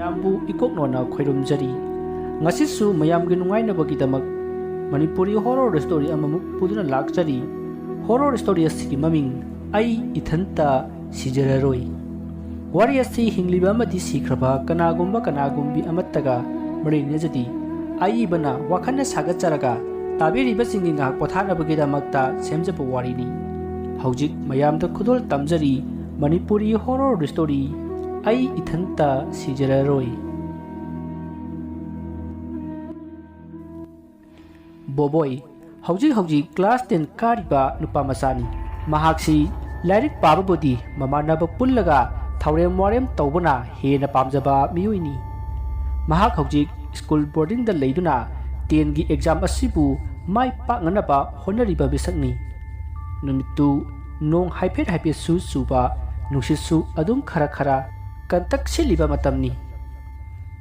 ꯃꯌꯥꯝꯕꯨ ꯏꯀꯣꯛꯅꯣꯅ ꯈꯣꯏꯔꯨꯝꯖꯔꯤ ꯉꯁꯤꯁꯨ ꯃꯌꯥꯝꯒꯤ ꯅꯨꯡꯉꯥꯏꯅꯕꯒꯤꯗꯃꯛ ꯃꯅꯤꯄꯨꯔꯤ ꯍꯣꯔꯔ ꯁ꯭ꯇꯣꯔꯤ ꯑꯃꯃꯨꯛ ꯄꯨꯗꯨꯅ ꯂꯥꯛꯆꯔꯤ ꯍꯣꯔꯔ ꯁ꯭ꯇꯣꯔꯤ ꯑꯁꯤꯒꯤ ꯃꯃꯤꯡ ꯑꯩ ꯏꯊꯟꯇ ꯁꯤꯖꯔꯔꯣꯏ ꯋꯥꯔꯤ ꯑꯁꯤ ꯍꯤꯡꯂꯤꯕ ꯑꯃꯗꯤ ꯁꯤꯈ꯭ꯔꯕ ꯀꯅꯥꯒꯨꯝꯕꯤ ꯑꯃꯠꯇꯒ ꯃꯔꯤ ꯂꯩꯅꯖꯗꯤ ꯑꯏꯕꯅ ꯋꯥꯈꯜꯅ ꯁꯥꯒꯠꯆꯔꯒ ꯇꯥꯕꯤꯔꯤꯕꯁꯤꯡꯒꯤ ꯉꯥꯏꯍꯥꯛ ꯄꯣꯊꯥꯅꯕꯒꯤꯗꯃꯛꯇ ꯁꯦꯝꯖꯕ ꯋꯥꯔꯤꯅꯤ ꯍꯧꯖꯤꯛ ꯃꯌꯥꯝꯗ ꯈꯨꯗꯣꯜ ꯇꯝꯖꯔꯤ ꯃꯅꯤꯄꯨꯔꯤ ꯍꯣꯔꯔ ꯁ꯭ꯇꯣꯔꯤ ꯑꯩ ꯏꯊꯟꯇ ꯁꯤꯖꯔꯔꯣꯏ ꯕꯣꯕꯣꯏ ꯍꯧꯖꯤꯛ ꯀ꯭ꯂꯥꯁ 10 ꯀꯥꯔꯤꯕ ꯅꯨꯄꯥ ꯃꯆꯥꯅꯤ ꯃꯍꯥꯛꯁꯤ ꯂꯥꯏꯔꯤꯛ ꯄꯥꯕꯕꯨꯗꯤ ꯃꯃꯥꯟꯅꯕ ꯄꯨꯜꯂꯒ ꯊꯧꯔꯦꯝ ꯋꯥꯔꯦꯝ ꯇꯧꯕꯅ ꯍꯦꯟꯅ ꯄꯥꯝꯖꯕ ꯃꯤꯑꯣꯏꯅꯤ ꯃꯍꯥꯛ ꯍꯧꯖꯤꯛ ꯁ꯭ꯀꯨꯜ ꯕꯣꯔꯗꯤꯡꯗ ꯂꯩꯗꯨꯅ 10ꯒꯤ ꯑꯦꯛꯖꯥꯝ ꯑꯁꯤꯕꯨ ꯃꯥꯏ ꯄꯥꯛꯅꯅꯕ ꯍꯣꯠꯅꯔꯤꯕ ꯃꯤꯁꯛꯅꯤ ꯅꯨꯃꯤꯠꯇꯨ ꯅꯣꯡ ꯍꯥꯏꯐꯦꯠ ꯆꯨꯕ ꯅꯨꯡꯁꯤꯠꯁꯨ ꯑꯗꯨꯝ ꯈꯔ ꯀꯟꯇꯛ ꯁꯤꯠꯂꯤꯕ ꯃꯇꯝꯅꯤ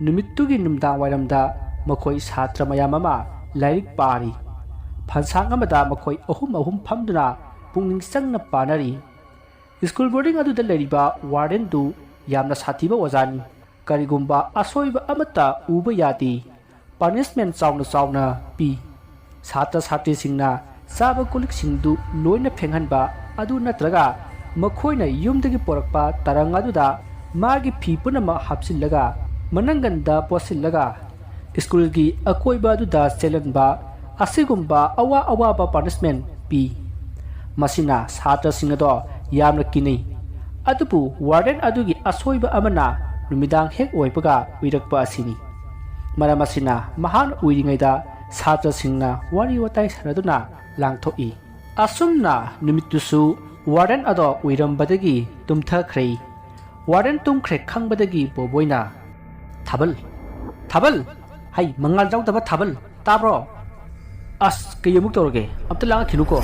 ꯅꯨꯃꯤꯠꯇꯨꯒꯤ ꯅꯨꯡꯗꯥꯡ ꯋꯥꯏꯔꯝꯗ ꯃꯈꯣꯏ ꯁꯥꯇ꯭ꯔ ꯃꯌꯥꯝ ꯑꯃ ꯂꯥꯏꯔꯤꯛ ꯄꯥꯔꯤ ꯐꯟꯁꯥꯡ ꯑꯃꯗ ꯃꯈꯣꯏ ꯑꯍꯨꯝ ꯐꯝꯗꯨꯅ ꯄꯨꯛꯅꯤꯡ ꯆꯪꯅ ꯄꯥꯅꯔꯤ ꯁ꯭ꯀꯨल ꯕꯣꯔꯗꯤꯡ ꯑꯗꯨꯗ ꯂꯩꯔꯤꯕ ꯋꯥꯔꯗꯦꯟꯗꯨ ꯌꯥꯝꯅ ꯁꯥꯊꯤꯕ ꯑꯣꯖꯥꯅꯤ ꯀꯔꯤꯒꯨꯝꯕ ꯑꯁꯣꯏꯕ ꯑꯃꯠꯇ ꯎꯕ ꯌꯥꯗꯦ ꯄꯅꯤꯁꯃꯦꯟ ꯆꯥꯎꯅ ꯄꯤ ꯁꯥꯇ꯭ꯔ ꯁꯥꯇ꯭ꯔꯤꯁꯤꯡꯅ ꯆꯥꯕ ꯀꯣꯜꯂꯤꯛꯁꯤꯡꯗꯨ ꯂꯣꯏꯅ ꯐꯦꯡꯍꯟꯕ ꯑꯗꯨ ꯅꯠꯇ꯭ꯔꯒ ꯃꯈꯣꯏꯅ ꯌꯨꯝꯗꯒꯤ ꯄꯣꯔꯛꯄ ꯇꯔꯪ ꯑꯗꯨꯗ मागी फी पुनमक हापसिल्लगा मनंगंदा पोसिल्लगा स्कूलगी अकोइबा अदुदा चेलनबा असिगुम्बा अवा अवाबा पनिशमेंट पी मसिना छात्रसिंग अदो यामना किनै अदुबु वार्डन अदुगी असोइबा अमना नुमिदांग हेक ओइबगा उइरकपा असिनी मरम असिना महान उइरिङैदा छात्रसिंगना वारी वताइ सनदुना लांथोइ असुमना नुमितुसु वार्डन अदो उइरमबदगी तुमथख्रै वार्डन तुमख्रे खंगबदगी बोबोइना थाबल हाय मंगाल जाउदबा थाबल ताब्रो अस कयमुक तौरगे अम्ता लांग खिनुको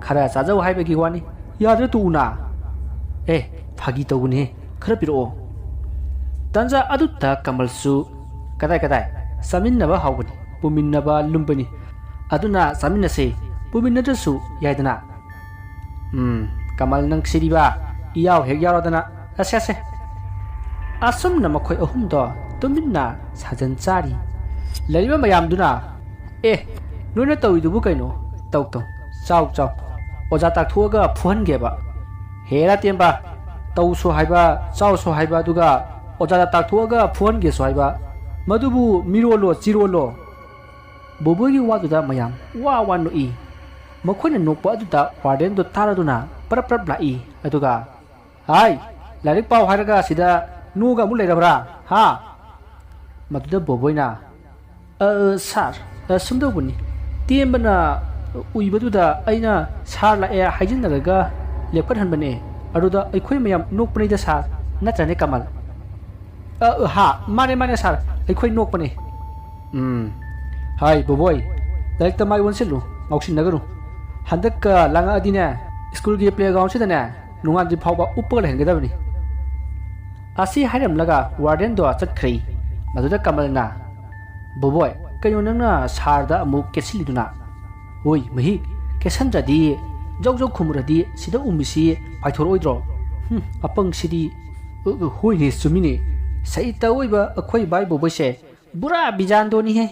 खरा चाजौ हाइबगी वानी याद्रे तुना ए फागी तौगुने खरा पिरो तंजा अदुता कमलसु कदाय समिन्नबा हाउगनी पुमिन्नबा लुम्बनी अदुना समिन्नसे पुमिन्नदसु याइदना कमल नंग सिरिबा इयाव हेक यारोदना असे असुमना मखोय अहुमदो तुमिन्ना साजन चारी लरिबा मयामदुना ए नोइना तौइदुबु कैनो तौ चाव ओजा ताकथोगा फुहनगेबा हेरा तेंबा तौसो हाइबा चावसो हाइबा दुगा ओजा ताकथोगा फुहनगेसो हाइबा मदुबु मिरोलो चिरोलो बोबोगी वादुदा मयाम वा नोइ मखोयना नोकपा अदुदा वार्डेन दो तारादुना परप लाइ अदुगा हाय लाइक पाव हारगा सिदा नोगा मु लेरबरा हा मदुदा बोबोइना सार सुमदौबुनि तेमबना उइबदुदा अइना सार लाए हाइजिनरगा लेपत हनबने अरुदा अइखोय मयाम नोकपनेदा सार नत्रने कमल हा माने सार अइखोय नोकपने हाय बोबोय लाइक तमाइ वनसिलु मौसिनगरु हंदक लांगा अदिने स्कूल गे प्लेग्राउंड सिदने नुंगादि फावबा उप्पग लेहंगदबनि आसी हाइरमलगा वार्डन दो चटख्रै मदुदा कमलना बोबोय कयो नंगना सारदा अमु केसिलिदुना होय महि केसनद्रदि जौजौ खुमरदि सिदा उमिसि पाइथोरओइद्रो अपंग सिदि होय ने सुमिने सैता ओइबा अखोय बाय बोबोयसे बुरा बिजानदोनि हे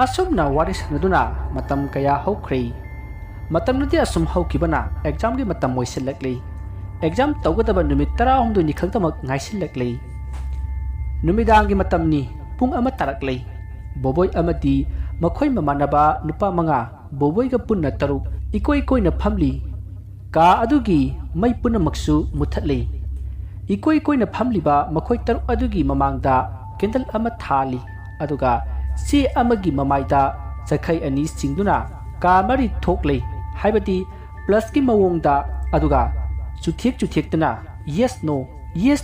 असुमना वारि सनदुना मतम कया हौख्रै मतमनदि असुम हौकिबना एग्जाम गे मतम मोइसिलकलै एग्जाम तौगदबा नुमित 12 नि खक्तमक ngaइसिलकलै नुमिदांगी मतमनी पुंग अमा तारकलै बोबोय अमदी मखोय ममानबा नुपा मंगा बोबोयगा पुन्ना तरुक इकोय कोयना फमली का अदुगी मै पुनमकसु मुथतलै इकोय कोयना फमलिबा मखोय तरुक अदुगी ममांगदा केंडल अमा थाली अदुगा सी अमगी ममाइदा चखै अनि सिंगदुना का मरि थोकलै हाइबदी प्लस की मवोंगदा अदुगा चुथेक yes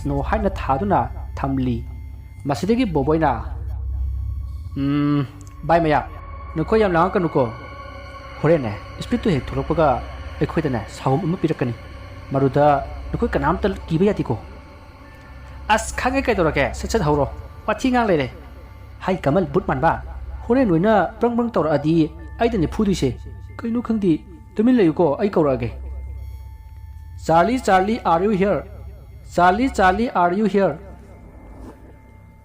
no हाइना थादुना थमली मसिदगी बोबोइना बाय मया नखो याम लांग कनुको होरेने स्पीड तो हेक थोरपगा एखोइदने साहुम अमा पिरकनी मरुदा नखो कनाम तल किबे यातिको अस खागे कैदोरके सचत हौरो पाथि ngang लेरे हाय कमल बुट मानबा होरे नोइना प्रंग तौर अदि आइदने फुदुइसे कैनु खंगदि तुमिन लयुको आई कौरागे Charlie are you here Charlie Charlie are you here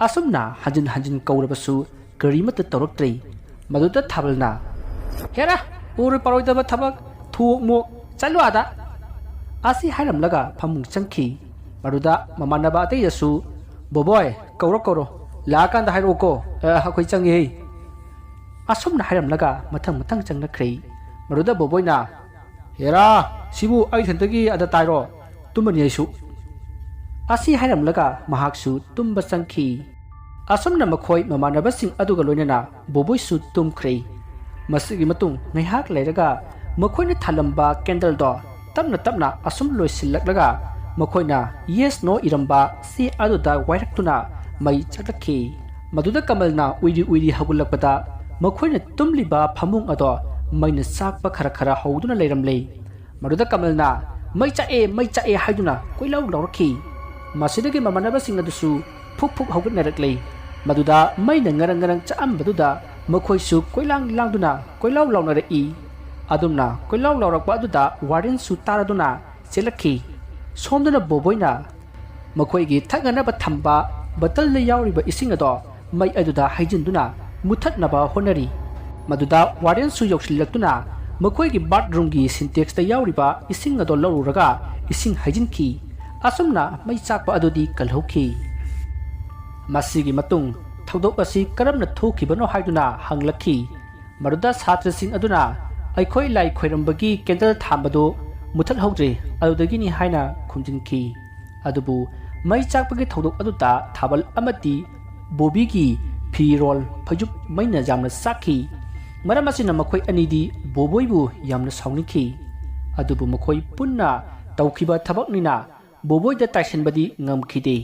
Asumna hanjin kaurabasu garimata tawraktri maduda thabalna Hera ur paroidaba thabak thu mo chalu ada Asi hairamlaga phamung changki maduda mamanaba atei yasu Boboy kauro lakanda hairo ko hakoi changi Asumna hairamlaga mathang changnakhrei maduda boboy na Hera sibu ai thantagi ada tairo tumani aisu Asi hairamlaga mahaksu tumba changki Asumna makhoi mamanabasing aduga loinana boboy su tumkhrei masigi matung ngaihak leiraga makhoina thalamba candle do tapna asum loisillaklaga makhoina yes no iramba si aduda wairaktuna mai chatlakhi maduda kamalna uiri hagulakpada makhoina tumliba phamung ado maina sakpa khara hauduna leiramle maduda kamalna mai chae haiduna koilau lawrakhi masidagi mamanabasing adusu phuk haugatnarakle maduda maina ngarang chaambaduda makhoisu koilang langduna koilau lawnare I adumna koilau lawrakpa aduda warden su taraduna selakhi somduna boboina makhoigi thaganaba thamba batal le yauriba ising ado mai aduda haijinduna muthatnaba honari maduda warden su yokshilaktuna makhoigi bathroom gi syntax ta yauriba ising ado lawuraga ising haijinki asumna mai chakpa adudi kalhokhi masigi matung thodok asi karamna thokibano haiduna hanglakhi maruda satrasing aduna aikhoi lai khoirambagi candle thambado muthal hogre adudagini haina khumjinki adubu mai chakpagi thodok aduta thabal amati bobigi phirol phajup maina jamna sakhi maramasina makhoi anidi boboibu yamna sawniki adubu makhoi punna tawkhiba thabaknina boboida taisenbadi ngamkhide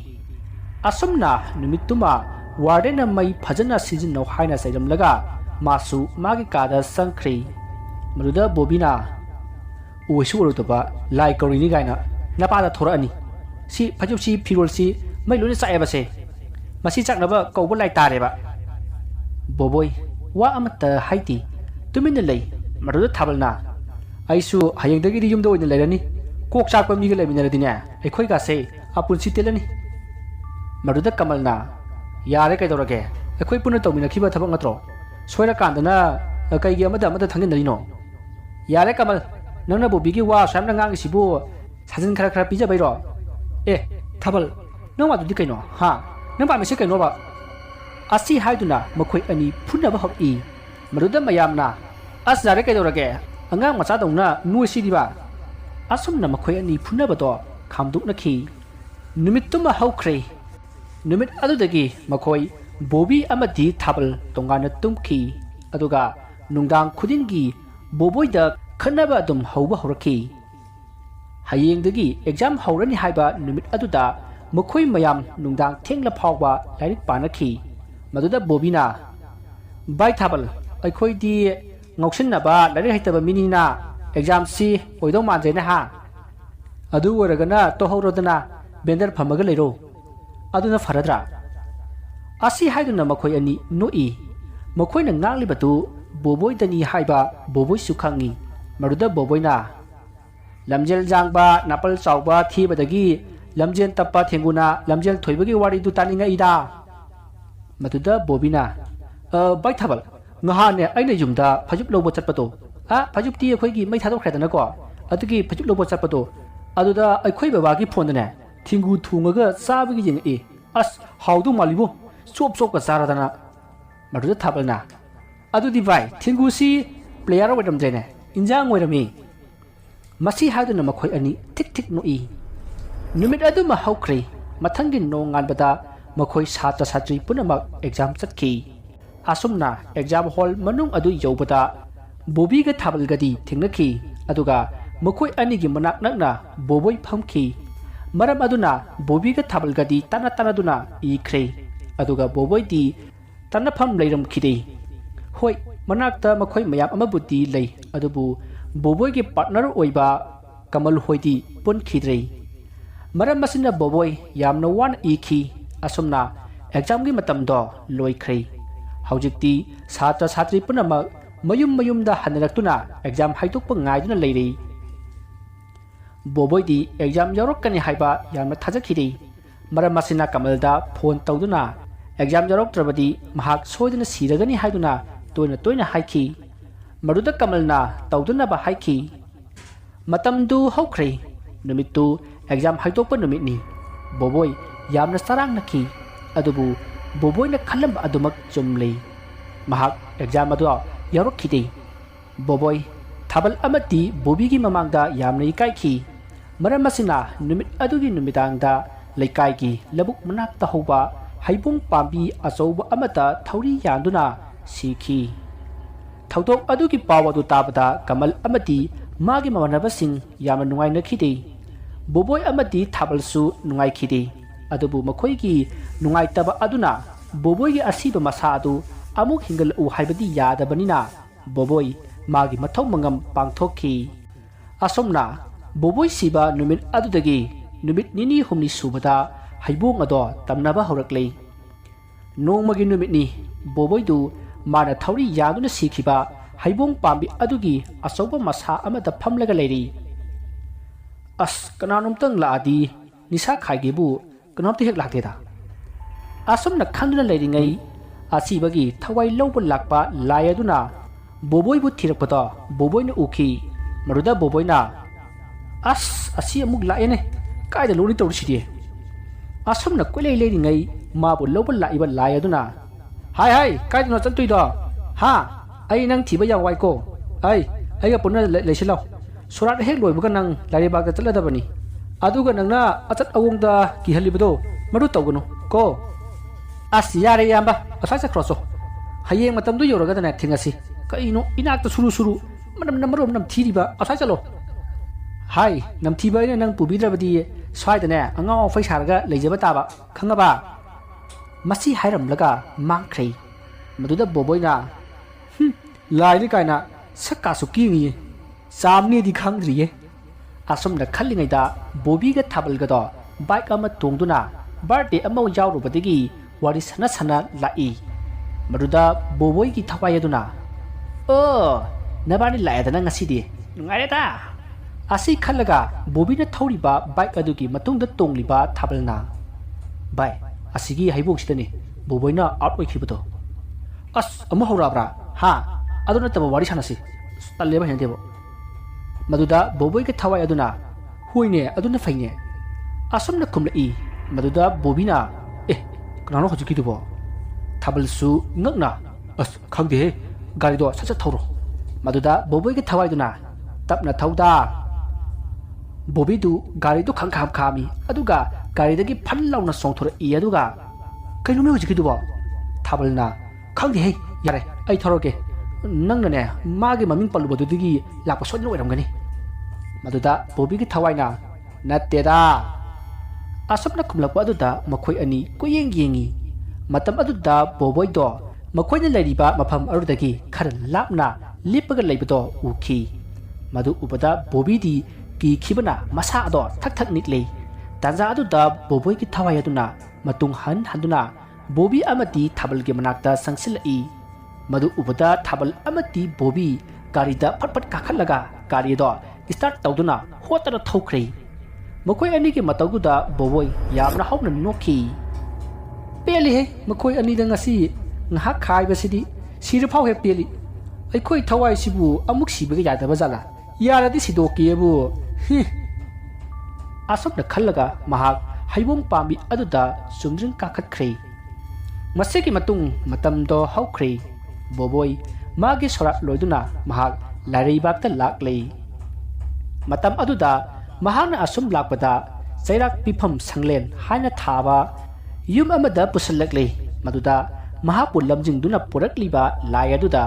asumna numituma warden mai phajana season no haina sairamlaga masu magi kada sangkhri maruda bobina uisu urutoba lai korini gaina napada thorani si phajub si phirol si mai luni saeba se masi chaknaba kawba lai tareba boboy wa amata haiti tumina lei maruda thabalna aisu hayengdagi ri yumdo oina leirani kok chakpa miga leiminaradina aikhoi ga se apun si telani maruda kamalna yare kai dorage aikhoi puna tawmina khiba thabak ngatro soira kandana kai gi amada thangin narino yare kamal nangna bobigi wa samna ngang sibu sajin khara pija bairo thabal nangwa dudi kaino ha nang ba mesi kaino ba asi haiduna makhoi ani phunna ba hoki maruda mayamna as yare kai dorage angang macha dongna nu si diba asumna makhoi ani phunna ba do khamduk nakhi numit tuma haukhre numit adudagi makhoi bobi amadi thabal tongana tumki aduga nungdang khudingi boboida khanaba dum hauba horakhi hayengdagi exam haurani haiba numit aduda makhoi mayam nungdang thengla phawba lairik panakhi maduda bobina bai thabal aikhoi di ngausinna ba lairik haitaba minina exam si oido manjena ha adu waragana to haurodana bender phamaga leiro aduna faradra asi haiduna makhoi ani noi makhoina nganglibatu boboi dani haiba boboi sukhangi maruda boboina lamjel jangba napal chawba thibadagi lamjen tappa thenguna lamjel thoibagi wari du taninga ida maduda bobina bai thabal ngahane aina yumda phajup lobo chatpato phajup ti akhoigi mai thadok khredana ko adugi phajup lobo chatpato aduda aikhoi babagi phone ne thingu thungaga sabagi jeng as haudu malibo chop ka saradana maduda thabalna adudi vai thingu si player wadam jene injang wairami masi haduna makhoi ani tik noi numit adu ma haukre mathangi no nganbada makhoi satra satri punamak exam chatki asumna exam hall manung adu yobada bobi ga thabal gadi thingnaki aduga makhoi ani gi manak nakna boboi phamki maram aduna bobi ga thabal gadi tana duna ikhre aduga boboi di tana pham leiram khide hoi manakta makhoi mayam amabuti lei adubu boboi gi partner oiba kamal hoidi pun khidrei maram masina boboi yamna wan ikhi asumna exam gi matam do loikhre haujikti satra satri punamak mayum da hanaraktuna exam haitokpa ngaiduna leirei ꯕꯣꯕꯣꯏꯗꯤ exam ꯌꯥꯎꯔꯛꯀꯅꯤ ꯍꯥꯏꯕ ꯌꯥꯝꯅ ꯊꯥꯖꯈꯤꯗꯦ ꯃꯔꯝ ꯑꯁꯤꯅ ꯀꯃꯜꯗ phone ꯇꯧꯗꯨꯅ exam ꯌꯥꯎꯔꯛꯇ꯭ꯔꯕꯗꯤ ꯃꯍꯥꯛ ꯁꯣꯏꯗꯅ ꯁꯤꯔꯒꯅꯤ ꯍꯥꯏꯗꯨꯅ ꯇꯣꯏꯅ ꯇꯣꯏꯅ ꯍꯥꯏꯈꯤ ꯃꯗꯨꯗ ꯀꯃꯜꯅ ꯇꯧꯗꯅꯕ ꯍꯥꯏꯈꯤ ꯃꯇꯝꯗꯨ ꯍꯧꯈ꯭ꯔꯦ ꯅꯨꯃꯤꯠꯇꯨ ꯑꯦꯛꯖꯥꯝ ꯍꯥꯏꯗꯣꯛꯄ ꯅꯨꯃꯤꯠꯅꯤ ꯕꯣꯕꯣꯏ ꯌꯥꯝꯅ ꯆꯔꯥꯡꯅꯈꯤ ꯑꯗꯨꯕꯨ ꯕꯣꯕꯣꯏꯅ ꯈꯜꯂꯝꯕ ꯑꯗꯨꯃꯛ ꯆꯨꯝꯂꯦ ꯃꯍꯥꯛ ꯑꯦꯛꯖꯥꯝ ꯑꯗꯨ ꯌꯥꯎꯔꯛꯈꯤꯗꯦ ꯕꯣꯕꯣꯏ ꯊꯥꯕꯜ ꯑꯃꯗꯤ ꯕꯣꯕꯤꯒꯤ ꯃꯃꯥꯡꯗ ꯌꯥꯝꯅ ꯏꯀꯥꯏꯈꯤ ꯃꯔꯝ ꯑꯁꯤꯅ ꯅꯨꯃꯤꯠ ꯑꯗꯨꯒꯤ ꯅꯨꯃꯤꯗꯥꯡꯗ ꯂꯩꯀꯥꯏꯒꯤ ꯂꯧꯕꯨꯛ ꯃꯅꯥꯛꯇ ꯍꯧꯕ ꯍꯩꯕꯣꯡ ꯄꯥꯝꯕꯤ ꯑꯆꯧꯕ ꯑꯃꯗ ꯊꯧꯔꯤ ꯌꯥꯟꯗꯨꯅ ꯁꯤꯈꯤ ꯊꯧꯗꯣꯛ ꯑꯗꯨꯒꯤ ꯄꯥꯎ ꯑꯗꯨ ꯇꯥꯕꯗ ꯀꯃꯜ ꯑꯃꯗꯤ ꯃꯥꯒꯤ ꯃꯃꯥꯟꯅꯕꯁꯤꯡ ꯌꯥꯝꯅ ꯅꯨꯡꯉꯥꯏꯅꯈꯤꯗꯦ ꯕꯣꯕꯣꯏ ꯑꯃꯗꯤ ꯊꯥꯕꯜꯁꯨ ꯅꯨꯡꯉꯥꯏꯈꯤꯗꯦ ꯑꯗꯨꯕꯨ ꯃꯈꯣꯏꯒꯤ ꯅꯨꯡꯉꯥꯏꯇꯕ ꯑꯗꯨꯅ ꯕꯣꯕꯣꯏꯒꯤ ꯑꯁꯤꯕ ꯃꯁꯥ ꯑꯗꯨ ꯑꯃꯨꯛ ꯍꯤꯡꯒꯠꯂꯛꯎ ꯍꯥꯏꯕꯗꯤ ꯌꯥꯗꯕꯅꯤꯅ ꯕꯣꯕꯣꯏ ꯃꯥꯒꯤ ꯃꯊꯧ ꯃꯉꯝ ꯄꯥꯡꯊꯣꯛꯈꯤ ꯑꯁꯨꯝꯅ ꯕꯣꯕꯣꯏ ꯁꯤꯕ ꯅꯨꯃꯤꯠ ꯑꯗꯨꯗꯒꯤ ꯅꯨꯃꯤꯠ ꯅꯤꯅꯤ ꯍꯨꯝꯅꯤ ꯁꯨꯕꯗ ꯍꯩꯕꯣꯡ ꯑꯗꯣ ꯇꯝꯅꯕ ꯍꯧꯔꯛꯂꯦ ꯅꯣꯡꯃꯒꯤ ꯅꯨꯃꯤꯠꯅꯤ ꯕꯣꯕꯣꯏꯗꯨ ꯃꯥꯅ ꯊꯧꯔꯤ ꯌꯥꯟꯗꯨꯅ ꯁꯤꯈꯤꯕ ꯍꯩꯕꯣꯡ ꯄꯥꯝꯕꯤ ꯑꯗꯨꯒꯤ ꯑꯆꯧꯕ ꯃꯁꯥ ꯑꯃꯗ ꯐꯝꯂꯒ ꯂꯩꯔꯤ ꯑꯁ ꯀꯅꯥꯅꯣꯝꯇꯪ ꯂꯥꯛꯑꯗꯤ ꯅꯤꯁꯥ ꯈꯥꯏꯒꯦꯕꯨ ꯀꯅꯥꯝꯇ ꯍꯦꯛ ꯂꯥꯛꯇꯦꯗ ꯑꯁꯨꯝꯅ ꯈꯟꯗꯨꯅ ꯂꯩꯔꯤꯉꯩ ꯑꯁꯤꯕꯒꯤ ꯊꯋꯥꯏ ꯂꯧꯕ ꯂꯥꯛꯄ ꯂꯥꯏ ꯑꯗꯨꯅ ꯕꯣꯕꯣꯏꯕꯨ ꯊꯤꯔꯛꯄꯗ ꯕꯣꯕꯣꯏꯅ ꯎꯈꯤ ꯃꯗꯨꯗ ꯕꯣꯕꯣꯏꯅ ꯑꯁ ꯑꯁꯤ ꯑꯃꯨꯛ ꯂꯥꯛꯑꯦꯅꯦ ꯀꯥꯏꯗ ꯂꯣꯔꯤ ꯇꯧꯔꯤꯁꯤꯗꯤ ꯑꯁꯨꯝꯅ ꯀꯣꯏꯂꯩ ꯂꯩꯔꯤꯉꯩ ꯃꯥꯕꯨ ꯂꯧꯕ ꯂꯥꯛꯏꯕ ꯂꯥꯏ ꯑꯗꯨꯅ ꯍꯥꯏ ꯀꯥꯏꯗꯅꯣ ꯆꯠꯇꯣꯏꯗꯣ ꯍꯥ ꯑꯩ ꯅꯪ ꯊꯤꯕ ꯌꯥꯝ ꯋꯥꯏꯀꯣ ꯑꯩꯒ ꯄꯨꯟꯅ ꯂꯩꯁꯤꯜꯂꯣ ꯁꯣꯔꯥꯠ ꯍꯦꯛ ꯂꯣꯏꯕꯒ ꯅꯪ ꯂꯥꯏꯔꯩꯕꯥꯛꯇ ꯆꯠꯂꯗꯕꯅꯤ ꯑꯗꯨꯒ ꯅꯪꯅ ꯑꯆꯠ ꯑꯋꯣꯡꯗ ꯀꯤꯍꯜꯂꯤꯕꯗꯣ ꯃꯗꯨ ꯇꯧꯒꯅꯨ ꯀꯣ ꯑꯁ ꯌꯥꯔꯦ ꯏꯌꯥꯝꯕ ꯑꯁ꯭ꯋꯥꯏ ꯆꯠꯈ꯭ꯔꯣꯆꯣ ꯍꯌꯦꯡ ꯃꯇꯝꯗꯨ ꯌꯧꯔꯒꯗꯅꯦ ꯊꯦꯡꯅꯁꯤ ꯀꯩꯅꯣ ꯏꯅꯥꯛꯇ ꯁꯨꯔꯨ ꯃꯅꯝꯅ ꯃꯔꯣꯝ ꯅꯝꯊꯤꯔꯤꯕ ꯑꯁ꯭ꯋꯥꯏ ꯆꯠꯂꯣ ꯍꯥꯏ ꯅꯝꯊꯤꯕ ꯑꯩꯅ ꯅꯪ ꯄꯨꯕꯤꯗ꯭ꯔꯕꯗꯤ ꯁ꯭ꯋꯥꯏꯗꯅꯦ ꯑꯉꯥꯎ ꯑꯐꯩ ꯁꯥꯔꯒ ꯂꯩꯖꯕ ꯇꯥꯕ ꯈꯪꯉꯕ ꯃꯁꯤ ꯍꯥꯏꯔꯝꯂꯒ ꯃꯥꯡꯈ꯭ꯔꯦ ꯃꯗꯨꯗ ꯕꯣꯕꯣꯏꯅ ꯂꯥꯏꯅꯤ ꯀꯥꯏꯅ ꯁꯛꯀꯥꯁꯨ ꯀꯤꯉꯤꯌꯦ ꯆꯥꯝꯅꯦꯗꯤ ꯈꯪꯗ꯭ꯔꯤꯌꯦ ꯑꯁꯨꯝꯅ ꯈꯜꯂꯤꯉꯩꯗ ꯕꯣꯕꯤꯒ ꯊꯥꯕꯜꯒꯗꯣ ꯕꯥꯏꯛ ꯑꯃ ꯇꯣꯡꯗꯨꯅ ꯕꯥꯔꯗꯦ ꯑꯃ ꯌꯥꯎꯔꯨꯕꯗꯒꯤ ꯋꯥꯔꯤ ꯁꯥꯟꯅ ꯂꯥꯛꯏ ꯃꯗꯨꯗ ꯕꯣꯕꯣꯏꯒꯤ ꯊꯋꯥꯏ ꯑꯗꯨꯅ ꯅꯕꯥꯅꯤ ꯂꯥꯛꯑꯦꯗꯅ ꯉꯁꯤꯗꯤ ꯅꯨꯡꯉꯥꯏꯔꯦꯗ ꯑꯁꯤ ꯈꯜꯂꯒ ꯕꯣꯕꯤꯅ ꯊꯧꯔꯤꯕ ꯕꯥꯏꯛ ꯑꯗꯨꯒꯤ ꯃꯇꯨꯡꯗ ꯇꯣꯡꯂꯤꯕ ꯊꯥꯕꯜꯅ ꯚꯥꯏ ꯑꯁꯤꯒꯤ ꯍꯩꯕꯣꯡꯁꯤꯗꯅꯤ ꯕꯣꯕꯣꯏꯅ ꯑꯥꯎꯠ ꯑꯣꯏꯈꯤꯕꯗꯣ ꯑꯁ ꯑꯃꯨꯛ ꯍꯧꯔꯛꯑꯕ꯭ꯔꯥ ꯍꯥ ꯑꯗꯨ ꯅꯠꯇꯕ ꯋꯥꯔꯤ ꯁꯥꯟꯅꯁꯤ ꯇꯜꯂꯦꯕ ꯍꯩꯅꯗꯦꯕ ꯃꯗꯨꯗ ꯕꯣꯕꯣꯏꯒꯤ ꯊꯋꯥꯏ ꯑꯗꯨꯅ ꯍꯣꯏꯅꯦ ꯑꯗꯨꯅ ꯐꯩꯅꯦ ꯑꯁꯨꯝꯅ ꯈꯨꯝꯂꯛꯏ ꯃꯗꯨꯗ ꯕꯣꯕꯤꯅ ꯀꯅꯥꯅꯣ ꯍꯧꯖꯤꯛꯀꯤꯗꯨꯕꯣ ꯊꯥꯕꯜꯁꯨ ꯉꯛꯅ ꯑꯁ ꯈꯪꯗꯦꯍꯦ ꯒꯥꯔꯤꯗꯣ ꯁꯠ ꯊꯧꯔꯣ ꯃꯗꯨꯗ ꯕꯣꯕꯣꯏꯒꯤ ꯊꯋꯥꯏꯗꯨꯅ ꯇꯞꯅ ꯊꯧꯗꯥ ꯕꯣꯕꯤꯗꯨ ꯒꯥꯔꯤꯗꯨ ꯈꯥꯝꯃꯤ ꯑꯗꯨꯒ ꯒꯥꯔꯤꯗꯒꯤ ꯐꯟ ꯂꯥꯎꯅ ꯆꯣꯡꯊꯣꯔꯛꯏ ꯑꯗꯨꯒ ꯀꯩꯅꯣꯅꯦ ꯍꯧꯖꯤꯛꯀꯤꯗꯨꯕꯣ ꯊꯥꯕꯜꯅ ꯈꯪꯗꯦꯍꯦ ꯌꯥꯔꯦ ꯑꯩ ꯊꯧꯔꯒꯦ ꯅꯪꯅꯅꯦ ꯃꯥꯒꯤ ꯃꯃꯤꯡ ꯄꯜꯂꯨꯕꯗꯨꯗꯒꯤ ꯂꯥꯛꯄ ꯁꯣꯏꯗꯅ ꯑꯣꯏꯔꯝꯒꯅꯤ ꯃꯗꯨꯗ ꯕꯣꯕꯤꯒꯤ ꯊꯋꯥꯏꯅ ꯅꯠꯇꯦꯗ ꯑꯁꯨꯝꯅ ꯈꯨꯝꯂꯛꯄ ꯑꯗꯨꯗ ꯃꯈꯣꯏ ꯑꯅꯤ ꯀꯨꯌꯦꯡ ꯌꯦꯡꯉꯤ ꯃꯇꯝ ꯑꯗꯨꯗ ꯕꯣꯕꯣꯏꯗꯣ ꯃꯈꯣꯏꯅ ꯂꯩꯔꯤꯕ ꯃꯐꯝ ꯑꯗꯨꯗꯒꯤ ꯈꯔ ꯂꯥꯞꯅ ꯂꯦꯞꯄꯒ ꯂꯩꯕꯗꯣ ꯎꯈꯤ ꯃꯗꯨ ꯎꯕꯗ ꯕꯣꯕꯤꯗꯤ ꯀꯤꯈꯤꯕꯅ ꯃꯁꯥ ꯑꯗꯣ ꯊꯛ ꯅꯤꯛꯂꯦ ꯇꯥꯟꯖꯥ ꯑꯗꯨꯗ ꯕꯣꯕꯣꯏꯒꯤ ꯊꯋꯥꯏ ꯑꯗꯨꯅ ꯃꯇꯨꯡ ꯍꯟꯗꯨꯅ ꯕꯣꯕꯤ ꯑꯃꯗꯤ ꯊꯥꯕꯜꯒꯤ ꯃꯅꯥꯛꯇ ꯆꯪꯁꯤꯜꯂꯛꯏ ꯃꯗꯨ ꯎꯕꯗ ꯊꯥꯕꯜ ꯑꯃꯗꯤ ꯕꯣꯕꯤ ꯒꯥꯔꯤꯗ ꯐꯠ ꯀꯥꯈꯠꯂꯒ ꯒꯥꯔꯤ ꯑꯗꯣ ꯁ꯭ꯇꯥꯔꯠ ꯇꯧꯗꯨꯅ ꯍꯣꯠꯇꯅ ꯊꯧꯈ꯭ꯔꯦ ꯃꯈꯣꯏ ꯑꯅꯤꯒꯤ ꯃꯇꯧꯗꯨꯗ ꯕꯣꯕꯣꯏ ꯌꯥꯝꯅ ꯍꯧꯅ ꯅꯣꯛꯈꯤ ꯄꯦꯜꯂꯤꯍꯦ ꯃꯈꯣꯏ ꯑꯅꯤꯗ ꯉꯁꯤ ꯉꯥꯏꯍꯥꯛ ꯈꯥꯏꯕꯁꯤꯗꯤ ꯁꯤꯔꯐꯥꯎ ꯍꯦꯛ ꯄꯦꯜꯂꯤ ꯑꯩꯈꯣꯏ ꯊꯋꯥꯏꯁꯤꯕꯨ ꯑꯃꯨꯛ ꯁꯤꯕꯒ ꯌꯥꯗꯕ ꯖꯥꯠꯂꯥ ꯌꯥꯔꯗꯤ ꯁꯤꯗꯣꯛꯀꯦꯕꯨ ꯑꯁꯨꯝꯅ ꯈꯜꯂꯒ ꯃꯍꯥꯛ ꯍꯩꯕꯣꯡ ꯄꯥꯝꯕꯤ ꯑꯗꯨꯗ ꯆꯨꯝꯗ꯭ꯔꯤꯡ ꯀꯥꯈꯠꯈ꯭ꯔꯦ ꯃꯁꯤꯒꯤ ꯃꯇꯨꯡ ꯃꯇꯝꯗꯣ ꯍꯧꯈ꯭ꯔꯦ ꯕꯣꯕꯣꯏ ꯃꯥꯒꯤ ꯁꯣꯔꯥꯠ ꯂꯣꯏꯗꯨꯅ ꯃꯍꯥꯛ ꯂꯥꯏꯔꯩꯕꯥꯛꯇ ꯂꯥꯛꯂꯦ ꯃꯇꯝ ꯑꯗꯨꯗ ꯃꯍꯥꯛꯅ ꯑꯁꯨꯝ ꯂꯥꯛꯄꯗ ꯆꯩꯔꯥꯛ ꯄꯤꯐꯝ ꯁꯪꯂꯦꯟ ꯍꯥꯏꯅ ꯊꯥꯕ ꯌꯨꯝ ꯑꯃꯗ ꯄꯨꯁꯤꯜꯂꯛꯂꯦ ꯃꯗꯨꯗ ꯃꯍꯥꯛꯄꯨ ꯂꯝꯖꯤꯡꯗꯨꯅ ꯄꯨꯔꯛꯂꯤꯕ ꯂꯥꯏ ꯑꯗꯨꯗ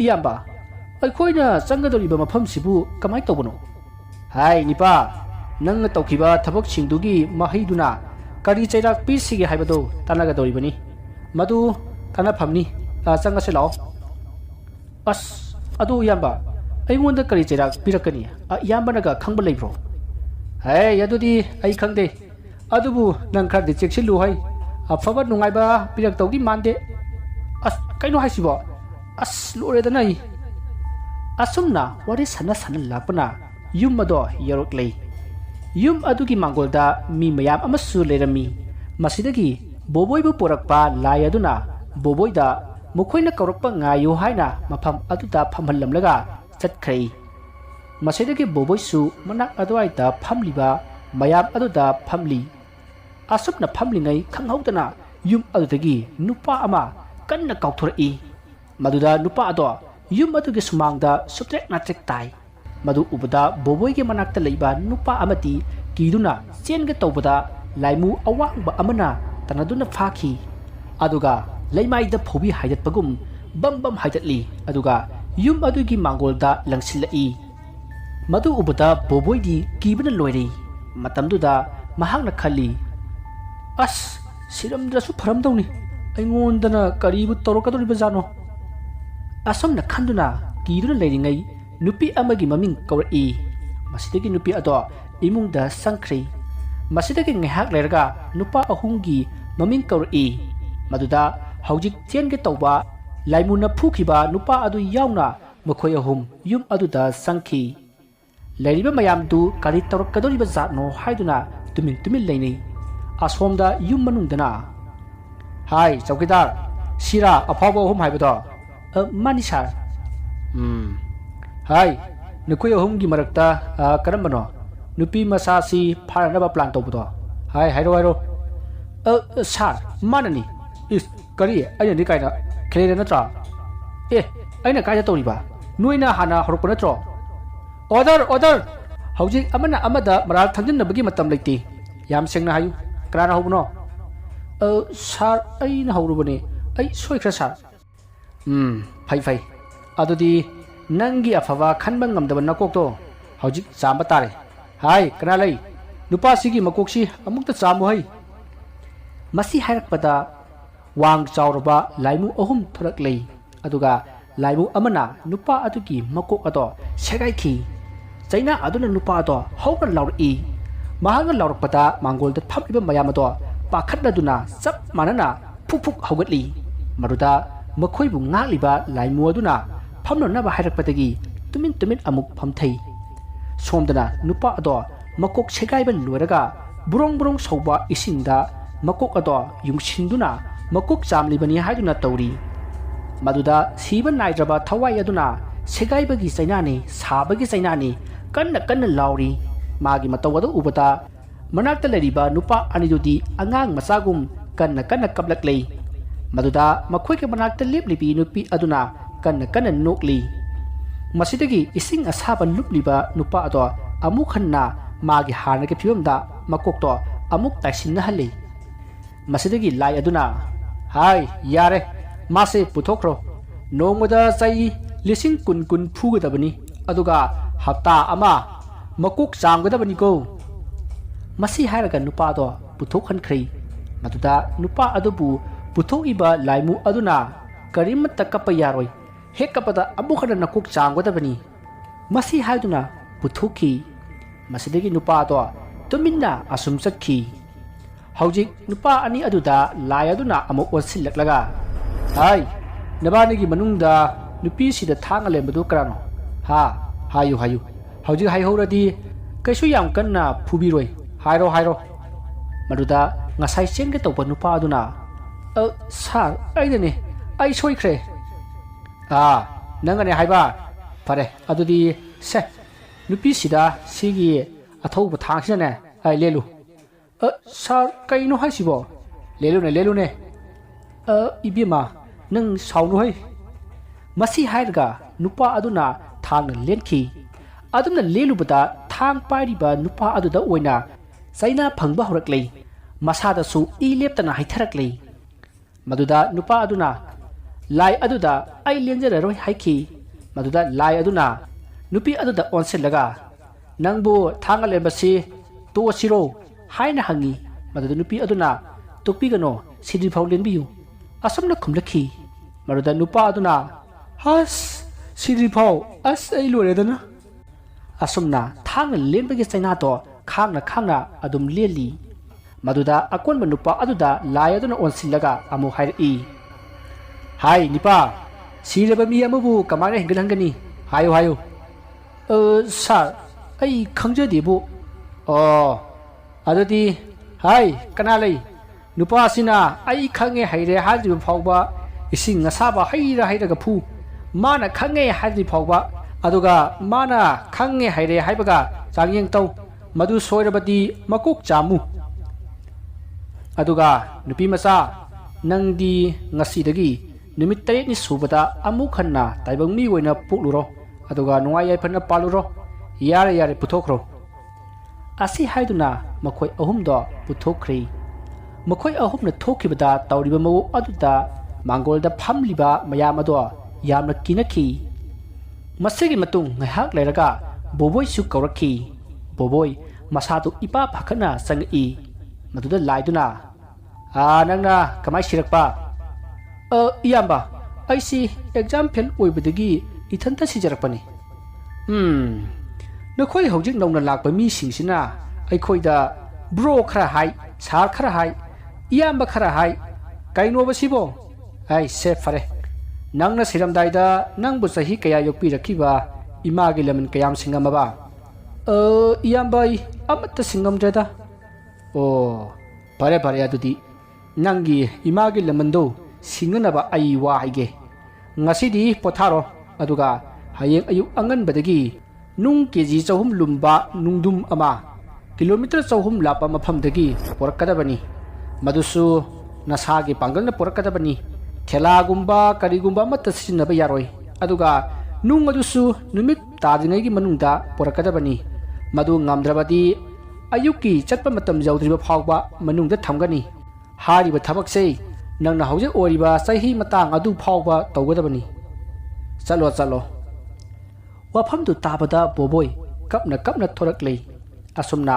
ꯏꯌꯥꯝꯕ ꯑꯩꯈꯣꯏꯅ ꯆꯪꯒꯗꯧꯔꯤꯕ ꯃꯐꯝꯁꯤꯕꯨ ꯀꯃꯥꯏꯅ ꯇꯧꯕꯅꯣ ꯍꯥꯏ ꯅꯤꯄꯥ ꯅꯪꯅ ꯇꯧꯈꯤꯕ ꯊꯕꯛꯁꯤꯡꯗꯨꯒꯤ ꯃꯍꯩꯗꯨꯅ ꯀꯔꯤ ꯆꯩꯔꯥꯛ ꯄꯤꯁꯤꯒꯦ ꯍꯥꯏꯕꯗꯨ ꯇꯥꯟꯅꯒꯗꯧꯔꯤꯕꯅꯤ ꯃꯗꯨ ꯇꯥꯟꯅꯐꯝꯅꯤ ꯆꯪꯉꯁꯤ ꯂꯥꯛꯑꯣ ꯑꯁ ꯑꯗꯨ ꯏꯌꯥꯝꯕ ꯑꯩꯉꯣꯟꯗ ꯀꯔꯤ ꯆꯩꯔꯥꯛ ꯄꯤꯔꯛꯀꯅꯤ ꯏꯌꯥꯝꯕꯅꯒ ꯈꯪꯕ ꯂꯩꯕ꯭ꯔꯣ ꯍꯦ ꯑꯗꯨꯗꯤ ꯑꯩ ꯈꯪꯗꯦ ꯑꯗꯨꯕꯨ ꯅꯪ ꯈꯔꯗꯤ ꯆꯦꯛꯁꯤꯜꯂꯨ ꯍꯩ ꯑꯐꯕ ꯅꯨꯡꯉꯥꯏꯕ ꯄꯤꯔꯛꯇꯧꯗꯤ ꯃꯥꯟꯗꯦ ꯑꯁ ꯀꯩꯅꯣ ꯍꯥꯏꯁꯤꯕꯣ ꯑꯁ ꯂꯣꯏꯔꯦꯗꯅ ꯑꯩ ꯑꯁꯨꯝꯅ ꯋꯥꯔꯤ ꯁꯥꯟꯅ ꯂꯥꯛꯄꯅ ꯌꯨꯝ ꯑꯗꯣ ꯌꯧꯔꯛꯂꯦ ꯌꯨꯝ ꯑꯗꯨꯒꯤ ꯃꯥꯡꯒꯣꯜꯗ ꯃꯤ ꯃꯌꯥꯝ ꯑꯃꯁꯨ ꯂꯩꯔꯝꯃꯤ ꯃꯁꯤꯗꯒꯤ ꯕꯣꯕꯣꯏꯕꯨ ꯄꯣꯔꯛꯄ ꯂꯥꯏ ꯑꯗꯨꯅ ꯕꯣꯕꯣꯏꯗ ꯃꯈꯣꯏꯅ ꯀꯧꯔꯛꯄ ꯉꯥꯏꯌꯨ ꯍꯥꯏꯅ ꯃꯐꯝ ꯑꯗꯨꯗ ꯐꯝꯍꯜꯂꯝꯂꯒ ꯆꯠꯈ꯭ꯔꯦ ꯃꯁꯤꯗꯒꯤ ꯕꯣꯕꯣꯏꯁꯨ ꯃꯅꯥꯛ ꯑꯗꯨꯋꯥꯏꯗ ꯐꯝꯂꯤꯕ ꯃꯌꯥꯝ ꯑꯗꯨꯗ ꯐꯝꯂꯤ ꯑꯁꯨꯝꯅ ꯐꯝꯂꯤꯉꯩ ꯈꯪꯍꯧꯗꯅ ꯌꯨꯝ ꯑꯗꯨꯗꯒꯤ ꯅꯨꯄꯥ ꯑꯃ ꯀꯟꯅ ꯀꯥꯎꯊꯣꯔꯛꯏ ꯃꯗꯨꯗ ꯅꯨꯄꯥ ꯑꯗꯣ ꯌꯨꯝ ꯑꯗꯨꯒꯤ ꯁꯨꯃꯥꯡꯗ ꯁꯨꯇ꯭ꯔꯦꯛ ꯅꯥꯇ꯭ꯔꯦꯛ ꯇꯥꯏ ꯃꯗꯨ ꯎꯕꯗ ꯕꯣꯕꯣꯏꯒꯤ ꯃꯅꯥꯛꯇ ꯂꯩꯕ ꯅꯨꯄꯥ ꯑꯃꯗꯤ ꯀꯤꯗꯨꯅ ꯆꯦꯟꯒꯦ ꯇꯧꯕꯗ ꯂꯥꯏꯃꯨ ꯑꯋꯥꯡꯕ ꯑꯃꯅ ꯇꯅꯗꯨꯅ ꯐꯥꯈꯤ ꯑꯗꯨꯒ ꯂꯩꯃꯥꯏꯗ ꯐꯧꯕꯤ ꯍꯥꯏꯗꯠꯄꯒꯨꯝ ꯕꯝ ꯕꯝ ꯍꯥꯏꯗꯠꯂꯤ ꯑꯗꯨꯒ ꯌꯨꯝ ꯑꯗꯨꯒꯤ ꯃꯥꯡꯒꯣꯜꯗ ꯂꯪꯁꯤꯜꯂꯛꯏ ꯃꯗꯨ ꯎꯕꯗ ꯕꯣꯕꯣꯏꯗꯤ ꯀꯤꯕꯅ ꯂꯣꯏꯔꯦ ꯃꯇꯝꯗꯨꯗ ꯃꯍꯥꯛꯅ ꯈꯜꯂꯤ ꯑꯁ ꯁꯤꯔꯝꯗ꯭ꯔꯁꯨ ꯐꯔꯝꯗꯧꯅꯤ ꯑꯩꯉꯣꯟꯗꯅ ꯀꯔꯤꯕꯨ ꯇꯧꯔꯛꯀꯗꯧꯔꯤꯕꯖꯥꯠꯅꯣ ꯑꯁꯨꯝꯅ ꯈꯟꯗꯨꯅ ꯀꯤꯗꯨꯅ ꯂꯩꯔꯤꯉꯩ ꯅꯨꯄꯤ ꯑꯃꯒꯤ ꯃꯃꯤꯡ ꯀꯧꯔꯛꯏ ꯃꯁꯤꯗꯒꯤ ꯅꯨꯄꯤ ꯑꯗꯣ ꯏꯃꯨꯡꯗ ꯆꯪꯈ꯭ꯔꯦ ꯃꯁꯤꯗꯒꯤ ꯉꯥꯏꯍꯥꯛ ꯂꯩꯔꯒ ꯅꯨꯄꯥ ꯑꯍꯨꯝꯒꯤ ꯃꯃꯤꯡ ꯀꯧꯔꯛꯏ ꯃꯗꯨꯗ ꯍꯧꯖꯤꯛ ꯆꯦꯟꯒꯦ ꯇꯧꯕ ꯂꯥꯏꯃꯨꯅ ꯐꯨꯈꯤꯕ ꯅꯨꯄꯥ ꯑꯗꯨ ꯌꯥꯎꯅ ꯃꯈꯣꯏ ꯑꯍꯨꯝ ꯌꯨꯝ ꯑꯗꯨꯗ ꯆꯪꯈꯤ ꯂꯩꯔꯤꯕ ꯃꯌꯥꯝꯗꯨ ꯀꯔꯤ ꯇꯧꯔꯛꯀꯗꯧꯔꯤꯕ ꯖꯥꯠꯅꯣ ꯍꯥꯏꯗꯨꯅ ꯇꯨꯃꯤꯟ ꯂꯩꯅꯩ ꯑꯁꯣꯝꯗ ꯌꯨꯝ ꯃꯅꯨꯡꯗꯅ ꯍꯥꯏ ꯆꯧꯀꯤꯗꯥꯔ ꯁꯤꯔꯥ ꯑꯐꯥꯎꯕ ꯑꯍꯨꯝ ꯍꯥꯏꯕꯗꯣ ꯃꯥꯅꯤ ꯁꯥꯔ ꯍꯥꯏ ꯅꯈꯣꯏ ꯑꯍꯨꯝꯒꯤ ꯃꯔꯛꯇ ꯀꯔꯝꯕꯅꯣ ꯅꯨꯄꯤ ꯃꯆꯥꯁꯤ ꯐꯥꯅꯅꯕ ꯄ꯭ꯂꯥꯟ ꯇꯧꯕꯗꯣ ꯍꯥꯏꯔꯣ ꯁꯥꯔ ꯃꯥꯅꯅꯤ ꯏꯁ ꯀꯔꯤ ꯑꯩꯅꯗꯤ ꯀꯥꯏꯅ ꯈꯦꯂꯦꯔ ꯅꯠꯇ꯭ꯔꯥ ꯑꯩꯅ ꯀꯥꯏꯗ ꯇꯧꯔꯤꯕ ꯅꯣꯏꯅ ꯍꯥꯟꯅ ꯍꯧꯔꯛꯄ ꯅꯠꯇ꯭ꯔꯣ ꯑꯣꯔꯗꯔ ꯍꯧꯖꯤꯛ ꯑꯃꯅ ꯑꯃꯗ ꯃꯔꯥꯜ ꯊꯪꯖꯤꯟꯅꯕꯒꯤ ꯃꯇꯝ ꯂꯩꯇꯦ ꯌꯥꯝ ꯁꯦꯡꯅ ꯍꯥꯏꯌꯨ ꯀꯅꯥꯅ ꯍꯧꯕꯅꯣ ꯁꯥꯔ ꯑꯩꯅ ꯍꯧꯔꯨꯕꯅꯦ ꯑꯩ ꯁꯣꯏꯈ꯭ꯔꯦ ꯁꯥꯔ ꯐꯩ ꯑꯗꯨꯗꯤ ꯅꯪꯒꯤ ꯑꯐꯕ ꯈꯟꯕ ꯉꯝꯗꯕ ꯅꯀꯣꯛꯇꯣ ꯍꯧꯖꯤꯛ ꯆꯥꯝꯕ ꯇꯥꯔꯦ ꯍꯥꯏ ꯀꯅꯥ ꯂꯩ ꯅꯨꯄꯥꯁꯤꯒꯤ ꯃꯀꯣꯛꯁꯤ ꯑꯃꯨꯛꯇ ꯆꯥꯝꯃꯨ ꯍꯩ ꯃꯁꯤ ꯍꯥꯏꯔꯛꯄꯗ ꯋꯥꯡ ꯆꯥꯎꯔꯕ ꯂꯥꯏꯃꯨ ꯑꯍꯨꯝ ꯊꯣꯔꯛꯂꯦ ꯑꯗꯨꯒ ꯂꯥꯏꯃꯨ ꯑꯃꯅ ꯅꯨꯄꯥ ꯑꯗꯨꯒꯤ ꯃꯀꯣꯛ ꯑꯗꯣ ꯁꯦꯒꯥꯏꯈꯤ ꯆꯩꯅꯥ ꯑꯗꯨꯅ ꯅꯨꯄꯥ ꯑꯗꯣ ꯍꯧꯅ ꯂꯥꯎꯔꯛꯏ ꯃꯍꯥꯛꯅ ꯂꯥꯎꯔꯛꯄꯗ ꯃꯥꯡꯒꯣꯜꯗ ꯐꯝꯂꯤꯕ ꯃꯌꯥꯝ ꯑꯗꯣ ꯄꯥꯈꯠꯂꯗꯨꯅ ꯆꯞ ꯃꯥꯟꯅꯅ ꯐꯨꯛ ꯍꯧꯒꯠꯂꯤ ꯃꯗꯨꯗ ꯃꯈꯣꯏꯕꯨ ꯉꯥꯛꯂꯤꯕ ꯂꯥꯏꯃꯨ ꯑꯗꯨꯅ ꯐꯝꯅꯅꯕ ꯍꯥꯏꯔꯛꯄꯗꯒꯤ ꯇꯨꯃꯤꯟ ꯑꯃꯨꯛ ꯐꯝꯊꯩ ꯁꯣꯝꯗꯅ ꯅꯨꯄꯥ ꯑꯗꯣ ꯃꯀꯣꯛ ꯁꯦꯒꯥꯏꯕ ꯂꯣꯏꯔꯒ ꯕꯨꯔꯣꯡ ꯁꯧꯕ ꯏꯁꯤꯡꯗ ꯃꯀꯣꯛ ꯑꯗꯣ ꯌꯨꯡꯁꯤꯟꯗꯨꯅ ꯃꯀꯣꯛ ꯆꯥꯝꯂꯤꯕꯅꯤ ꯍꯥꯏꯗꯨꯅ ꯇꯧꯔꯤ ꯃꯗꯨꯗ ꯁꯤꯕ ナꯏꯗ꯭ꯔꯕ ꯊꯋꯥꯏ ꯑꯗꯨꯅ ꯁꯦꯒꯥꯏꯕꯒꯤ ꯆꯩꯅꯥꯅꯤ ꯁꯥꯕꯒꯤ ꯆꯩꯅꯥꯅꯤ ꯀꯟꯅ ꯂꯥꯎꯔꯤ ꯃꯥꯒꯤ ꯃꯇꯧ ꯑꯗꯨ ꯎꯕꯗ ꯃꯅꯥꯛꯇ ꯂꯩꯔꯤꯕ ꯅꯨꯄꯥ ꯑꯅꯤꯗꯨꯗꯤ ꯑꯉꯥꯡ ꯃꯆꯥꯒꯨꯝ ꯀꯟꯅ ꯀꯞꯂꯛꯂꯦ ꯃꯗꯨꯗ ꯃꯈꯣꯏꯒꯤ ꯃꯅꯥꯛꯇ ꯂꯦꯞꯂꯤꯕꯤ ꯅꯨꯄꯤ ꯑꯗꯨꯅ ꯀꯟꯅ ꯅꯣꯛꯂꯤ ꯃꯁꯤꯗꯒꯤ ꯏꯁꯤꯡ ꯑꯁꯥꯕ ꯂꯨꯞꯂꯤꯕ ꯅꯨꯄꯥ ꯑꯗꯣ ꯑꯃꯨꯛ ꯍꯟꯅ ꯃꯥꯒꯤ ꯍꯥꯟꯅꯒꯤ ꯐꯤꯕꯝꯗ ꯃꯀꯣꯛꯇꯣ ꯑꯃꯨꯛ ꯇꯥꯏꯁꯤꯟꯅꯍꯜꯂꯤ ꯃꯁꯤꯗꯒꯤ ꯂꯥꯏ ꯑꯗꯨꯅ ꯍꯥꯏ ꯌꯥꯔꯦ मासे पुथोखरो नोंगदा चाई लिसिंग कुन फुगदबनी अदुगा हप्ता अमा मकुक चांगदबनी को मसी हारगा नुपा दो पुथोखनख्रै मदुदा नुपा अदुबु पुथोइबा लाइमु अदुना करिमत कप यारोय हेक कपदा अबुखन नकुक चांगदबनी मसी हायदुना पुथोखी मसिदगी नुपा दो तुमिन्ना असुम चखी हौजिक नुपा अनि अदुदा लाय अदुना अमुक वसिलक्लगा हाय नबानिगी मनुंगदा नुपी सिदा थांगा लेंबदु करानो हायु हौजिक हायहौरदी कैसु याम कन्ना फुबिरोय हायरो मदुदा ngasai chenge tawba nupa aduna sar aidane ai soikhre nangane haiba pare adudi se nupi sida sigi athouba thangsina ne ai lelu sar kaino haisibo lelu ne ibima nang saunu hai masi hairga nupa aduna thang lenki aduna lelubada thang pairiba nupa aduda oina saina phangba horaklei masada su ileptana haitharakle maduda nupa aduna lai aduda ai lenjararoi haiki maduda lai aduna nupi aduda onsilaga nangbu thanga lembasi to siro haina hangi maduda nupi aduna tukpi gano sidri phau lenbiyu asomna khumlakhi maduda nupa aduna has sidri phau as ai loredana asomna thanga lenbagi saina to khangna adum leli maduda akon manupa aduda lai aduna onsilaga amu hairi hai nipa siraba mi amubu kamana hingalangani hayo sir ꯑꯩ ꯈꯪꯖꯗꯦꯕꯨ ꯑꯣ ꯑꯗꯨꯗꯤ ꯍꯥꯏ ꯀꯅꯥ ꯂꯩ ꯅꯨꯄꯥꯁꯤꯅ ꯑꯩ ꯈꯪꯉꯦ ꯍꯩꯔꯦ ꯍꯥꯏꯗ꯭ꯔꯤꯕ ꯐꯥꯎꯕ ꯏꯁꯤꯡ ꯑꯁꯥꯕ ꯍꯩꯔꯒ ꯐꯨ ꯃꯥꯅ ꯈꯪꯉꯦ ꯍꯥꯏꯗ꯭ꯔꯤ ꯐꯥꯎꯕ ꯑꯗꯨꯒ ꯃꯥꯅ ꯈꯪꯉꯦ ꯍꯩꯔꯦ ꯍꯥꯏꯕꯒ ꯆꯥꯡꯌꯦꯡ ꯇꯧ ꯃꯗꯨ ꯁꯣꯏꯔꯕꯗꯤ ꯃꯀꯣꯛ ꯆꯥꯝꯃꯨ ꯑꯗꯨꯒ ꯅꯨꯄꯤ ꯃꯆꯥ ꯅꯪꯗꯤ ꯉꯁꯤꯗꯒꯤ ꯅꯨꯃꯤꯠ 8ꯅꯤ ꯁꯨꯕꯗ ꯑꯃꯨꯛ ꯍꯟꯅ ꯇꯥꯏꯕꯪ ꯃꯤ ꯑꯣꯏꯅ ꯄꯣꯛꯂꯨꯔꯣ ꯑꯗꯨꯒ ꯅꯨꯡꯉꯥꯏ ꯌꯥꯏꯐꯅ ꯄꯥꯜꯂꯨꯔꯣ ꯌꯥꯔꯦ ꯄꯨꯊꯣꯛꯈ꯭ꯔꯣ ꯑꯁꯤ ꯍꯥꯏꯗꯨꯅ ꯃꯈꯣꯏ ꯑꯍꯨꯝꯗꯣ ꯄꯨꯊꯣꯛꯈ꯭ꯔꯦ ꯃꯈꯣꯏ ꯑꯍꯨꯝꯅ ꯊꯣꯛꯈꯤꯕꯗ ꯇꯧꯔꯤꯕ ꯃꯑꯣꯡ ꯑꯗꯨꯗ ꯃꯥꯡꯒꯣꯜꯗ ꯐꯝꯂꯤꯕ ꯃꯌꯥꯝ ꯑꯗꯣ ꯌꯥꯝꯅ ꯀꯤꯅꯈꯤ ꯃꯁꯤꯒꯤ ꯃꯇꯨꯡ ꯉꯥꯏꯍꯥꯛ ꯂꯩꯔꯒ ꯕꯣꯕꯣꯏꯁꯨ ꯀꯧꯔꯛꯈꯤ ꯕꯣꯕꯣꯏ ꯃꯁꯥꯗꯨ ꯏꯄꯥ ꯄꯥꯈꯠꯅ ꯆꯪꯉꯛꯏ ꯃꯗꯨꯗ ꯂꯥꯏꯗꯨꯅ ꯅꯪꯅ ꯀꯃꯥꯏ ꯁꯤꯔꯛꯄ ꯏꯌꯥꯝꯕ ꯑꯩꯁꯤ ꯑꯦꯛꯖꯥꯝ ꯐꯦꯜ ꯑꯣꯏꯕꯗꯒꯤ ꯏꯊꯟꯇ ꯁꯤꯖꯔꯛꯄꯅꯤ ꯅꯈꯣꯏ ꯍꯧꯖꯤꯛ ꯅꯧꯅ ꯂꯥꯛꯄ ꯃꯤꯁꯤꯡꯁꯤꯅ ꯑꯩꯈꯣꯏꯗ ꯕ꯭ꯔꯣ ꯈꯔ ꯍꯥꯏ ꯁꯥꯔ ꯈꯔ ꯍꯥꯏ ꯏꯌꯥꯝꯕ ꯈꯔ ꯍꯥꯏ ꯀꯩꯅꯣꯕ ꯁꯤꯕꯣ ꯁꯦ ꯐꯔꯦ ꯅꯪꯅ ꯁꯤꯔꯝꯗꯥꯏꯗ ꯅꯪꯕꯨ ꯆꯍꯤ ꯀꯌꯥ ꯌꯣꯛꯄꯤꯔꯛꯈꯤꯕ ꯏꯃꯥꯒꯤ ꯂꯃꯟ ꯀꯌꯥꯝ ꯁꯤꯡꯉꯝꯃꯕ ꯏꯌꯥꯝꯕ ꯑꯩ ꯑꯃꯠꯇ ꯁꯤꯡꯉꯝꯗ꯭ꯔꯦꯗ ꯑꯣ ꯐꯔꯦ ꯑꯗꯨꯗꯤ ꯅꯪꯒꯤ ꯏꯃꯥꯒꯤ ꯂꯃꯟꯗꯣ ꯁꯤꯡꯅꯅꯕ ꯑꯩ ꯋꯥ ꯍꯥꯏꯒꯦ ꯉꯁꯤꯗꯤ ꯄꯣꯊꯥꯔꯣ ꯑꯗꯨꯒ ꯍꯌꯦꯡ ꯑꯌꯨꯛ ꯑꯉꯟꯕꯗꯒꯤ ꯅꯨꯡ ꯀꯦꯖꯤ 200 ꯂꯨꯝꯕ ꯅꯨꯡꯗꯨꯝ ꯑꯃ ꯀꯤꯂꯣꯃꯤꯇꯔ 200 ꯂꯥꯞꯄ ꯃꯐꯝꯗꯒꯤ ꯄꯨꯔꯛꯀꯗꯕꯅꯤ ꯃꯗꯨꯁꯨ ꯅꯁꯥꯒꯤ ꯄꯥꯡꯒꯜꯅ ꯄꯨꯔꯛꯀꯗꯕꯅꯤ ꯊꯦꯂꯥꯒꯨꯝꯕ ꯀꯔꯤꯒꯨꯝꯕ ꯑꯃꯠꯇ ꯁꯤꯖꯤꯟꯅꯕ ꯌꯥꯔꯣꯏ ꯑꯗꯨꯒ ꯅꯨꯡ ꯑꯗꯨꯁꯨ ꯅꯨꯃꯤꯠ ꯇꯥꯗ꯭ꯔꯤꯉꯩꯒꯤ ꯃꯅꯨꯡꯗ ꯄꯨꯔꯛꯀꯗꯕꯅꯤ ꯃꯗꯨ ꯉꯝꯗ꯭ꯔꯕꯗꯤ ꯑꯌꯨꯛꯀꯤ ꯆꯠꯄ ꯃꯇꯝ ꯌꯧꯗ꯭ꯔꯤꯕ ꯐꯥꯎꯕ ꯃꯅꯨꯡꯗ ꯊꯝꯒꯅꯤ ꯍꯥꯏꯔꯤꯕ ꯊꯕꯛꯁꯦ ꯅꯪꯅ ꯍꯧꯖꯤꯛ ꯑꯣꯏꯔꯤꯕ ꯆꯍꯤ ꯃꯇꯥꯡ ꯑꯗꯨ ꯐꯥꯎꯕ ꯇꯧꯒꯗꯕꯅꯤ ꯆꯠꯂꯣ ꯋꯥꯐꯝꯗꯨ ꯇꯥꯕꯗ ꯕꯣꯕꯣꯏ ꯀꯞꯅ ꯊꯣꯔꯛꯂꯦ ꯑꯁꯨꯝꯅ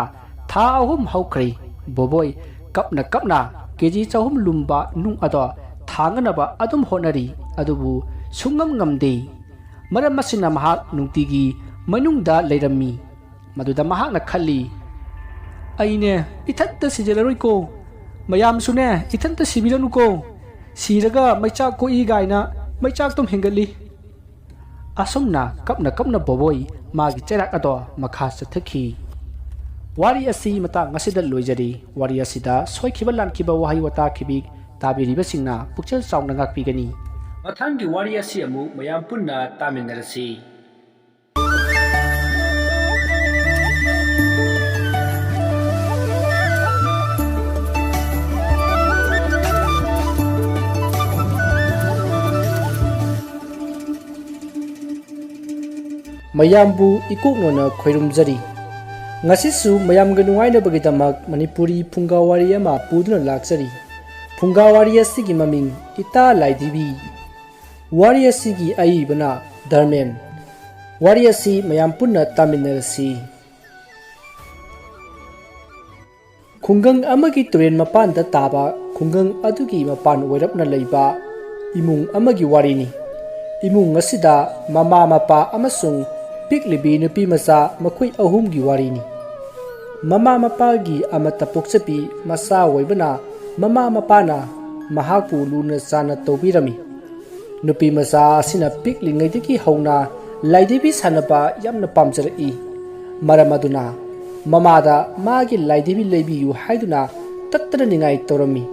ꯊꯥ 3 ꯍꯧꯈ꯭ꯔꯦ ꯕꯣꯕꯣꯏ ꯀꯞꯅ ꯀꯦꯖꯤ 200 ꯂꯨꯝꯕ ꯅꯨꯡ ꯑꯗꯣ ꯊꯥꯡꯅꯅꯕ ꯑꯗꯨꯝ ꯍꯣꯠꯅꯔꯤ ꯑꯗꯨꯕꯨ ꯁꯨꯡꯉꯝ ꯉꯝꯗꯦ ꯃꯔꯝ ꯑꯁꯤꯅ ꯃꯍꯥꯛ ꯅꯨꯡꯇꯤꯒꯤ ꯃꯅꯨꯡꯗ ꯂꯩꯔꯝꯃꯤ ꯃꯗꯨꯗ ꯃꯍꯥꯛꯅ ꯈꯜꯂꯤ ꯑꯩꯅꯦ ꯏꯊꯟꯇ ꯁꯤꯖꯔꯔꯣꯏꯀꯣ ꯃꯌꯥꯝꯁꯨꯅꯦ ꯏꯊꯟꯇ ꯁꯤꯕꯤꯔꯅꯨꯀꯣ ꯁꯤꯔꯒ ꯃꯩꯆꯥꯛ ꯀꯣꯛꯏ ꯒꯥꯏꯅ ꯃꯩꯆꯥꯛꯇꯨꯝ ꯍꯦꯟꯒꯠꯂꯤ ꯑꯁꯨꯝꯅ ꯀꯞꯅ ꯕꯣꯕꯣꯏ ꯃꯥꯒꯤ ꯆꯩꯔꯥꯛ ꯑꯗꯣ ꯃꯈꯥ ꯆꯠꯊꯈꯤ ꯋꯥꯔꯤ ꯑꯁꯤ ꯃꯇꯥꯡ ꯑꯁꯤꯗ ꯂꯣꯏꯖꯔꯤ ꯋꯥꯔꯤ ꯑꯁꯤꯗ ꯁꯣꯏꯈꯤꯕ ꯂꯥꯟꯈꯤꯕ ꯋꯥꯍꯩ ꯋꯥꯇꯥ ꯈꯤꯕꯤ ꯇꯥꯕꯤꯔꯤꯕꯁꯤꯡꯅ ꯄꯨꯛꯆꯦꯜ ꯆꯥꯎꯅ ꯉꯥꯛꯄꯤꯒꯅꯤ ꯃꯊꯪꯒꯤ ꯋꯥꯔꯤ ꯑꯁꯤ ꯑꯃꯨꯛ ꯃꯌꯥꯝ ꯄꯨꯟꯅ ꯇꯥꯃꯤꯟꯅꯔꯁꯤ ꯃꯌꯥꯝꯕꯨ ꯏꯀꯣꯛꯅꯅ ꯈꯣꯏꯔꯨꯝꯖꯔꯤ ꯉꯁꯤꯁꯨ ꯃꯌꯥꯝꯒ ꯅꯨꯡꯉꯥꯏꯅꯕꯒꯤꯗꯃꯛ ꯃꯅꯤꯄꯨꯔꯤ ꯐꯨꯡꯒꯥꯋꯥꯔꯤ ꯑꯃ ꯄꯨꯗꯨꯅ ꯂꯥꯛꯆꯔꯤ ꯐꯨꯡꯒꯥꯋꯥꯔꯤ ꯑꯁꯤꯒꯤ ꯃꯃꯤꯡ ꯏꯇꯥ ꯂꯥꯏꯙꯤꯕꯤ ꯋꯥꯔꯤ ꯑꯁꯤꯒꯤ ꯑꯏꯕꯅ ꯙꯔꯃꯦꯟ ꯋꯥꯔꯤ ꯑꯁꯤ ꯃꯌꯥꯝ ꯄꯨꯟꯅ ꯇꯥꯃꯤꯟꯅꯔꯁꯤ ꯈꯨꯡꯒꯪ ꯑꯃꯒꯤ ꯇꯨꯔꯦꯟ ꯃꯄꯥꯟꯗ ꯇꯥꯕ ꯈꯨꯡꯒꯪ ꯑꯗꯨꯒꯤ ꯃꯄꯥꯟ ꯑꯣꯏꯔꯞꯅ ꯂꯩꯕ ꯏꯃꯨꯡ ꯑꯃꯒꯤ ꯋꯥꯔꯤꯅꯤ ꯏꯃꯨꯡ ꯑꯁꯤꯗ ꯃꯃꯥ ꯃꯄꯥ ꯑꯃꯁꯨꯡ ꯄꯤꯛꯂꯤꯕꯤ ꯅꯨꯄꯤ ꯃꯆꯥ ꯃꯈꯣꯏ ꯑꯍꯨꯝꯒꯤ ꯋꯥꯔꯤꯅꯤ ꯃꯃꯥ ꯃꯄꯥꯒꯤ ꯑꯃꯠꯇ ꯄꯣꯛꯆꯕꯤ ꯃꯆꯥ ꯑꯣꯏꯕꯅ ꯃꯃꯥ ꯃꯄꯥꯅ ꯃꯍꯥꯛꯄꯨ ꯂꯨꯅ ꯆꯥꯟꯅ ꯇꯧꯕꯤꯔꯝꯃꯤ ꯅꯨꯄꯤ ꯃꯆꯥ ꯑꯁꯤꯅ ꯄꯤꯛꯂꯤꯉꯩꯗꯒꯤ ꯍꯧꯅ ꯂꯥꯏꯙꯤꯕꯤ ꯁꯥꯟꯅꯕ ꯌꯥꯝꯅ ꯄꯥꯝꯖꯔꯛꯏ ꯃꯔꯝ ꯑꯗꯨꯅ ꯃꯃꯥꯗ ꯃꯥꯒꯤ ꯂꯥꯏꯙꯤꯕꯤ ꯂꯩꯕꯤꯌꯨ ꯍꯥꯏꯗꯨꯅ ꯇꯠꯇꯅ ꯅꯤꯡꯉꯥꯏ ꯇꯧꯔꯝꯃꯤ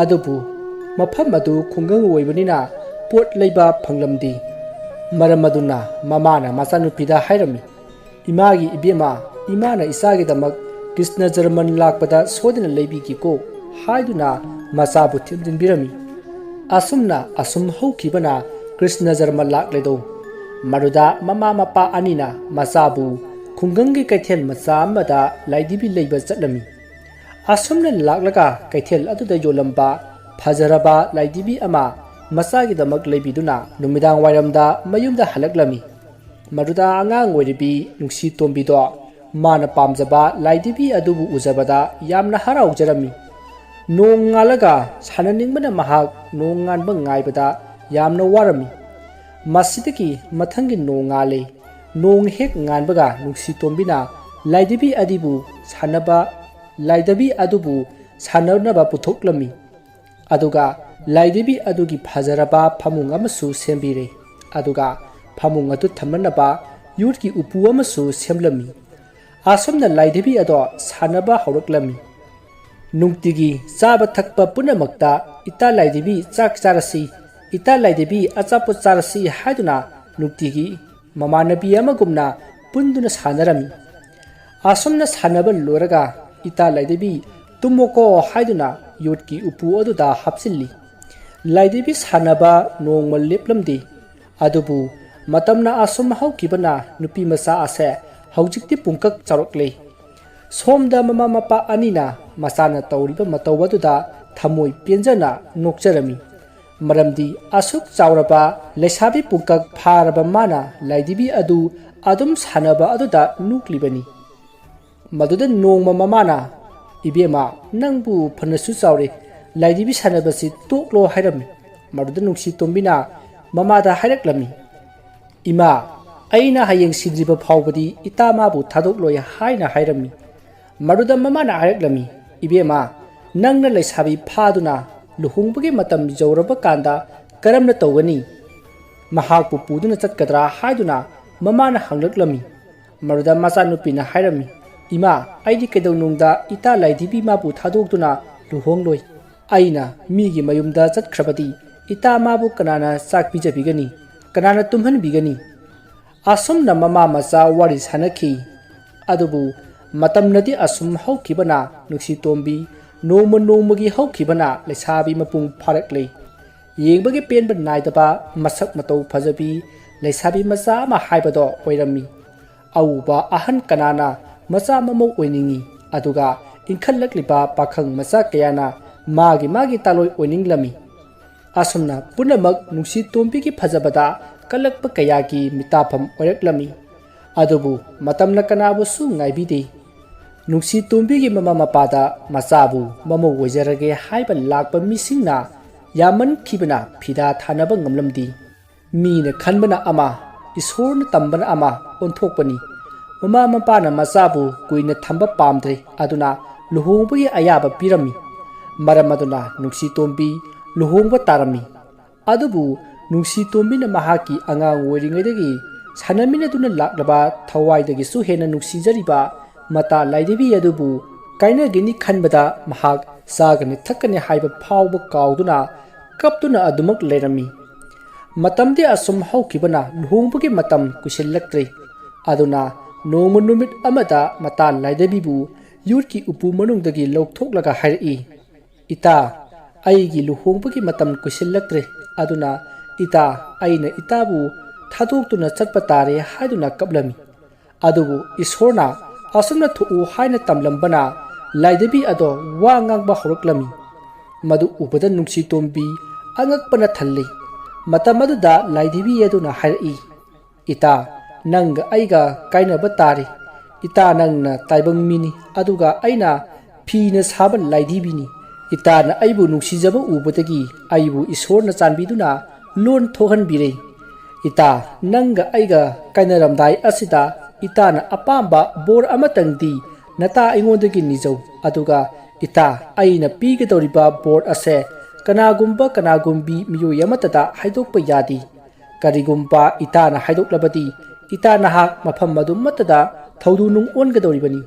ꯑꯗꯨꯕꯨ ꯃꯐꯝ ꯑꯗꯨ ꯈꯨꯡꯒꯪ ꯑꯣꯏꯕꯅꯤꯅ ꯄꯣꯠ ꯂꯩꯕ ꯐꯪꯂꯝꯗꯦ ꯃꯔꯝ ꯑꯗꯨꯅ ꯃꯃꯥꯅ ꯃꯆꯥꯅꯨꯄꯤꯗ ꯍꯥꯏꯔꯝꯃꯤ ꯏꯃꯥꯒꯤ ꯏꯕꯦꯝꯃ ꯏꯃꯥꯅ ꯏꯆꯥꯒꯤꯗꯃꯛ ꯀ꯭ꯔꯤꯁꯅ ꯖꯔꯃꯟ ꯂꯥꯛꯄꯗ ꯁꯣꯏꯗꯅ ꯂꯩꯕꯤꯒꯦꯀꯣ ꯍꯥꯏꯗꯨꯅ ꯃꯆꯥꯕꯨ ꯊꯤꯟꯖꯤꯟꯕꯤꯔꯝꯃꯤ ꯑꯁꯨꯝ ꯍꯧꯈꯤꯕꯅ ꯀ꯭ꯔꯤꯁꯅ ꯖꯔꯃꯟ ꯂꯥꯛꯂꯦꯗꯣ ꯃꯗꯨꯗ ꯃꯃꯥ ꯃꯄꯥ ꯑꯅꯤꯅ ꯃꯆꯥꯕꯨ ꯈꯨꯡꯒꯪꯒꯤ ꯀꯩꯊꯦꯜ ꯃꯆꯥ ꯑꯃꯗ ꯂꯥꯏꯙꯤꯕꯤ ꯂꯩꯕ ꯆꯠꯂꯝꯃꯤ ꯑꯁꯨꯝꯅ ꯂꯥꯛꯂꯒ ꯀꯩꯊꯦꯜ ꯑꯗꯨꯗ ꯌꯣꯜꯂꯝꯕ ꯐꯖꯔꯕ ꯂꯥꯏꯙꯤꯕꯤ ꯑꯃ ꯃꯆꯥꯒꯤꯗꯃꯛ ꯂꯩꯕꯤꯗꯨꯅ ꯅꯨꯃꯤꯗꯥꯡ ꯋꯥꯏꯔꯝꯗ ꯃꯌꯨꯝꯗ ꯍꯜꯂꯛꯂꯝꯃꯤ ꯃꯗꯨꯗ ꯑꯉꯥꯡ ꯑꯣꯏꯔꯤꯕꯤ ꯅꯨꯡꯁꯤ ꯇꯣꯝꯕꯤꯗꯣ ꯃꯥꯅ ꯄꯥꯝꯖꯕ ꯂꯥꯏꯙꯤꯕꯤ ꯑꯗꯨꯕꯨ ꯎꯖꯕꯗ ꯌꯥꯝꯅ ꯍꯔꯥꯎꯖꯔꯝꯃꯤ ꯅꯣꯡ ꯉꯥꯜꯂꯒ ꯁꯥꯟꯅꯅꯤꯡꯕꯅ ꯃꯍꯥꯛ ꯅꯣꯡ ꯉꯥꯟꯕ ꯉꯥꯏꯕꯗ ꯌꯥꯝꯅ ꯋꯥꯔꯝꯃꯤ ꯃꯁꯤꯗꯒꯤ ꯃꯊꯪꯒꯤ ꯅꯣꯡ ꯉꯥꯜꯂꯦ ꯅꯣꯡ ꯍꯦꯛ ꯉꯥꯟꯕꯒ ꯅꯨꯡꯁꯤ ꯇꯣꯝꯕꯤꯅ ꯂꯥꯏꯙꯤꯕꯤ ꯑꯗꯨꯕꯨ ꯁꯥꯟꯅꯅꯕ ꯄꯨꯊꯣꯛꯂꯝꯃꯤ ꯑꯗꯨꯒ ꯂꯥꯏꯙꯤꯕꯤ ꯑꯗꯨꯒꯤ ꯐꯖꯔꯕ ꯐꯃꯨꯡ ꯑꯃꯁꯨ ꯁꯦꯝꯕꯤꯔꯦ ꯑꯗꯨꯒ ꯐꯃꯨꯡ ꯑꯗꯨ ꯊꯝꯅꯅꯕ ꯌꯨꯠꯀꯤ ꯎꯄꯨ ꯑꯃꯁꯨ ꯁꯦꯝꯂꯝꯃꯤ asomna laidebi ado sanaba hauraklammi nungtigi chaba thakpa punamakta ita laidebi chak charasi ita laidebi achapot charasi haiduna nungtigi mamanabi amagumna punduna sanarami asomna sanaba loraga ita laidebi tumoko haiduna yotki upu aduda hapsilli laidebi sanaba nongmal leplamdi adubu matamna asom haukibana nupi masa ase haujikti pungkak charokle somda mama mapa anina masana tawriba matawaduda thamoi penjana nokjarami maramdi asuk chauraba lesabi pungkak pharaba mana laidibi adu adum sanaba aduda nuklibani maduda nongma mamana ibema nangbu phanasu chaure laidibi sanabasi toklo hairami maduda nungsi tombina mamada hairaklami ima aina hayeng sidriba phawbadi itamabu thadokloy haina hairami maruda mamana hairaklami ibema nangna leisabi phaduna luhungbagi matam jawraba kanda karamna tawgani mahakpu puduna chatkadra haiduna mamana hanglaklami maruda machanupina hairami ima aidi kedawnungda ita laidibi mabu thadokduna luhongloi aina migi mayumda chatkrabadi ita mabu kanana chak pijabigani kanana tumhanbigani asomna mama macha wari sanakhi adubu matamnadi asum haukibana nuksi tombi nongmagi haukibana leisabi mapung pharakle yengbagi penba naidaba masak matau phajabi leisabi macha ma haibado oirami auba ahan kanana macha mamau oiningi aduga inkhallakliba pakhang macha kayana magi taloi oininglami asomna punamak nungsi tombigi phajabada kalakpa kayaki mitafam oiraklami adubu matamna kanabu su ngaibidi nungsi tombigi mama mapada machabu mamo oijarage haiba lakpa misingna yaman khibana phida thanaba ngamlamdi mina khanbana ama isorna tambana ama onthokpani mama mapana machabu kuina thamba pamdre aduna luhongbagi ayaba pirami maram aduna nungsi tombi luhongba tarami adubu nungsi tombina mahaki angang oiringaidagi sanamina laklaba thawaidagi su hena nungsi jariba mata laidebi adubu kainagini khanbada mahak sagani thakani haiba phawba kauduna kaptuna adumak lerami matamde asum haukibana luhongbagi matam kusilaktre aduna noma numit amada mata laidebibu yurki upu manungdagi lokthoklaga hairi ita aigi luhongbagi matam kusilaktre aduna ita aina itabu thadokduna chatpa tare haiduna kaplami adubu isorna asumna thu haina tamlambana laidebi ado wa ngangba horoklami madu ubada nungsi tombi angakpana thalli matamaduda laidebi aduna hairi ita nang aiga kainaba tare ita nangna taibang mini aduga aina phina saba laidibini ita na aibu nungsijaba ubadagi aibu isorna chanbiduna lon thohan bire ita nanga aiga kainaramdai asida ita na apamba bor amatangdi nata aingondagi nijau aduga ita aina pigadoriba bor ase kanagumbi miyoy amatada haidokpa yadi karigumba ita na haidoklabadi ita nahak mafam madu matada thaudu nung ongadoribani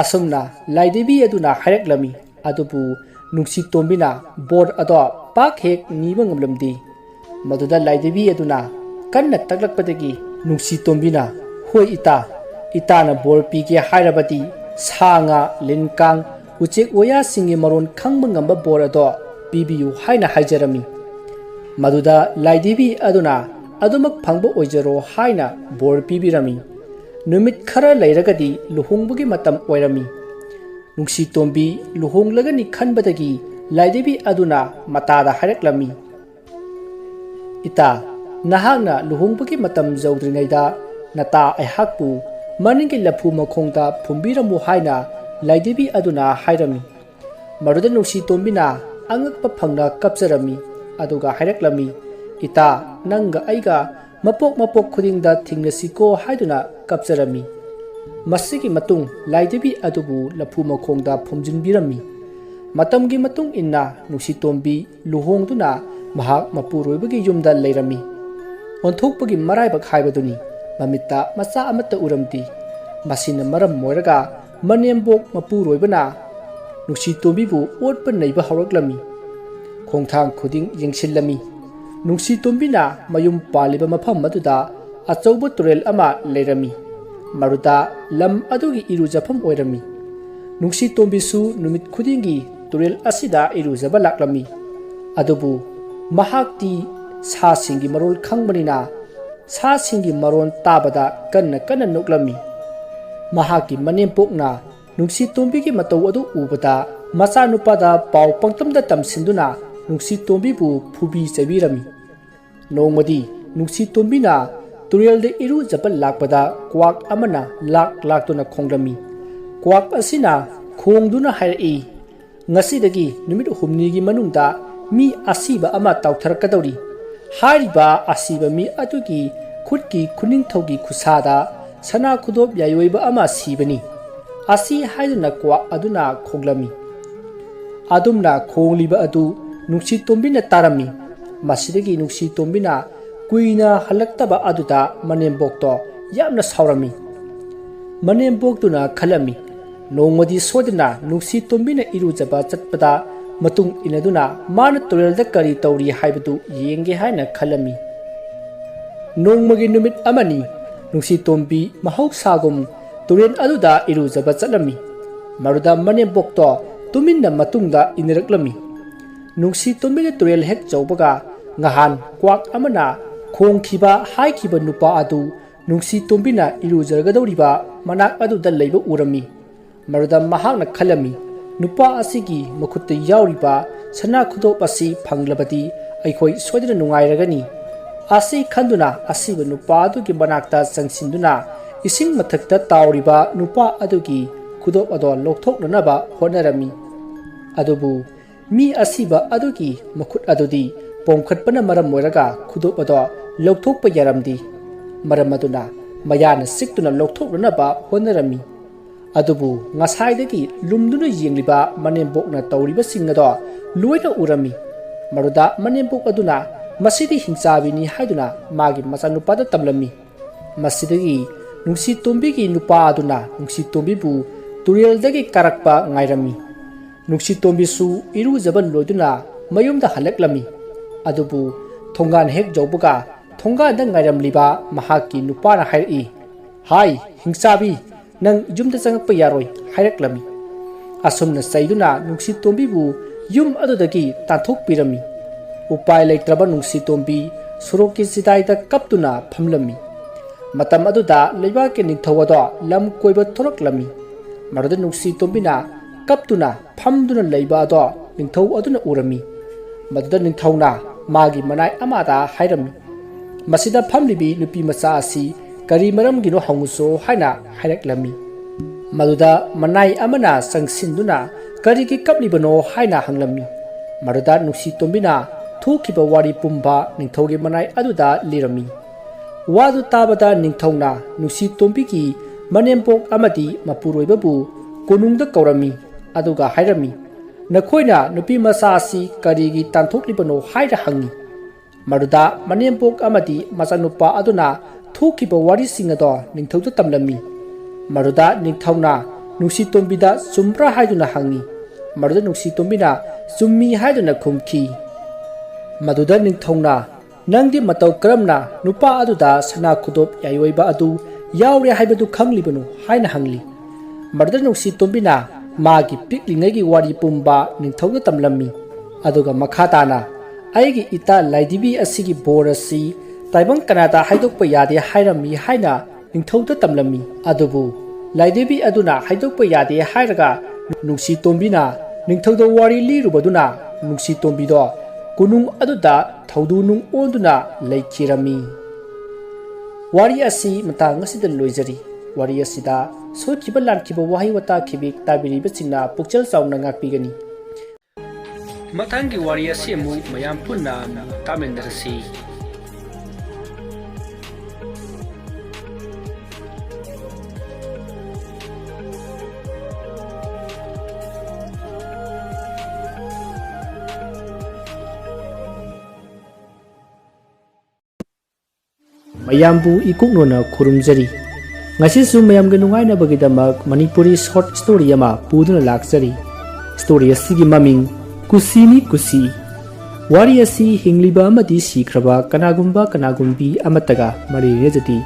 asumna laidebi aduna hairaklami adubu nungsi tombina bor ado pak hek niba ngamlamdi maduda laidebi aduna kanna taklakpadagi nungsi tombina hoi ita na bor pige hairabadi sanga linkang uchek oya singi maron khangba ngamba bor ado bibiyu haina haijarami maduda laidebi aduna adumak phangba oijaro haina bor pibirami numit khara lairagadi luhongbagi matam oirami nungsi tombi luhonglagani khanbadagi laidebi aduna matada hairaklami ita nahakna luhongbagi matam jawdringaida nata aihakpu maningi laphu makhongda phumbiramu haina laidebi aduna hairami maruda nungsi tombina angakpa phangna kapjarami aduga hairaklami ita nanga aiga mapok khudingda thingnasiko haiduna kapjarami masigi matung laidebi adubu laphu makhongda phumjinbirami matamgi matung inna nungsi tombi luhongduna mahak mapuroibagi yumda leirami onthokpagi maraibak haibaduni mamitta macha amata uramti ꯃꯁꯤꯅ ꯃꯔꯝ ꯑꯣꯏꯔꯒ ꯃꯅꯦꯝꯕꯣꯛ ꯃꯄꯨꯔꯣꯏꯕꯅ ꯅꯨꯡꯁꯤꯇꯣꯝꯕꯤꯕꯨ ꯑꯣꯠꯄ ꯅꯩꯕ ꯍꯧꯔꯛꯂꯝꯃꯤ꯫ ꯈꯣꯡꯊꯥꯡ ꯈꯨꯗꯤꯡ ꯌꯦꯡꯁꯤꯜꯂꯝꯃꯤ꯫ ꯅꯨꯡꯁꯤꯇꯣꯝꯕꯤꯅ ꯃꯌꯨꯝ ꯄꯥꯜꯂꯤꯕ ꯃꯐꯝ ꯑꯗꯨꯗ ꯑꯆꯧꯕ ꯇꯨꯔꯦꯜ ꯑꯃ ꯂꯩꯔꯝꯃꯤ꯫ ꯃꯗꯨꯗ ꯂꯝ ꯑꯗꯨꯒꯤ ꯏꯔꯨꯖꯐꯝ ꯑꯣꯏꯔꯝꯃꯤ꯫ ꯅꯨꯡꯁꯤꯇꯣꯝꯕꯤꯁꯨ ꯅꯨꯃꯤꯠ ꯈꯨꯗꯤꯡꯒꯤ ꯇꯨꯔꯦꯜ ꯑꯁꯤꯗ ꯏꯔꯨꯖꯕ ꯂꯥꯛꯂꯝꯃꯤ꯫ ꯑꯗꯨꯕꯨ ꯃꯍꯥꯛꯇꯤ ꯁꯥꯁꯤꯡꯒꯤ ꯃꯔꯣꯜ ꯈꯪꯕꯅꯤꯅ ꯁꯥꯁꯤꯡꯒꯤ ꯃꯔꯣꯟ ꯇꯥꯕꯗ ꯀꯟꯅ ꯀꯟꯅ ꯅꯣꯛꯂꯝꯃꯤ꯫ ꯃꯍꯥꯛꯀꯤ ꯃꯅꯦꯝꯄꯣꯛꯅ ꯅꯨꯡꯁꯤꯇꯣꯝꯕꯤꯒꯤ ꯃꯇꯧ ꯑꯗꯨ ꯎꯕꯗ ꯃꯆꯥꯅꯨꯄꯥꯗ ꯄꯥꯎ ꯄꯪꯇꯝꯗ ꯇꯝꯁꯤꯟꯗꯨꯅ ꯅꯨꯡꯁꯤꯇꯣꯝꯕꯤꯕꯨ ꯐꯨꯕꯤ ꯆꯩꯕꯤꯔꯝꯃꯤ꯫ ꯅꯣꯡꯃꯗꯤ ꯅꯨꯡꯁꯤꯇꯣꯝꯕꯤꯅ ꯇꯨꯔꯦꯜꯗ ꯏꯔꯨꯖꯕ ꯂꯥꯛꯄꯗ ꯀ꯭ꯋꯥꯛ ꯑꯃꯅ ꯂꯥꯛꯇꯨꯅ ꯈꯣꯡꯂꯝꯃꯤ꯫ ꯀ꯭ꯋꯥꯛ ꯑꯁꯤꯅ ꯈꯣꯡꯗꯨꯅ ꯍꯥꯏꯔꯛꯏ, "ꯉꯁꯤꯗꯒꯤ ꯅꯨꯃꯤꯠ 8ꯅꯤꯒꯤ ꯃꯅꯨꯡꯗ ꯃꯤ ꯑꯁꯤꯕ ꯑꯃ ꯇꯥꯎꯊꯔꯛꯀꯗꯧꯔꯤ꯫ ꯍꯥꯏꯔꯤꯕ ꯑꯁꯤꯕ ꯃꯤ ꯑꯗꯨꯒꯤ ꯈꯨꯠꯀꯤ ꯈꯨꯅꯤꯡꯊꯧꯒꯤ ꯈꯨꯠꯁꯥꯗ ꯁꯅꯥ ꯈꯨꯗꯣꯞ ꯌꯥꯏꯑꯣꯏꯕ ꯑꯃ ꯁꯤꯕꯅꯤ"꯫ ꯑꯁꯤ ꯍꯥꯏꯗꯨꯅ ꯀ꯭ꯋꯥꯛ ꯑꯗꯨꯅ ꯈꯣꯡꯂꯝꯃꯤ꯫ ꯑꯗꯨꯝꯅ ꯈꯣꯡꯂꯤꯕ ꯑꯗꯨ ꯅꯨꯡꯁꯤꯇꯣꯝꯕꯤꯅ ꯇꯥꯔꯝꯃꯤ꯫ ꯃꯁꯤꯗꯒꯤ ꯅꯨꯡꯁꯤꯇꯣꯝꯕꯤꯅ ꯀꯨꯏꯅ ꯍꯜꯂꯛꯇꯕ ꯑꯗꯨꯗ ꯃꯅꯦꯝꯕꯣꯛꯇꯣ ꯌꯥꯝꯅ ꯁꯥꯎꯔꯝꯃꯤ꯫ ꯃꯅꯦꯝꯕꯣꯛꯇꯨꯅ ꯈꯜꯂꯝꯃꯤ, ꯅꯣꯡꯃꯗꯤ ꯁꯣꯏꯗꯅ ꯅꯨꯡꯁꯤꯇꯣꯝꯕꯤꯅ ꯏꯔꯨꯖꯕ ꯆꯠꯄꯗ ꯃꯇꯨꯡ ꯏꯟꯅꯗꯨꯅ ꯃꯥꯅ ꯇꯨꯔꯦꯜꯗ ꯀꯔꯤ ꯇꯧꯔꯤ ꯍꯥꯏꯕꯗꯨ ꯌꯦꯡꯒꯦ ꯍꯥꯏꯅ ꯈꯜꯂꯝꯃꯤ꯫ ꯅꯣꯡꯃꯒꯤ ꯅꯨꯃꯤꯠ ꯑꯃꯅꯤ ꯅꯨꯡꯁꯤꯇꯣꯝꯕꯤ ꯃꯍꯧꯁꯥꯒꯨꯝ ꯇꯨꯔꯦꯜ ꯑꯗꯨꯗ ꯏꯔꯨꯖꯕ ꯆꯠꯂꯝꯃꯤ꯫ ꯃꯗꯨꯗ ꯃꯅꯦꯝꯕꯣꯛꯇꯣ ꯇꯨꯃꯤꯟꯅ ꯃꯇꯨꯡꯗ ꯏꯟꯅꯔꯛꯂꯝꯃꯤ꯫ ꯅꯨꯡꯁꯤꯇꯣꯝꯕꯤꯅ ꯇꯨꯔꯦꯜ ꯍꯦꯛ ꯌꯧꯕꯒ ꯉꯍꯥꯟ ꯀ꯭ꯋꯥꯛ ꯑꯃꯅ ꯈꯣꯡꯈꯤꯕ ꯍꯥꯏꯈꯤꯕ ꯅꯨꯄꯥ ꯑꯗꯨ ꯅꯨꯡꯁꯤꯇꯣꯝꯕꯤꯅ ꯏꯔꯨꯖꯒꯗꯧꯔꯤꯕ ꯃꯅꯥꯛ ꯑꯗꯨꯗ ꯂꯩꯕ ꯎꯔꯝꯃꯤ꯫ ꯃꯗꯨꯗ ꯃꯍꯥꯛꯅ ꯈꯜꯂꯝꯃꯤ, ꯅꯨꯄꯥ ꯑꯁꯤꯒꯤ ꯃꯈꯨꯠꯇ ꯌꯥꯎꯔꯤꯕ ꯁꯅꯥ ꯈꯨꯗꯣꯞ ꯑꯁꯤ ꯐꯪꯂꯕꯗꯤ ꯑꯩꯈꯣꯏ ꯁꯣꯏꯗꯅ ꯅꯨꯡꯉꯥꯏꯔꯒꯅꯤ꯫ ꯑꯁꯤ ꯈꯟꯗꯨꯅ ꯑꯁꯤꯕ ꯅꯨꯄꯥ ꯑꯗꯨꯒꯤ ꯃꯅꯥꯛꯇ ꯆꯪꯁꯤꯟꯗꯨꯅ ꯏꯁꯤꯡ ꯃꯊꯛꯇ ꯇꯥꯎꯔꯤꯕ ꯅꯨꯄꯥ ꯑꯗꯨꯒꯤ ꯈꯨꯗꯣꯞ ꯑꯗꯣ ꯂꯧꯊꯣꯛꯅꯅꯕ ꯍꯣꯠꯅꯔꯝꯃꯤ꯫ ꯑꯗꯨꯕꯨ ꯃꯤ ꯑꯁꯤꯕ ꯑꯗꯨꯒꯤ ꯃꯈꯨꯠ ꯑꯗꯨꯗꯤ ꯄꯣꯝꯈꯠꯄꯅ ꯃꯔꯝ ꯑꯣꯏꯔꯒ ꯈꯨꯗꯣꯞ ꯑꯗꯣ ꯂꯧꯊꯣꯛꯄ ꯌꯥꯔꯝꯗꯦ꯫ ꯃꯔꯝ ꯑꯗꯨꯅ ꯃꯌꯥꯅ ꯆꯤꯛꯇꯨꯅ ꯂꯧꯊꯣꯛꯅꯅꯕ ꯍꯣꯠꯅꯔꯝꯃꯤ꯫ ꯑꯗꯨꯕꯨ ꯉꯁꯥꯏꯗꯒꯤ ꯂꯨꯝꯗꯨꯅ ꯌꯦꯡꯂꯤꯕ ꯃꯅꯦꯝꯕꯣꯛꯅ ꯇꯧꯔꯤꯕꯁꯤꯡ ꯑꯗꯣ ꯂꯣꯏꯅ ꯎꯔꯝꯃꯤ꯫ ꯃꯗꯨꯗ ꯃꯅꯦꯝꯕꯣꯛ ꯑꯗꯨꯅ ꯃꯁꯤꯗꯤ ꯍꯤꯡꯆꯥꯕꯤꯅꯤ ꯍꯥꯏꯗꯨꯅ ꯃꯥꯒꯤ ꯃꯆꯥꯅꯨꯄꯥꯗ ꯇꯝꯂꯝꯃꯤ꯫ ꯃꯁꯤꯗꯒꯤ ꯅꯨꯡꯁꯤꯇꯣꯝꯕꯤꯒꯤ ꯅꯨꯄꯥ ꯑꯗꯨꯅ ꯅꯨꯡꯁꯤꯇꯣꯝꯕꯤꯕꯨ ꯇꯨꯔꯦꯜꯗꯒꯤ ꯀꯥꯔꯛꯄ ꯉꯥꯏꯔꯝꯃꯤ꯫ ꯅꯨꯡꯁꯤꯇꯣꯝꯕꯤꯁꯨ ꯏꯔꯨꯖꯕ ꯂꯣꯏꯗꯨꯅ ꯃꯌꯨꯝꯗ ꯍꯜꯂꯛꯂꯝꯃꯤ꯫ ꯑꯗꯨꯕꯨ ꯊꯣꯡꯒꯥꯟ ꯍꯦꯛ ꯌꯧꯕꯒ ꯊꯣꯡꯒꯥꯟꯗ ꯉꯥꯏꯔꯝꯂꯤꯕ ꯃꯍꯥꯛꯀꯤ ꯅꯨꯄꯥꯅ ꯍꯥꯏꯔꯛꯏ, "ꯍꯥꯏ ꯍꯤꯡꯆꯥꯕꯤ, ꯅꯪ ꯌꯨꯝꯗ ꯆꯪꯉꯛꯄ ꯌꯥꯔꯣꯏ" ꯍꯥꯏꯔꯛꯂꯝꯃꯤ꯫ ꯑꯁꯨꯝꯅ ꯆꯩꯗꯨꯅ ꯅꯨꯡꯁꯤꯇꯣꯝꯕꯤꯕꯨ ꯌꯨꯝ ꯑꯗꯨꯗꯒꯤ ꯇꯥꯟꯊꯣꯛꯄꯤꯔꯝꯃꯤ꯫ ꯎꯄꯥꯏ ꯂꯩꯇ꯭ꯔꯕ ꯅꯨꯡꯁꯤꯇꯣꯝꯕꯤ ꯁꯣꯔꯣꯛꯀꯤ ꯆꯤꯗꯥꯏꯗ ꯀꯞꯇꯨꯅ ꯐꯝꯂꯝꯃꯤ꯫ ꯃꯇꯝ ꯑꯗꯨꯗ ꯂꯩꯕꯥꯛꯀꯤ ꯅꯤꯡꯊꯧ ꯑꯗꯣ ꯂꯝ ꯀꯣꯏꯕ ꯊꯣꯔꯛꯂꯝꯃꯤ꯫ ꯃꯗꯨꯗ ꯅꯨꯡꯁꯤꯇꯣꯝꯕꯤꯅ ꯀꯞꯇꯨꯅ ꯐꯝꯗꯨꯅ ꯂꯩꯕ ꯑꯗꯣ ꯅꯤꯡꯊꯧ ꯑꯗꯨꯅ ꯎꯔꯝꯃꯤ꯫ ꯃꯗꯨꯗ ꯅꯤꯡꯊꯧꯅ ꯃꯥꯒꯤ ꯃꯅꯥꯏ ꯑꯃꯗ ꯍꯥꯏꯔꯝꯃꯤ, "ꯃꯁꯤꯗ ꯐꯝꯂꯤꯕꯤ ꯅꯨꯄꯤ ꯃꯆꯥ ꯑꯁꯤ ꯀꯔꯤ ꯃꯔꯝꯒꯤꯅꯣ ꯍꯪꯉꯨꯆꯣ" ꯍꯥꯏꯅ ꯍꯥꯏꯔꯛꯂꯝꯃꯤ꯫ ꯃꯗꯨꯗ ꯃꯅꯥꯏ ꯑꯃꯅ ꯆꯪꯁꯤꯟꯗꯨꯅ ꯀꯔꯤꯒꯤ ꯀꯞꯂꯤꯕꯅꯣ ꯍꯥꯏꯅ ꯍꯪꯂꯝꯃꯤ꯫ ꯃꯗꯨꯗ ꯅꯨꯡꯁꯤꯇꯣꯝꯕꯤꯅ ꯊꯣꯛꯈꯤꯕ ꯋꯥꯔꯤ ꯄꯨꯝꯕ ꯅꯤꯡꯊꯧꯒꯤ ꯃꯅꯥꯏ ꯑꯗꯨꯗ ꯂꯤꯔꯝꯃꯤ꯫ ꯋꯥꯗꯨ ꯇꯥꯕꯗ ꯅꯤꯡꯊꯧꯅ ꯅꯨꯡꯁꯤꯇꯣꯝꯕꯤꯒꯤ ꯃꯅꯦꯝꯕꯣꯛ ꯑꯃꯗꯤ ꯃꯄꯨꯔꯣꯏꯕꯕꯨ ꯀꯣꯅꯨꯡꯗ ꯀꯧꯔꯝꯃꯤ꯫ ꯑꯗꯨꯒ ꯍꯥꯏꯔꯝꯃꯤ, "ꯅꯈꯣꯏꯅ ꯅꯨꯄꯤ ꯃꯆꯥ ꯑꯁꯤ ꯀꯔꯤꯒꯤ ꯇꯥꯟꯊꯣꯛꯂꯤꯕꯅꯣ ꯍꯥꯏꯅ ꯍꯪꯉꯤ"꯫ ꯃꯗꯨꯗ ꯃꯅꯦꯝꯕꯣꯛ ꯑꯃꯗꯤ ꯃꯆꯥꯅꯨꯄꯥ ꯑꯗꯨꯅ ꯊꯣꯛꯈꯤꯕ ꯋꯥꯔꯤꯁꯤꯡ ꯑꯗꯣ ꯅꯤꯡꯊꯧꯗ ꯇꯝꯂꯝꯃꯤ꯫ ꯃꯗꯨꯗ ꯅꯤꯡꯊꯧꯅ ꯅꯨꯡꯁꯤꯇꯣꯝꯕꯤꯗ ꯆꯨꯝꯕ꯭ꯔꯥ ꯍꯥꯏꯗꯨꯅ ꯍꯪꯉꯤ꯫ ꯃꯗꯨꯗ ꯅꯨꯡꯁꯤꯇꯣꯝꯕꯤꯅ ꯆꯨꯝꯃꯤ ꯍꯥꯏꯗꯨꯅ ꯈꯨꯝꯈꯤ꯫ ꯃꯗꯨꯗ ꯅꯤꯡꯊꯧꯅ, "ꯅꯪꯗꯤ ꯃꯇꯧ ꯀꯔꯝꯅ ꯅꯨꯄꯥ ꯑꯗꯨꯗ ꯁꯅꯥ ꯈꯨꯗꯣꯞ ꯌꯥꯏꯑꯣꯏꯕ ꯑꯗꯨ ꯌꯥꯎꯔꯦ ꯍꯥꯏꯕꯗꯨ ꯈꯪꯂꯤꯕꯅꯣ" ꯍꯥꯏꯅ ꯍꯪꯂꯤ꯫ ꯃꯗꯨꯗ ꯅꯨꯡꯁꯤꯇꯣꯝꯕꯤꯅ ꯃꯥꯒꯤ ꯄꯤꯛꯂꯤꯉꯩꯒꯤ ꯋꯥꯔꯤ ꯄꯨꯝꯕ ꯅꯤꯡꯊꯧꯗ ꯇꯝꯂꯝꯃꯤ꯫ ꯑꯗꯨꯒ ꯃꯈꯥ ꯇꯥꯅ, "ꯑꯩꯒꯤ ꯏꯇꯥ ꯂꯥꯏꯙꯤꯕꯤ ꯑꯁꯤꯒꯤ ꯕꯣꯔ ꯑꯁꯤ ꯇꯥꯏꯕꯪ ꯀꯅꯥꯗ ꯍꯥꯏꯗꯣꯛꯄ ꯌꯥꯗꯦ ꯍꯥꯏꯔꯝꯃꯤ" ꯍꯥꯏꯅ ꯅꯤꯡꯊꯧꯗ ꯇꯝꯂꯝꯃꯤ꯫ ꯑꯗꯨꯕꯨ ꯂꯥꯏꯙꯤꯕꯤ ꯑꯗꯨꯅ ꯍꯥꯏꯗꯣꯛꯄ ꯌꯥꯗꯦ ꯍꯥꯏꯔꯒ ꯅꯨꯡꯁꯤꯇꯣꯝꯕꯤꯅ ꯅꯤꯡꯊꯧꯗ ꯋꯥꯔꯤ ꯂꯤꯔꯨꯕꯗꯨꯅ ꯅꯨꯡꯁꯤꯇꯣꯝꯕꯤꯗꯣ ꯀꯣꯅꯨꯡ ꯑꯗꯨꯗ ꯊꯧꯗꯨ ꯅꯨꯡ ꯑꯣꯟꯗꯨꯅ ꯂꯩꯈꯤꯔꯝꯃꯤ꯫ ꯋꯥꯔꯤ ꯑꯁꯤ ꯃꯇꯥꯡ ꯑꯁꯤꯗ ꯂꯣꯏꯖꯔꯤ꯫ ꯋꯥꯔꯤ ꯑꯁꯤꯗ ꯁꯣꯏꯈꯤꯕ ꯂꯥꯟꯈꯤꯕ ꯋꯥꯍꯩ ꯋꯥꯇꯥ ꯈꯤꯕꯤꯛ ꯇꯥꯕꯤꯔꯤꯕꯁꯤꯡꯅ ꯄꯨꯛꯆꯦꯜ ꯆꯥꯎꯅ ꯉꯥꯛꯄꯤꯒꯅꯤ꯫ ꯃꯊꯪꯒꯤ ꯋꯥꯔꯤ ꯑꯁꯤ ꯑꯃꯨꯛ ꯃꯌꯥꯝ ꯄꯨꯟꯅ ꯇꯥꯃꯤꯟꯅꯔꯁꯤ꯫ ꯃꯌꯥꯝꯕꯨ ꯏꯀꯨꯛꯅꯅ ꯈꯨꯔꯨꯝꯖꯔꯤ꯫ ngasisu mayam ga nungai na bagidamak Manipuri short story ama puduna laksari story asigi maming kusini kusi wari asi hingliba amadi sikraba kanagumbi amataga mari rejati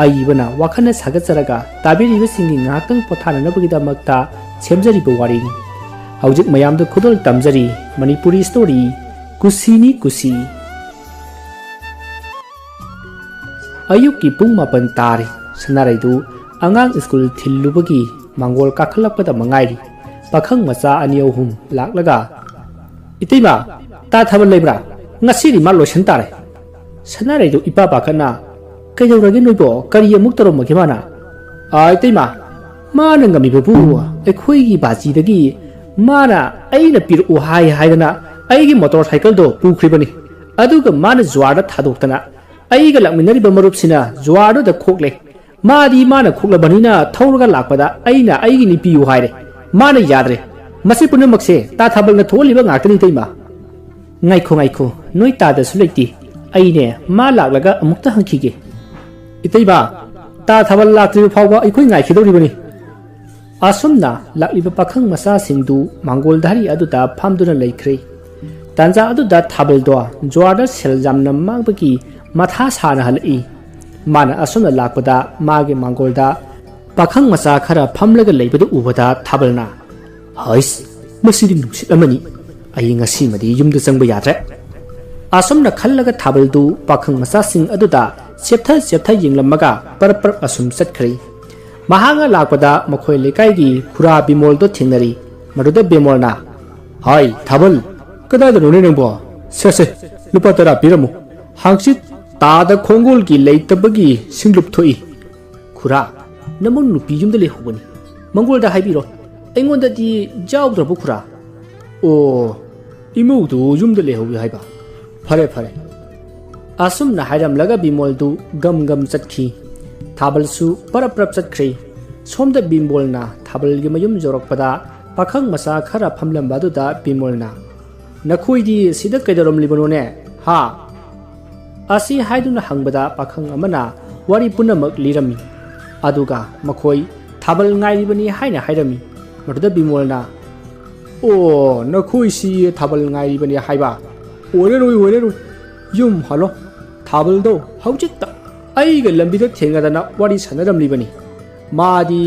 aibana wakhana sagacharaga tabiriba singi ngatang pothana na bagidamakta semjariba wari haujik mayam da khudol tamjari Manipuri story kusini kusi ayuki pung mapan tari sanaraidu angang school thillubagi mangol kakhalapda mangairi pakhang macha ani ahum laklaga itima ta thabal lebra ngasiri ma lotion tare sanaraidu ipa bakana kayorage noibo kari amuk taro magimana itima mana ngami bebu ekhoi gi baji dagi mana aina pir u hai haidana aigi motor cycle do pukhribani aduga mana zwada thadoktana aiga lakminari bamarup sina zwado da khokle मादी माना खुगलबनिना थौरगा लाकपदा आइना आइगी निपियु हाइरे माना याद्रे मसे पुनमक्से ता थाबलना थोलिबा ngakani तैमा ngaikho noi ta da suleiti aine ma laklaga amukta hangkhige itaiba ta thabal lakri phawba ikoi ngaikidoribani asumna lakliba pakhang masa singdu mangol dhari aduda phamduna laikhre tanja aduda thabal do jwada seljamna mangbaki matha sana halai mana asumna lakpada mage mangolda pakhang masa khara phamlaga leibadu ubada thabalna hais masidi nuksit amani ai ngasi madi yumda changba yadre asumna khallaga thabaldu pakhang masa sing aduda cheptha yinglamaga par asum satkhri mahanga lakpada makhoi lekai gi khura bimol do thinari maduda bimolna hai thabal kada da nune nangbo se lupa tara piramu hangsit तादा खोंगोल की लेतबगी सिंगलुप थोई खुरा नमन नुपी युमदा लेहोबनी Mongol दा हाइबिरो एंगोंदा दी जावद्रबो खुरा ओ इमौदु युमदा लेहोबी हाइबा फरे आसुम ना हाइरम लगा बिमोल दु गम चटखी थाबलसु परप चटख्री सोमदा बिमोल ना थाबल गी मयुम जोरकपदा पाखंग मसा खरा फमलमबादु दा बिमोल ना नखोइदी सिदा कैदरम लिबनोने हा asi haiduna hangbada pakhang amana wari punamak lirami aduga makhoi thabal ngairibani haina hairami maduda bimolna o nakhoi si thabal ngairibani haiba oreroi yum halo thabal do haujikta aiga lambida thengadana wari sanaram libani madi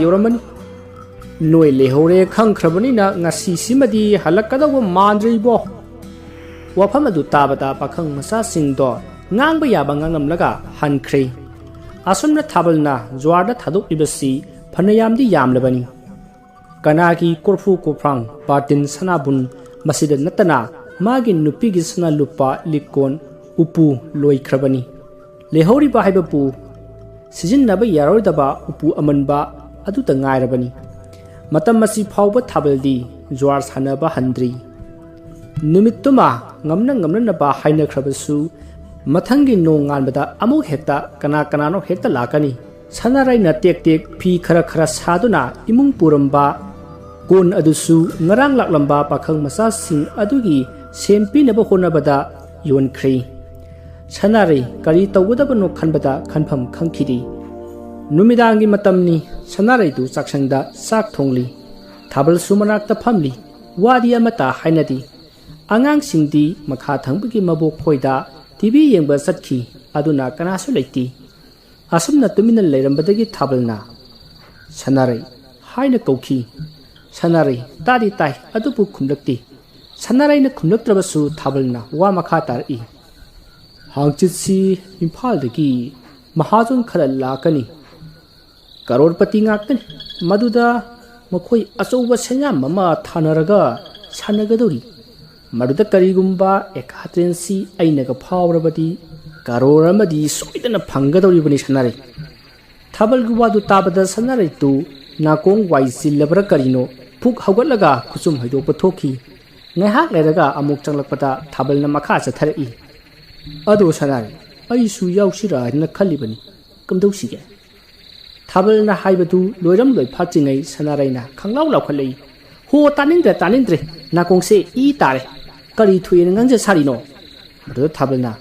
yoramani noi lehore khangkhrabani na ngasi simadi halakadawa mandribo wafam adu tabata pakhang masa singdo ngangba yaba ngangamlaga hankhre asumna thabalna jwarda thaduk ibasi phanayamdi yamlabani kanagi korfu koprang patin sanabun masida natana magi nupi gi sana lupa likon upu loikhrabani lehori ba haibapu sijin naba yaroi daba upu amanba adu tangairabani matam masi phawba thabaldi jwar sanaba handri numituma ngamna na ba haina khrabasu mathangi no nganbada amu hekta kana no hekta lakani sanarai na tek phi khara saduna imung puramba kon adusu ngarang laklamba pakhang masa sing adugi sempi naba honabada yon khrei sanarai kari tawudaba no khanbada khanpham khangkhidi numidangi matamni sanarai du chaksangda sak thongli thabal sumanakta phamli wadi amata hainadi angang singdi makha thangbugi mabok khoida tv yengba satki aduna kanasu leiti asumna tumina leirambadagi thabalna sanarai haina kauki sanarai tadi tai adupu khumlakti sanarai na khumlaktrabasu thabalna wa makha tari hangchitsi imphal dagi mahajon khara lakani karorpati ngaktan maduda makhoi achouba senyam mama thanaraga sanagadori maduda karigumba ekhatrensi ainaga phawrabadi karora madi soidana phangadori bani sanare thabal guwadu tabada sanare tu nakong waisi labra karino phuk hawgatlaga khusum haido pathoki ngahak leraga amuk changlakpada thabalna makha chathari ado sanare aisu yaushira na khalibani kamdausiga thabalna haibadu loiram loi phatchingai sanaraina khanglaw lawkhalei ho tanindre nakongse I tare kari thuyen ngangje sarino madu thabalna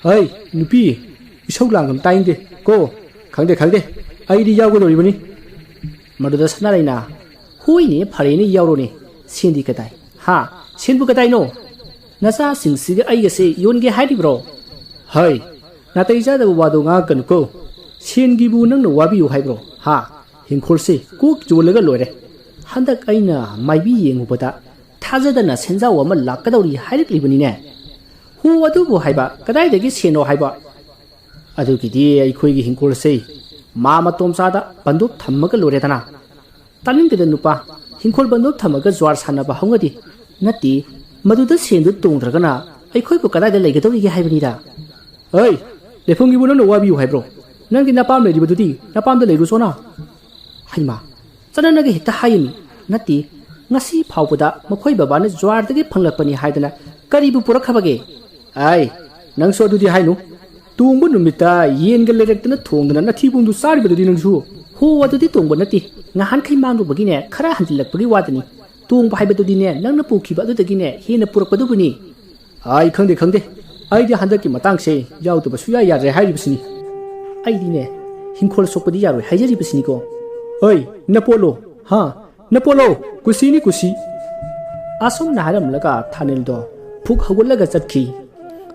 hai nupi isau langam tainde ko ꯈꯪꯗꯦ ꯈꯪꯗꯦ ꯑꯩꯗꯤ ꯌꯥꯎꯒꯗꯧꯔꯤꯕꯅꯤ ꯃꯗꯨꯗ ꯁꯅꯥꯔꯩꯅ ꯍꯣꯏꯅꯦ ꯐꯔꯦꯅꯦ ꯌꯥꯎꯔꯣꯅꯦ ꯁꯦꯟꯗꯤ ꯀꯗꯥꯏ ꯍꯥ ꯁꯦꯟꯕꯨ ꯀꯗꯥꯏꯅꯣ ꯅꯆꯥꯁꯤꯡꯁꯤꯒ ꯑꯩꯒꯁꯦ ꯌꯣꯟꯒꯦ ꯍꯥꯏꯔꯤꯕ꯭ꯔꯣ ꯍꯩ ꯅꯥꯇꯩ ꯆꯥꯗꯕ ꯋꯥꯗꯣ ꯉꯥꯡꯉꯛꯀꯅꯨꯀꯣ ꯁꯦꯟꯒꯤꯕꯨ ꯅꯪꯅ ꯋꯥꯕꯤꯌꯨ ꯍꯥꯏꯕ꯭ꯔꯣ ꯍꯥ ꯍꯤꯡꯈꯣꯜꯁꯦ ꯀꯣꯛ ꯌꯣꯜꯂꯒ ꯂꯣꯏꯔꯦ ꯍꯟꯗꯛ ꯑꯩꯅ ꯃꯥꯏꯕꯤ ꯌꯦꯡꯉꯨꯕꯗ ꯊꯥꯖꯗꯅ ꯁꯦꯟꯖꯥꯎ ꯑꯃ ꯂꯥꯛꯀꯗꯧꯔꯤ ꯍꯥꯏꯔꯛꯂꯤꯕꯅꯤꯅꯦ ꯍꯨ ꯑꯗꯨꯕꯨ ꯍꯥꯏꯕ ꯀꯗꯥꯏꯗꯒꯤ ꯁꯦꯟꯅꯣ ꯍꯥꯏꯕ ꯑꯗꯨꯒꯤꯗꯤ ꯑꯩꯈꯣꯏꯒꯤ ꯍꯤꯡꯈꯣꯜꯁꯦ ꯃꯥ ꯃꯇꯣꯝꯆꯥꯗ ꯕꯟꯗꯣꯞ ꯊꯝꯃꯒ ꯂꯣꯏꯔꯦꯗꯅ ꯇꯥꯅꯤꯡꯗꯦꯗ ꯅꯨꯄꯥ ꯍꯤꯡꯈꯣꯜ ꯕꯟꯗꯣꯞ ꯊꯝꯃꯒ ꯖ꯭ꯋꯥꯔ ꯁꯥꯟꯅꯕ ꯍꯧꯅꯗꯦ ꯅꯠꯇꯦ ꯃꯗꯨꯗ ꯁꯦꯟꯗꯨ ꯇꯣꯡꯗ꯭ꯔꯒꯅ ꯑꯩꯈꯣꯏꯕꯨ ꯀꯗꯥꯏꯗ ꯂꯩꯒꯗꯧꯔꯤꯒꯦ ꯍꯥꯏꯕꯅꯤꯗ ꯑꯩ ꯂꯩꯐꯝꯒꯤꯕꯨ ꯅꯪꯅ ꯋꯥꯕꯤꯌꯨ ꯍꯥꯏꯕ꯭ꯔꯣ ꯅꯪꯒꯤ ꯅꯄꯥꯝ ꯂꯩꯔꯤꯕꯗꯨꯗꯤ ꯅꯄꯥꯝꯗ ꯂꯩꯔꯨꯁꯣꯅ ꯍꯩꯃꯥ ꯆꯅꯅꯒ ꯍꯦꯛꯇ ꯍꯥꯏꯌꯦꯃꯤ ꯅꯠꯇꯦ ngasi ꯐꯥꯎꯕꯗ ꯃꯈꯣꯏ ꯕꯕꯥꯅ ꯖ꯭ꯋꯥꯔꯗꯒꯤ ꯐꯪꯂꯛꯄꯅꯤ ꯍꯥꯏꯗꯅ ꯀꯔꯤꯕꯨ ꯄꯨꯔꯛꯈꯕꯒꯦ ꯑꯩ ꯅꯪꯁꯨ ꯑꯗꯨꯗꯤ ꯍꯥꯏꯅꯨ ꯇꯣꯡꯕ ꯅꯨꯃꯤꯠꯇ ꯌꯦꯟꯒ ꯂꯩꯔꯛꯇꯅ ꯊꯣꯡꯗꯅ ꯅꯊꯤꯕꯣꯡꯗꯨ ꯆꯥꯔꯤꯕꯗꯨꯗꯤ ꯅꯪꯁꯨ ꯍꯣ ꯑꯗꯨꯗꯤ ꯇꯣꯡꯕ ꯅꯠꯇꯦ ꯉꯍꯥꯟꯈꯩ ꯃꯥꯡꯂꯨꯕꯒꯤꯅꯦ ꯈꯔ ꯍꯟꯖꯤꯜꯂꯛꯄꯒꯤ ꯋꯥꯗꯅꯤ ꯇꯣꯡꯕ ꯍꯥꯏꯕꯗꯨꯗꯤꯅꯦ ꯅꯪꯅ ꯄꯨꯈꯤꯕ ꯑꯗꯨꯗꯒꯤꯅꯦ ꯍꯦꯟꯅ ꯄꯨꯔꯛꯄꯗꯨꯕꯨꯅꯤ ꯑꯩ ꯈꯪꯗꯦ ꯈꯪꯗꯦ ꯑꯩꯗꯤ ꯍꯟꯗꯛꯀꯤ ꯃꯇꯥꯡꯁꯦ ꯌꯥꯎꯗꯕ ꯁꯨꯌꯥ ꯌꯥꯗ꯭ꯔꯦ ꯍꯥꯏꯔꯤꯕꯁꯤꯅꯤ ꯑꯩꯗꯤꯅꯦ ꯍꯤꯡꯈꯣꯜ ꯁꯣꯛꯄꯗꯤ ꯌꯥꯔꯣꯏ ꯍꯥꯏꯖꯔꯤꯕꯁꯤꯅꯤꯀꯣ ꯑꯩ ꯅꯄꯣꯠꯂꯣ ꯍꯥ ꯅꯄꯣꯠꯂꯣ ꯀꯨꯁꯤꯅꯤ ꯀꯨꯁꯤ ꯑꯁꯨꯝꯅ ꯍꯥꯏꯔꯝꯂꯒ ꯊꯥꯅꯤꯜꯗꯣ ꯐꯨꯛ ꯍꯧꯒꯠꯂꯒ ꯆꯠꯈꯤ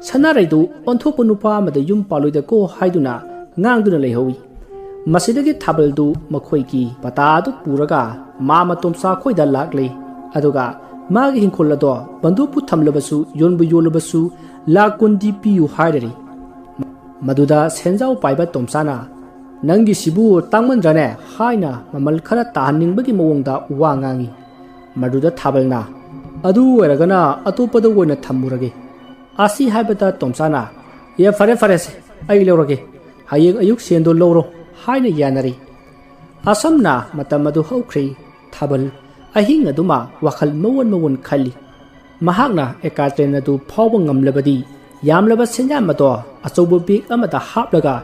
ꯁꯅꯥꯔꯩꯗꯨ ꯑꯣꯟꯊꯣꯛꯄ ꯅꯨꯄꯥ ꯑꯃꯗ ꯌꯨꯝ ꯄꯥꯜꯂꯣꯏꯗꯀꯣ ꯍꯥꯏꯗꯨꯅ ꯉꯥꯡꯗꯨꯅ ꯂꯩꯍꯧꯏ ꯃꯁꯤꯗꯒꯤ ꯊꯥꯕꯜꯗꯨ ꯃꯈꯣꯏꯒꯤ ꯄꯇꯥꯗꯨ ꯄꯨꯔꯒ ꯃꯥ ꯃꯇꯣꯝꯆꯥ ꯈꯣꯏꯗ ꯂꯥꯛꯂꯤ ꯑꯗꯨꯒ ꯃꯥꯒꯤ ꯍꯤꯡꯈꯣꯜ ꯑꯗꯣ ꯕꯟꯗꯨꯄꯨ ꯊꯝꯂꯕꯁꯨ ꯌꯣꯟꯕꯨ ꯌꯣꯜꯂꯕꯁꯨ ꯂꯥꯛ ꯀꯨꯟꯗꯤ ꯄꯤꯌꯨ ꯍꯥꯏꯔꯔꯤ ꯃꯗꯨꯗ ꯁꯦꯟꯖꯥꯎ ꯄꯥꯏꯕ ꯇꯣꯝꯆꯥꯅ ꯅꯪꯒꯤꯁꯤꯕꯨ ꯇꯥꯡꯃꯟꯗ꯭ꯔꯅꯦ ꯍꯥꯏꯅ ꯃꯃꯜ ꯈꯔ ꯇꯥꯍꯟꯅꯤꯡꯕꯒꯤ ꯃꯑꯣꯡꯗ ꯋꯥ ꯉꯥꯡꯉꯤ ꯃꯗꯨꯗ ꯊꯥꯕꯜꯅ ꯑꯗꯨ ꯑꯣꯏꯔꯒꯅ ꯑꯇꯣꯞꯄꯗ ꯑꯣꯏꯅ ꯊꯝꯃꯨꯔꯒꯦ ꯑꯁꯤ ꯍꯥꯏꯕꯗ ꯇꯣꯝꯆꯥꯅ ꯑꯦ ꯐꯔꯦ ꯐꯔꯦꯁꯦ ꯑꯩ ꯂꯧꯔꯒꯦ ꯍꯌꯦꯡ ꯑꯌꯨꯛ ꯁꯦꯟꯗꯣ ꯂꯧꯔꯣ ꯍꯥꯏꯅ ꯌꯥꯅꯔꯤ ꯑꯁꯝꯅ ꯃꯇꯝ ꯑꯗꯨ ꯍꯧꯈ꯭ꯔꯤ ꯊꯥꯕꯜ ꯑꯍꯤꯡ ꯑꯗꯨꯃ ꯋꯥꯈꯜ ꯃꯋꯣꯟ ꯃꯋꯣꯟ ꯈꯜꯂꯤ ꯃꯍꯥꯛꯅ ꯑꯦꯀꯥꯇ꯭ꯔꯦꯟ ꯑꯗꯨ ꯐꯥꯎꯕ ꯉꯝꯂꯕꯗꯤ ꯌꯥꯝꯂꯕ ꯁꯦꯟꯌꯥꯝ ꯑꯗꯣ ꯑꯆꯧꯕ ꯕꯦꯛ ꯑꯃꯗ ꯍꯥꯞꯂꯒ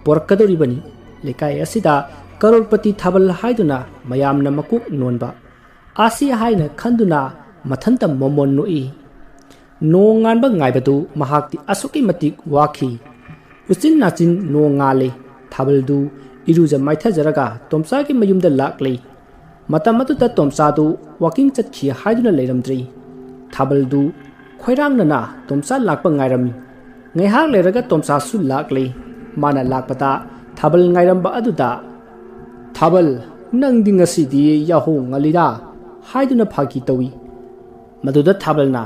ꯄꯣꯔꯛꯀꯗꯧꯔꯤꯕꯅꯤ ꯂꯩꯀꯥꯏ ꯑꯁꯤꯗ ꯀꯔꯣꯔꯄꯇꯤ ꯊꯥꯕꯜ ꯍꯥꯏꯗꯨꯅ ꯃꯌꯥꯝꯅ ꯃꯀꯣꯛ ꯅꯣꯟꯕ ꯑꯁꯤ ꯍꯥꯏꯅ ꯈꯟꯗꯨꯅ ꯃꯊꯟꯇ ꯃꯃꯣꯟ ꯅꯣꯛꯏ ꯅꯣꯡ ꯉꯥꯟꯕ ꯉꯥꯏꯕꯗꯨ ꯃꯍꯥꯛꯇꯤ ꯑꯁꯨꯛꯀꯤ ꯃꯇꯤꯛ ꯋꯥꯈꯤ ꯎꯆꯤꯟ ꯅꯥꯆꯤꯟ ꯅꯣꯡ ꯉꯥꯜꯂꯤ ꯊꯥꯕꯜꯗꯨ ꯏꯔꯨꯖ ꯃꯥꯏꯊꯖꯔꯒ ꯇꯣꯝꯆꯥꯒꯤ ꯃꯌꯨꯝꯗ ꯂꯥꯛꯂꯤ ꯃꯇꯝ ꯑꯗꯨꯗ ꯇꯣꯝꯆꯥꯗꯨ ꯋꯥꯀꯤꯡ ꯆꯠꯈꯤ ꯍꯥꯏꯗꯨꯅ ꯂꯩꯔꯝꯗ꯭ꯔꯤ ꯊꯥꯕꯜꯗꯨ ꯈꯣꯏꯔꯥꯡꯅꯅ ꯇꯣꯝꯆꯥ ꯂꯥꯛꯄ ꯉꯥꯏꯔꯝꯃꯤ ꯉꯥꯏꯍꯥꯛ ꯂꯩꯔꯒ ꯇꯣꯝꯆꯥꯁꯨ ꯂꯥꯛꯂꯤ ꯃꯥꯅ ꯂꯥꯛꯄꯗ ꯊꯥꯕꯜ ꯉꯥꯏꯔꯝꯕ ꯑꯗꯨꯗ ꯊꯥꯕꯜ ꯅꯪꯗꯤ ꯉꯁꯤꯗꯤ ꯌꯥꯍꯧ ꯉꯜꯂꯤꯗ ꯍꯥꯏꯗꯨꯅ ꯐꯥꯒꯤ ꯇꯧꯏ ꯃꯗꯨꯗ ꯊꯥꯕꯜꯅ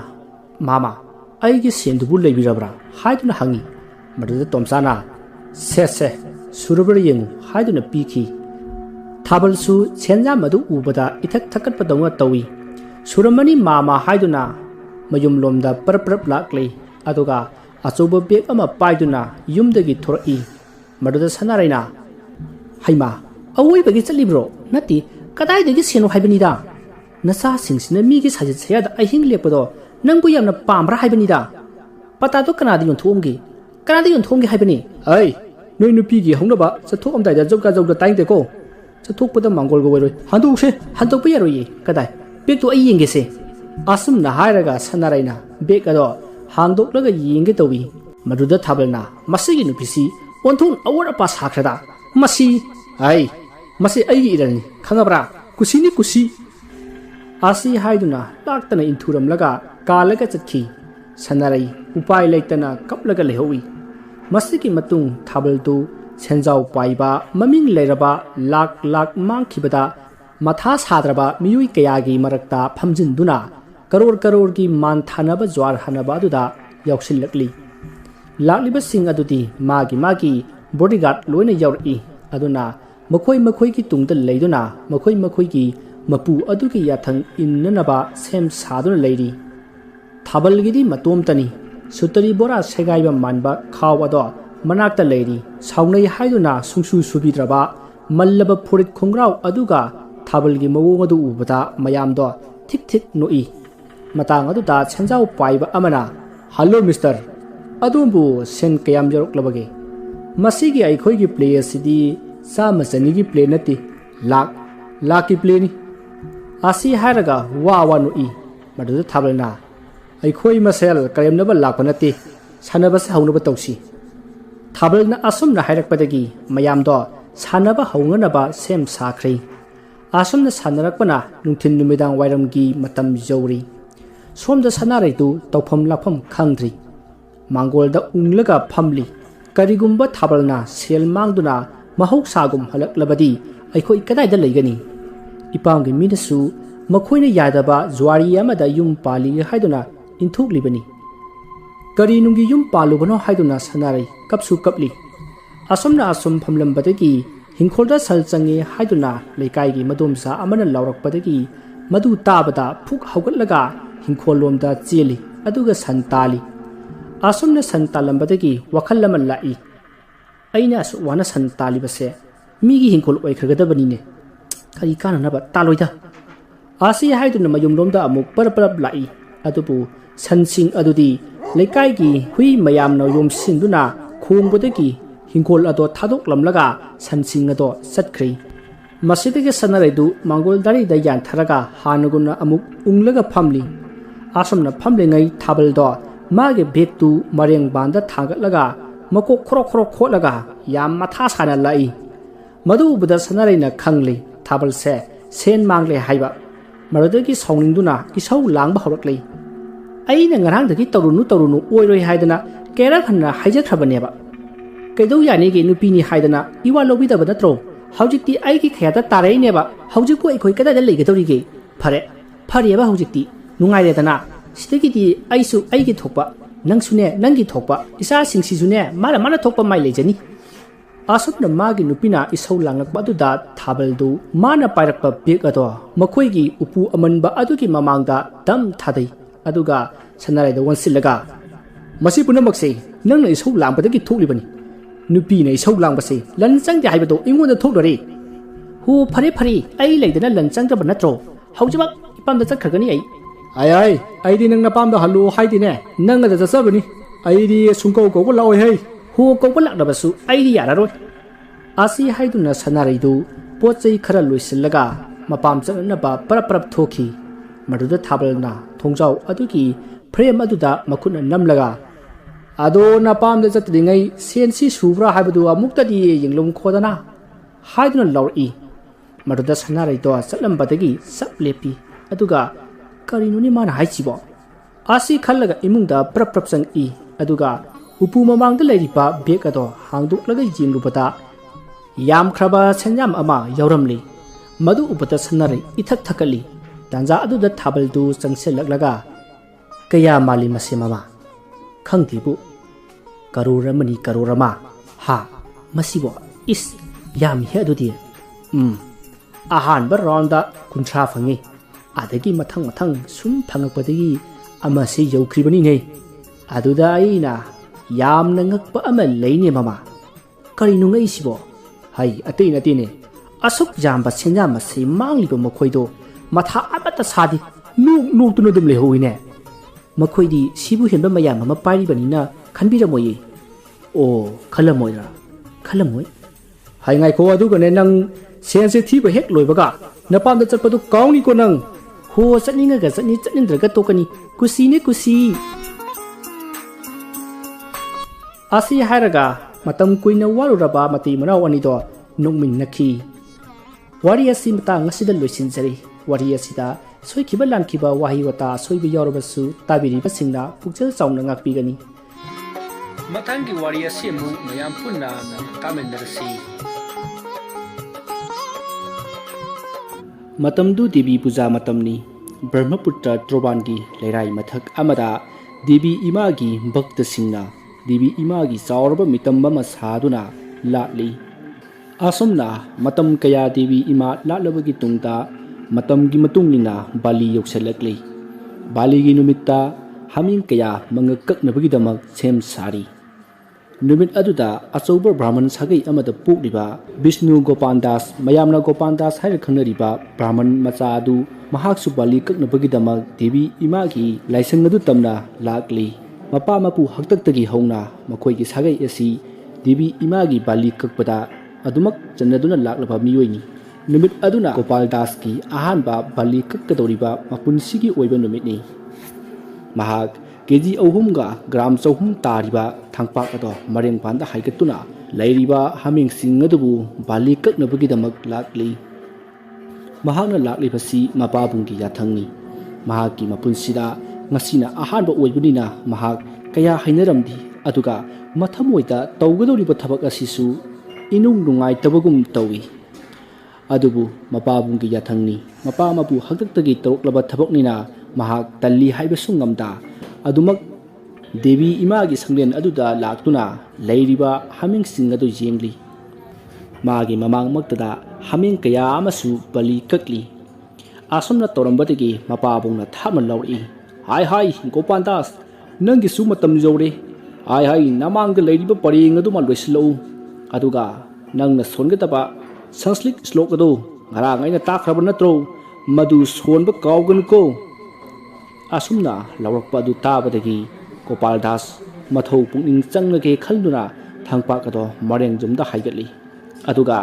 ꯃꯥꯃꯥ ꯑꯩꯒꯤ ꯁꯦꯟꯗꯨꯕꯨ ꯂꯩꯕꯤꯔꯕ꯭ꯔꯥ ꯍꯥꯏꯗꯨꯅ ꯍꯪꯉꯤ ꯃꯗꯨꯗ ꯇꯣꯝꯆꯥꯅ ꯁꯦ ꯁꯨꯔꯕ꯭ꯔꯥ ꯌꯦꯡꯉꯨ ꯍꯥꯏꯗꯨꯅ ꯄꯤꯈꯤ ꯊꯥꯕꯜꯁꯨ ꯁꯦꯟꯖꯥꯝ ꯑꯗꯨ ꯎꯕꯗ ꯏꯊꯛ ꯊꯛꯀꯠꯄꯗꯧꯅ ꯇꯧꯏ ꯁꯨꯔꯝꯃꯅꯤ ꯃꯥꯃꯥ ꯍꯥꯏꯗꯨꯅ ꯃꯌꯨꯝꯂꯣꯝꯗ ꯄꯔꯞ ꯄꯔꯞ ꯂꯥꯛꯂꯤ ꯑꯗꯨꯒ ꯑꯆꯧꯕ ꯕꯦꯛ ꯑꯃ ꯄꯥꯏꯗꯨꯅ ꯌꯨꯝꯗꯒꯤ ꯊꯣꯔꯛꯏ ꯃꯗꯨꯗ ꯁꯅꯥꯔꯩꯅ ꯍꯩꯃꯥ ꯑꯋꯣꯏꯕꯒꯤ ꯆꯠꯂꯤꯕ꯭ꯔꯣ ꯅꯠꯇꯦ ꯀꯗꯥꯏꯗꯒꯤ ꯁꯦꯟꯅꯣ ꯍꯥꯏꯕꯅꯤꯗ ꯅꯆꯥꯁꯤꯡꯁꯤꯅ ꯃꯤꯒꯤ ꯁꯥꯖꯠ ꯁꯌꯥꯗ ꯑꯍꯤꯡ ꯂꯦꯞꯄꯗꯣ ꯅꯪꯕꯨ ꯌꯥꯝꯅ ꯄꯥꯝꯕ꯭ꯔꯥ ꯍꯥꯏꯕꯅꯤꯗ ꯄꯇꯥꯗꯣ ꯀꯅꯥꯗ ꯌꯣꯟꯊꯣꯛꯑꯝꯒꯦ ꯍꯥꯏꯕꯅꯤ ꯑꯩ ꯅꯣꯏ ꯅꯨꯄꯤꯒꯤ ꯍꯧꯅꯕ ꯆꯠꯊꯣꯛꯑꯝꯗꯥꯏꯗ ꯖꯧꯒ ꯇꯥꯏꯡꯗꯦꯀꯣ ꯆꯠꯊꯣꯛꯄꯗ ꯃꯥꯡꯒꯣꯜꯒ ꯑꯣꯏꯔꯣꯏ ꯍꯟꯗꯣꯛꯄ ꯌꯥꯔꯣꯏꯌꯦ ꯀꯗꯥꯏ ꯕꯦꯛꯇꯣ ꯑꯩ ꯌꯦꯡꯒꯦꯁꯦ ꯑꯁꯨꯝꯅ ꯍꯥꯏꯔꯒ ꯁꯅꯥꯔꯩꯅ ꯕꯦꯛ ꯑꯗꯣ ꯍꯥꯡꯗꯣꯛꯂꯒ ꯌꯦꯡꯒꯦ ꯇꯧꯏ ꯃꯗꯨꯗ ꯊꯥꯕꯜꯅ ꯃꯁꯤꯒꯤ ꯅꯨꯄꯤꯁꯤ ꯑꯣꯟꯊꯣꯛ ꯑꯋꯣꯠ ꯑꯄꯥ ꯁꯥꯈ꯭ꯔꯗ ꯃꯁꯤ ꯑꯩꯒꯤ ꯏꯔꯜꯅꯤ ꯈꯪꯉꯕ꯭ꯔꯥ ꯀꯨꯁꯤꯅꯤ ꯀꯨꯁꯤ ꯑꯁꯤ ꯍꯥꯏꯗꯨꯅ ꯂꯥꯛꯇꯅ ꯏꯟꯊꯨꯔꯝꯂꯒ ꯀꯥꯜꯂꯒ ꯆꯠꯈꯤ ꯁꯅꯥꯔꯩ ꯎꯄꯥꯏ ꯂꯩꯇꯅ ꯀꯞꯂꯒ ꯂꯩꯍꯧꯏ ꯃꯁꯤꯒꯤ ꯃꯇꯨꯡ ꯊꯥꯕꯜꯗꯨ ꯁꯦꯟꯖꯥꯎ ꯄꯥꯏꯕ ꯃꯃꯤꯡ ꯂꯩꯔꯕ ꯂꯥꯛ ꯃꯥꯡꯈꯤꯕꯗ ꯃꯊꯥ ꯁꯥꯗ꯭ꯔꯕ ꯃꯤꯑꯣꯏ ꯀꯌꯥꯒꯤ ꯃꯔꯛꯇ ꯐꯝꯖꯤꯟꯗꯨꯅ ꯀꯔꯣꯔꯒꯤ ꯃꯥꯟ ꯊꯥꯅꯕ ꯖ꯭ꯋꯥꯔ ꯍꯥꯟꯅꯕ ꯑꯗꯨꯗ ꯌꯥꯎꯁꯤꯜꯂꯛꯂꯤ ꯂꯥꯛꯂꯤꯕꯁꯤꯡ ꯑꯗꯨꯗꯤ ꯃꯥꯒꯤ ꯕꯣꯗꯤꯒꯥꯔꯗ ꯂꯣꯏꯅ ꯌꯥꯎꯔꯛꯏ ꯑꯗꯨꯅ ꯃꯈꯣꯏꯒꯤ ꯇꯨꯡꯗ ꯂꯩꯗꯨꯅ ꯃꯈꯣꯏꯒꯤ ꯃꯄꯨ ꯑꯗꯨꯒꯤ ꯌꯥꯊꯪ ꯏꯟꯅꯅꯕ ꯁꯦꯝ ꯁꯥꯗꯨꯅ ꯂꯩꯔꯤ ꯊꯥꯕꯜꯒꯤꯗꯤ ꯃꯇꯣꯝꯇꯅꯤ ꯁꯨꯇꯔꯤ ꯕꯣꯔꯥ ꯁꯦꯒꯥꯏꯕ ꯃꯥꯟꯕ ꯈꯥꯎ ꯑꯗꯣ ꯃꯅꯥꯛꯇ ꯂꯩꯔꯤ ꯁꯥꯎꯅꯩ ꯍꯥꯏꯗꯨꯅ ꯁꯨꯡꯁꯨ ꯁꯨꯕꯤꯗ꯭ꯔꯕ ꯃꯜꯂꯕ ꯐꯨꯔꯤꯠ ꯈꯣꯡꯒ꯭ꯔꯥꯎ ꯑꯗꯨꯒ ꯊꯥꯕꯜꯒꯤ ꯃꯑꯣꯡ ꯑꯗꯨ ꯎꯕꯗ ꯃꯌꯥꯝꯗꯣ ꯊꯤꯛ ꯅꯣꯛꯏ ꯃꯇꯥꯡ ꯑꯗꯨꯗ ꯁꯦꯟꯖꯥꯎ ꯄꯥꯏꯕ ꯑꯃꯅ ꯍꯜꯂꯣ ꯃꯤꯁꯇꯔ ꯑꯗꯣꯝꯕꯨ ꯁꯦꯟ ꯀꯌꯥꯝ ꯌꯧꯔꯛꯂꯕꯒꯦ ꯃꯁꯤꯒꯤ ꯑꯩꯈꯣꯏꯒꯤ ꯄ꯭ꯂꯦ ꯑꯁꯤꯗꯤ 100-200ꯒꯤ ꯄ꯭ꯂꯦ ꯅꯠꯇꯦ ꯂꯥꯛꯀꯤ ꯄ꯭ꯂꯦꯅꯤ ꯑꯁꯤ ꯍꯥꯏꯔꯒ ꯋꯥ ꯅꯣꯛꯏ ꯃꯗꯨꯗ ꯊꯥꯕꯜꯅ ꯑꯩꯈꯣꯏ ꯃꯁꯦꯜ ꯀꯔꯦꯝꯅꯕ ꯂꯥꯛꯄ ꯅꯠꯇꯦ ꯁꯥꯟꯅꯕꯁꯦ ꯍꯧꯅꯕ ꯇꯧꯁꯤ ꯊꯥꯕꯜꯅ ꯑꯁꯨꯝꯅ ꯍꯥꯏꯔꯛꯄꯗꯒꯤ ꯃꯌꯥꯝꯗꯣ ꯁꯥꯟꯅꯕ ꯍꯧꯅꯅꯕ ꯁꯦꯝ ꯁꯥꯈ꯭ꯔꯦ ꯑꯁꯨꯝꯅ ꯁꯥꯟꯅꯔꯛꯄꯅ ꯅꯨꯡꯊꯤꯜ ꯅꯨꯃꯤꯗꯥꯡ ꯋꯥꯏꯔꯝꯒꯤ ꯃꯇꯝ ꯌꯧꯔꯤ ꯁꯣꯝꯗ ꯁꯅꯥꯔꯩꯗꯨ ꯇꯧꯐꯝ ꯂꯥꯛꯐꯝ ꯈꯪꯗ꯭ꯔꯤ ꯃꯥꯡꯒꯣꯜꯗ ꯎꯡꯂꯒ ꯐꯝꯂꯤ ꯀꯔꯤꯒꯨꯝꯕ ꯊꯥꯕꯜꯅ ꯁꯦꯜ ꯃꯥꯡꯗꯨꯅ ꯃꯍꯧꯁꯥꯒꯨꯝ ꯍꯜꯂꯛꯂꯕꯗꯤ ꯑꯩꯈꯣꯏ ꯀꯗꯥꯏꯗ ꯂꯩꯒꯅꯤ ꯏꯄꯥꯝꯒꯤ ꯃꯤꯅꯁꯨ ꯃꯈꯣꯏꯅ ꯌꯥꯗꯕ ꯖꯨꯋꯥꯔꯤ ꯑꯃꯗ ꯌꯨꯝ ꯄꯥꯜꯂꯤ ꯍꯥꯏꯗꯨꯅ ꯏꯟꯊꯣꯛꯂꯤꯕꯅꯤ ꯀꯔꯤ ꯅꯨꯡꯒꯤ ꯌꯨꯝ ꯄꯥꯜꯂꯨꯕꯅꯣ ꯍꯥꯏꯗꯨꯅ ꯁꯅꯥꯔꯩ ꯀꯞꯁꯨ ꯀꯞꯂꯤ ꯑꯁꯨꯝꯅ ꯑꯁꯨꯝ ꯐꯝꯂꯝꯕꯗꯒꯤ ꯍꯤꯡꯈꯣꯜꯗ ꯁꯜ ꯆꯪꯉꯦ ꯍꯥꯏꯗꯨꯅ ꯂꯩꯀꯥꯏꯒꯤ ꯃꯗꯣꯝꯆꯥ ꯑꯃꯅ ꯂꯥꯎꯔꯛꯄꯗꯒꯤ ꯃꯗꯨ ꯇꯥꯕꯗ ꯐꯨꯛ ꯍꯧꯒꯠꯂꯒ ꯍꯤꯡꯈꯣꯜꯂꯣꯝꯗ ꯆꯦꯜꯂꯤ ꯑꯗꯨꯒ ꯁꯟ ꯇꯥꯜꯂꯤ ꯑꯁꯨꯝꯅ ꯁꯟ ꯇꯥꯜꯂꯝꯕꯗꯒꯤ ꯋꯥꯈꯜ ꯑꯃ ꯂꯥꯛꯏ ꯑꯩꯅ ꯑꯁꯨꯛ ꯋꯥꯅ ꯁꯟ ꯇꯥꯜꯂꯤꯕꯁꯦ ꯃꯤꯒꯤ ꯍꯤꯡꯈꯣꯜ ꯑꯣꯏꯈ꯭ꯔꯒꯗꯕꯅꯤꯅꯦ ꯀꯔꯤ ꯀꯥꯟꯅꯅꯕ ꯇꯥꯜꯂꯣꯏꯗ ꯑꯁꯤ ꯍꯥꯏꯗꯨꯅ ꯃꯌꯨꯝꯂꯣꯝꯗ ꯑꯃꯨꯛ ꯄꯔꯞ ꯂꯥꯛꯏ ꯑꯗꯨꯕꯨ ꯁꯟꯁꯤꯡ ꯑꯗꯨꯗꯤ ꯂꯩꯀꯥꯏꯒꯤ ꯍꯨꯏ ꯃꯌꯥꯝꯅ ꯌꯣꯝꯁꯤꯟꯗꯨꯅ ꯈꯣꯡꯕꯗꯒꯤ ꯍꯤꯡꯈꯣꯜ ꯑꯗꯣ ꯊꯥꯗꯣꯛꯂꯝꯂꯒ ꯁꯟꯁꯤꯡ ꯑꯗꯣ ꯆꯠꯈ꯭ꯔꯦ ꯃꯁꯤꯗꯒꯤ ꯁꯅꯥꯔꯩꯗꯨ ꯃꯥꯡꯒꯣꯜ ꯗꯥꯔꯤꯗ ꯌꯥꯟꯊꯔꯒ ꯍꯥꯟꯅꯒꯨꯝꯅ ꯑꯃꯨꯛ ꯎꯡꯂꯒ ꯐꯝꯂꯤ ꯑꯁꯨꯝꯅ ꯐꯝꯂꯤꯉꯩ ꯊꯥꯕꯜꯗꯣ 마게 백두 마령 반다 타갈라가 먹고 코로코로 콜라가 얌 마타 사나 라이 마두부다 사나레나 캉리 타벌세 센 망레 하이바 마르더기 성닝두나 이서우 랑바 호럭리 아이나 ngarangdagi torunu oiroi haidana kera khanna haijakhrabaneba kaidou yanigi nupini haidana iwa lobidaba natro haujikti aigi khayata taraineba haujikku aikoi kadada leigadorige phare haujikti nungairedana sidagidi aisu aigi thokpa nangsune nangi thokpa isa singsisune mara thokpa mai lejani asupna magi nupina isau langakpa aduda thabaldu mana pairakpa beg ado makoigi upu amanba adugi mamangda dam thadai aduga sanaraida wansilaga masi punamakse nangna isau langbadagi thoklibani nupina isau langbase lanchangdi haibado ingonda thoklore hu phare ai leidana lanchangdaba natro haujibak ipamda chakhragani ai di nang napamda halu haidine nangda jasabani ai di sungkau ko laoi hai hu ko lakdabasu ai di yararoi asi haiduna sanaraidu pochai khara loisilaga mapam channa parap thoki maduda thabalna thongjau adugi frame aduda makuna namlaga ado napam da chatringai sensi subra haibadu amuktadi yinglum khodana haiduna lauri maduda sanaraido chatlambadagi saplepi aduga karinuni mana haichibo asi khallaga imungda prap chang I aduga upu mamangda leiripa beg ado hangduklaga jingrubata yam khraba senjam ama yauramli madu upata sanarai ithak thakali tanja aduda thabaldu changselaglaga kaya mali masemama khangtibu karurama ha masibo is yam he adudi ahan ba ronda kunthra phangi adagi mathang sum phangakpadagi ama se yaukribani ne aduda aina yamna ngakpa ama leine mama karinu ngai sibo hai ateina tine asuk jamba senjama se mangliba makhoido matha abata sadi nuk tunu dum lehoine makhoidi sibu henba mayam ama pairibanina khanbiramoyi o khalamoi hai ngai ko aduga ne nang sense thiba hek loibaga napamda chapadu kauni ko nang ho chatninga ga chatnindraga tokani kusi asi hairaga matam kuina waruraba mati manau anido nongmin nakhi wari asi mata ngasida loisinjari wari asida soikiba lankiba wahi wata soibi yorobasu tabiri basingna pukjal chauna ngakpigani mathangi wari asi mu mayam punna tamendarasi matamdu devi puja matamni brahmaputra trobangi leirai mathak amada devi imagi bhakta singna devi imagi chauraba mitamba masaduna latli asomna matam kaya devi ima latlabagi tungta matamgi matungina bali yokselakli bali gi numitta haming kaya mangakaknabagi damak sem sari numit aduda achouba brahman sagai amada pukliba Vishnu Gopandas mayamna Gopandas haira khangnariba brahman macha adu mahaksu bali kaknabagi damak devi imagi laisang adu tamna lakli mapa mapu haktaktagi hauna makhoigi sagai asi devi imagi bali kakpada adumak channaduna laklaba miyoini numit aduna Gopal Das ki ahanba bali kakkadoriba mapunsigi oiba numitni mahak keji ahumga gram chahum tariba thangpak ado mareng panda haigatuna ꯂꯩꯔꯤꯕ ꯍꯥꯃꯦꯡꯁꯤꯡ ꯑꯗꯨꯕꯨ ꯕꯥꯂꯤ ꯀꯛꯅꯕꯒꯤꯗꯃꯛ ꯂꯥꯛꯂꯤ꯫ ꯃꯍꯥꯛꯅ ꯂꯥꯛꯂꯤꯕꯁꯤ ꯃꯄꯥꯕꯨꯡꯒꯤ ꯌꯥꯊꯪꯅꯤ꯫ ꯃꯍꯥꯛꯀꯤ ꯃꯄꯨꯟꯁꯤꯗ ꯉꯁꯤꯅ ꯑꯍꯥꯟꯕ ꯑꯣꯏꯕꯅꯤꯅ ꯃꯍꯥꯛ ꯀꯌꯥ ꯍꯩꯅꯔꯝꯗꯦ, ꯑꯗꯨꯒ ꯃꯊꯃꯣꯏꯗ ꯇꯧꯒꯗꯧꯔꯤꯕ ꯊꯕꯛ ꯑꯁꯤꯁꯨ ꯏꯅꯨꯡ ꯅꯨꯡꯉꯥꯏꯇꯕꯒꯨꯝ ꯇꯧꯏ꯫ ꯑꯗꯨꯕꯨ ꯃꯄꯥꯕꯨꯡꯒꯤ ꯌꯥꯊꯪꯅꯤ, ꯃꯄꯥ ꯃꯄꯨ ꯍꯥꯛꯇꯛꯇꯒꯤ ꯇꯧꯔꯛꯂꯕ ꯊꯕꯛꯅꯤꯅ ꯃꯍꯥꯛ ꯇꯜꯂꯤ ꯍꯥꯏꯕꯁꯨ ꯉꯝꯗ ꯑꯗꯨꯃꯛ ꯗꯦꯕꯤ ꯏꯃꯥꯒꯤ ꯁꯪꯂꯦꯟ ꯑꯗꯨꯗ ꯂꯥꯛꯇꯨꯅ ꯂꯩꯔꯤꯕ ꯍꯥꯃꯦꯡꯁꯤꯡ ꯑꯗꯨ ꯌꯦꯡꯂꯤ꯫ ꯃꯥꯒꯤ ꯃꯃꯥꯡꯃꯛꯇꯗ ꯍꯥꯃꯦꯡ ꯀꯌꯥ ꯑꯃꯁꯨ ꯕꯥꯂꯤ ꯀꯛꯂꯤ꯫ ꯑꯁꯨꯝꯅ ꯇꯧꯔꯝꯕꯗꯒꯤ ꯃꯄꯥꯕꯨꯡꯅ ꯊꯥꯞꯅ ꯂꯥꯎꯔꯛꯏ, "ꯍꯥꯏ ꯒꯣꯄꯥꯜ ꯗꯥꯁ, ꯅꯪꯒꯤꯁꯨ ꯃꯇꯝ ꯌꯧꯔꯦ꯫ ꯅꯃꯥꯡꯗ ꯂꯩꯔꯤꯕ ꯄꯔꯦꯡ ꯑꯗꯨꯃ ꯂꯣꯏꯁꯤꯜꯂꯛꯎ, ꯑꯗꯨꯒ ꯅꯪꯅ ꯁꯣꯟꯒꯗꯕ ꯁꯪꯁ꯭ꯂꯤꯛ ꯁ꯭ꯂꯣꯛ ꯑꯗꯨ ꯉꯔꯥꯡ ꯑꯩꯅ ꯇꯥꯛꯈ꯭ꯔꯕ ꯅꯠꯇ꯭ꯔꯣ? ꯃꯗꯨ ꯁꯣꯟꯕ ꯀꯥꯎꯒꯅꯨꯀꯣ"꯫ ꯑꯁꯨꯝꯅ ꯂꯥꯎꯔꯛꯄ ꯑꯗꯨ ꯇꯥꯕꯗꯒꯤ ꯒꯣꯄꯥꯜ ꯗꯥꯁ ꯃꯊꯧ ꯄꯨꯛꯅꯤꯡ ꯆꯪꯂꯒꯦ ꯈꯟꯗꯨꯅ ꯊꯥꯡꯄꯥꯛ ꯑꯗꯣ ꯃꯔꯦꯡꯖꯨꯝꯗ ꯍꯥꯏꯒꯠꯂꯤ, ꯑꯗꯨꯒ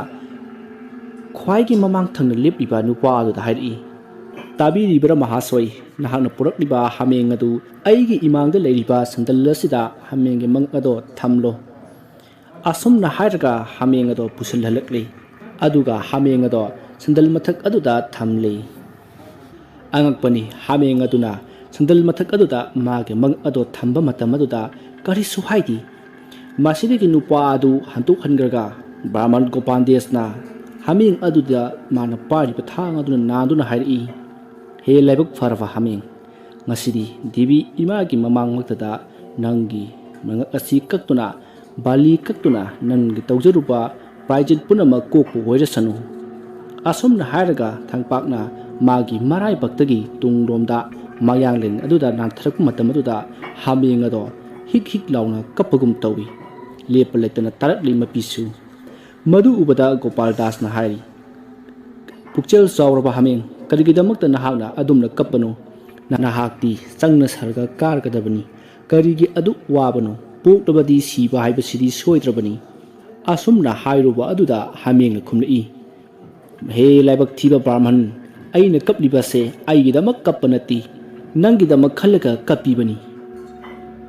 ꯈ꯭ꯋꯥꯏꯒꯤ ꯃꯃꯥꯡ ꯊꯪꯅ ꯂꯦꯞꯂꯤꯕ ꯅꯨꯄꯥ ꯑꯗꯨꯗ ꯍꯥꯏꯔꯛꯏ, "ꯇꯥꯕꯤꯔꯤꯕ꯭ꯔꯥ ꯃꯍꯥꯁꯣꯏ, ꯅꯍꯥꯛꯅ ꯄꯨꯔꯛꯂꯤꯕ ꯍꯥꯃꯦꯡ ꯑꯗꯨ ꯑꯩꯒꯤ ꯏꯃꯥꯡꯗ ꯂꯩꯔꯤꯕ ꯁꯟꯗꯜ ꯑꯁꯤꯗ ꯍꯥꯃꯦꯡꯒꯤ ꯃꯉꯛ ꯑꯗꯣ ꯊꯝꯂꯣ"꯫ ꯑꯁꯨꯝꯅ ꯍꯥꯏꯔꯒ ꯍꯥꯃꯦꯡ ꯑꯗꯣ ꯄꯨꯁꯤꯜꯍꯜꯂꯛꯂꯤ, ꯑꯗꯨꯒ ꯍꯥꯃꯦꯡ ꯑꯗꯣ ꯁꯟꯗꯜ ꯃꯊꯛ ꯑꯗꯨꯗ ꯊꯝꯂꯤ꯫ ꯑꯉꯛꯄꯅꯤ, ꯍꯥꯃꯦꯡ ꯑꯗꯨꯅ ꯁꯟꯗꯜ ꯃꯊꯛ ꯑꯗꯨꯗ ꯃꯥꯒꯤ ꯃꯉꯛ ꯑꯗꯣ ꯊꯝꯕ ꯃꯇꯝ ꯑꯗꯨꯗ ꯀꯔꯤꯁꯨ ꯍꯥꯏꯗꯦ꯫ ꯃꯁꯤꯗꯒꯤ ꯅꯨꯄꯥ ꯑꯗꯨ ꯍꯟꯗꯣꯛꯍꯟꯈ꯭ꯔꯒ ꯕ꯭ꯔꯥꯍꯃꯟ ꯒꯣꯄꯥꯜꯗꯦꯁꯅ ꯍꯥꯃꯦꯡ ꯑꯗꯨꯗ ꯃꯥꯅ ꯄꯥꯏꯔꯤꯕ ꯊꯥꯡ ꯑꯗꯨꯅ ꯅꯥꯟꯗꯨꯅ ꯍꯥꯏꯔꯛꯏ, "ꯍꯦ ꯂꯥꯏꯕꯛ ꯐꯔꯕ ꯍꯥꯃꯦꯡ, ꯉꯁꯤꯗꯤ ꯗꯦꯕꯤ ꯏꯃꯥꯒꯤ ꯃꯃꯥꯡꯃꯛꯇꯗ ꯅꯪꯒꯤ ꯃꯉꯛ ꯑꯁꯤ ꯀꯛꯇꯨꯅ ꯕꯥꯂꯤ ꯀꯛꯇꯨꯅ ꯅꯪꯒꯤ ꯇꯧꯖꯔꯨꯕ ꯄ꯭ꯔꯥꯏꯖꯤꯠ ꯄꯨꯝꯅꯃꯛ ꯀꯣꯛꯄ ꯑꯣꯏꯔꯁꯅꯨ"꯫ ꯑꯁꯨꯝꯅ ꯍꯥꯏꯔꯒ ꯊꯥꯡꯄꯥꯛꯅ ꯃꯥꯒꯤ ꯃꯔꯥꯏꯕꯛꯇꯒꯤ ꯇꯨꯡꯂꯣꯝꯗ ꯃꯌꯥꯡꯂꯦꯟ ꯑꯗꯨꯗ ꯅꯥꯟꯊꯔꯛꯄ ꯃꯇꯝ ꯑꯗꯨꯗ ꯍꯥꯃꯦꯡ ꯑꯗꯣ ꯍꯤꯛ ꯍꯤꯛ ꯂꯥꯎꯅ ꯀꯞꯄꯒꯨꯝ ꯇꯧꯏ, ꯂꯦꯞꯄ ꯂꯩꯇꯅ ꯇꯥꯔꯛꯂꯤ ꯃꯄꯤꯁꯨ꯫ ꯃꯗꯨ ꯎꯕꯗ ꯒꯣꯄꯥꯜ ꯗꯥꯁꯅ ꯍꯥꯏꯔꯤ, "ꯄꯨꯛꯆꯦꯜ ꯆꯥꯎꯔꯕ ꯍꯥꯃꯦꯡ, ꯀꯔꯤꯒꯤꯗꯃꯛꯇ ꯅꯍꯥꯛꯅ ꯑꯗꯨꯝꯅ ꯀꯞꯄꯅꯣ? ꯅꯍꯥꯛꯇꯤ ꯆꯪꯅ ꯁꯔꯒ ꯀꯥꯔꯒꯗꯕꯅꯤ, ꯀꯔꯤꯒꯤ ꯑꯗꯨꯛ ꯋꯥꯕꯅꯣ? ꯄꯣꯛꯂꯕꯗꯤ ꯁꯤꯕ ꯍꯥꯏꯕꯁꯤꯗꯤ ꯁꯣꯏꯗ꯭ꯔꯕꯅꯤ"꯫ ꯑꯁꯨꯝꯅ ꯍꯥꯏꯔꯨꯕ ꯑꯗꯨꯗ ꯍꯥꯃꯦꯡꯅ ꯈꯨꯝꯂꯛꯏ, "ꯍꯦ ꯂꯥꯏꯕꯛ ꯊꯤꯕ ꯕ꯭ꯔꯥꯍꯃꯟ, ꯑꯩꯅ ꯀꯞꯂꯤꯕꯁꯦ ꯑꯩꯒꯤꯗꯃꯛ ꯀꯞꯄ ꯅꯠꯇꯦ, ꯅꯪꯒꯤꯗꯃꯛ ꯈꯜꯂꯒ ꯀꯞꯄꯤꯕꯅꯤ"꯫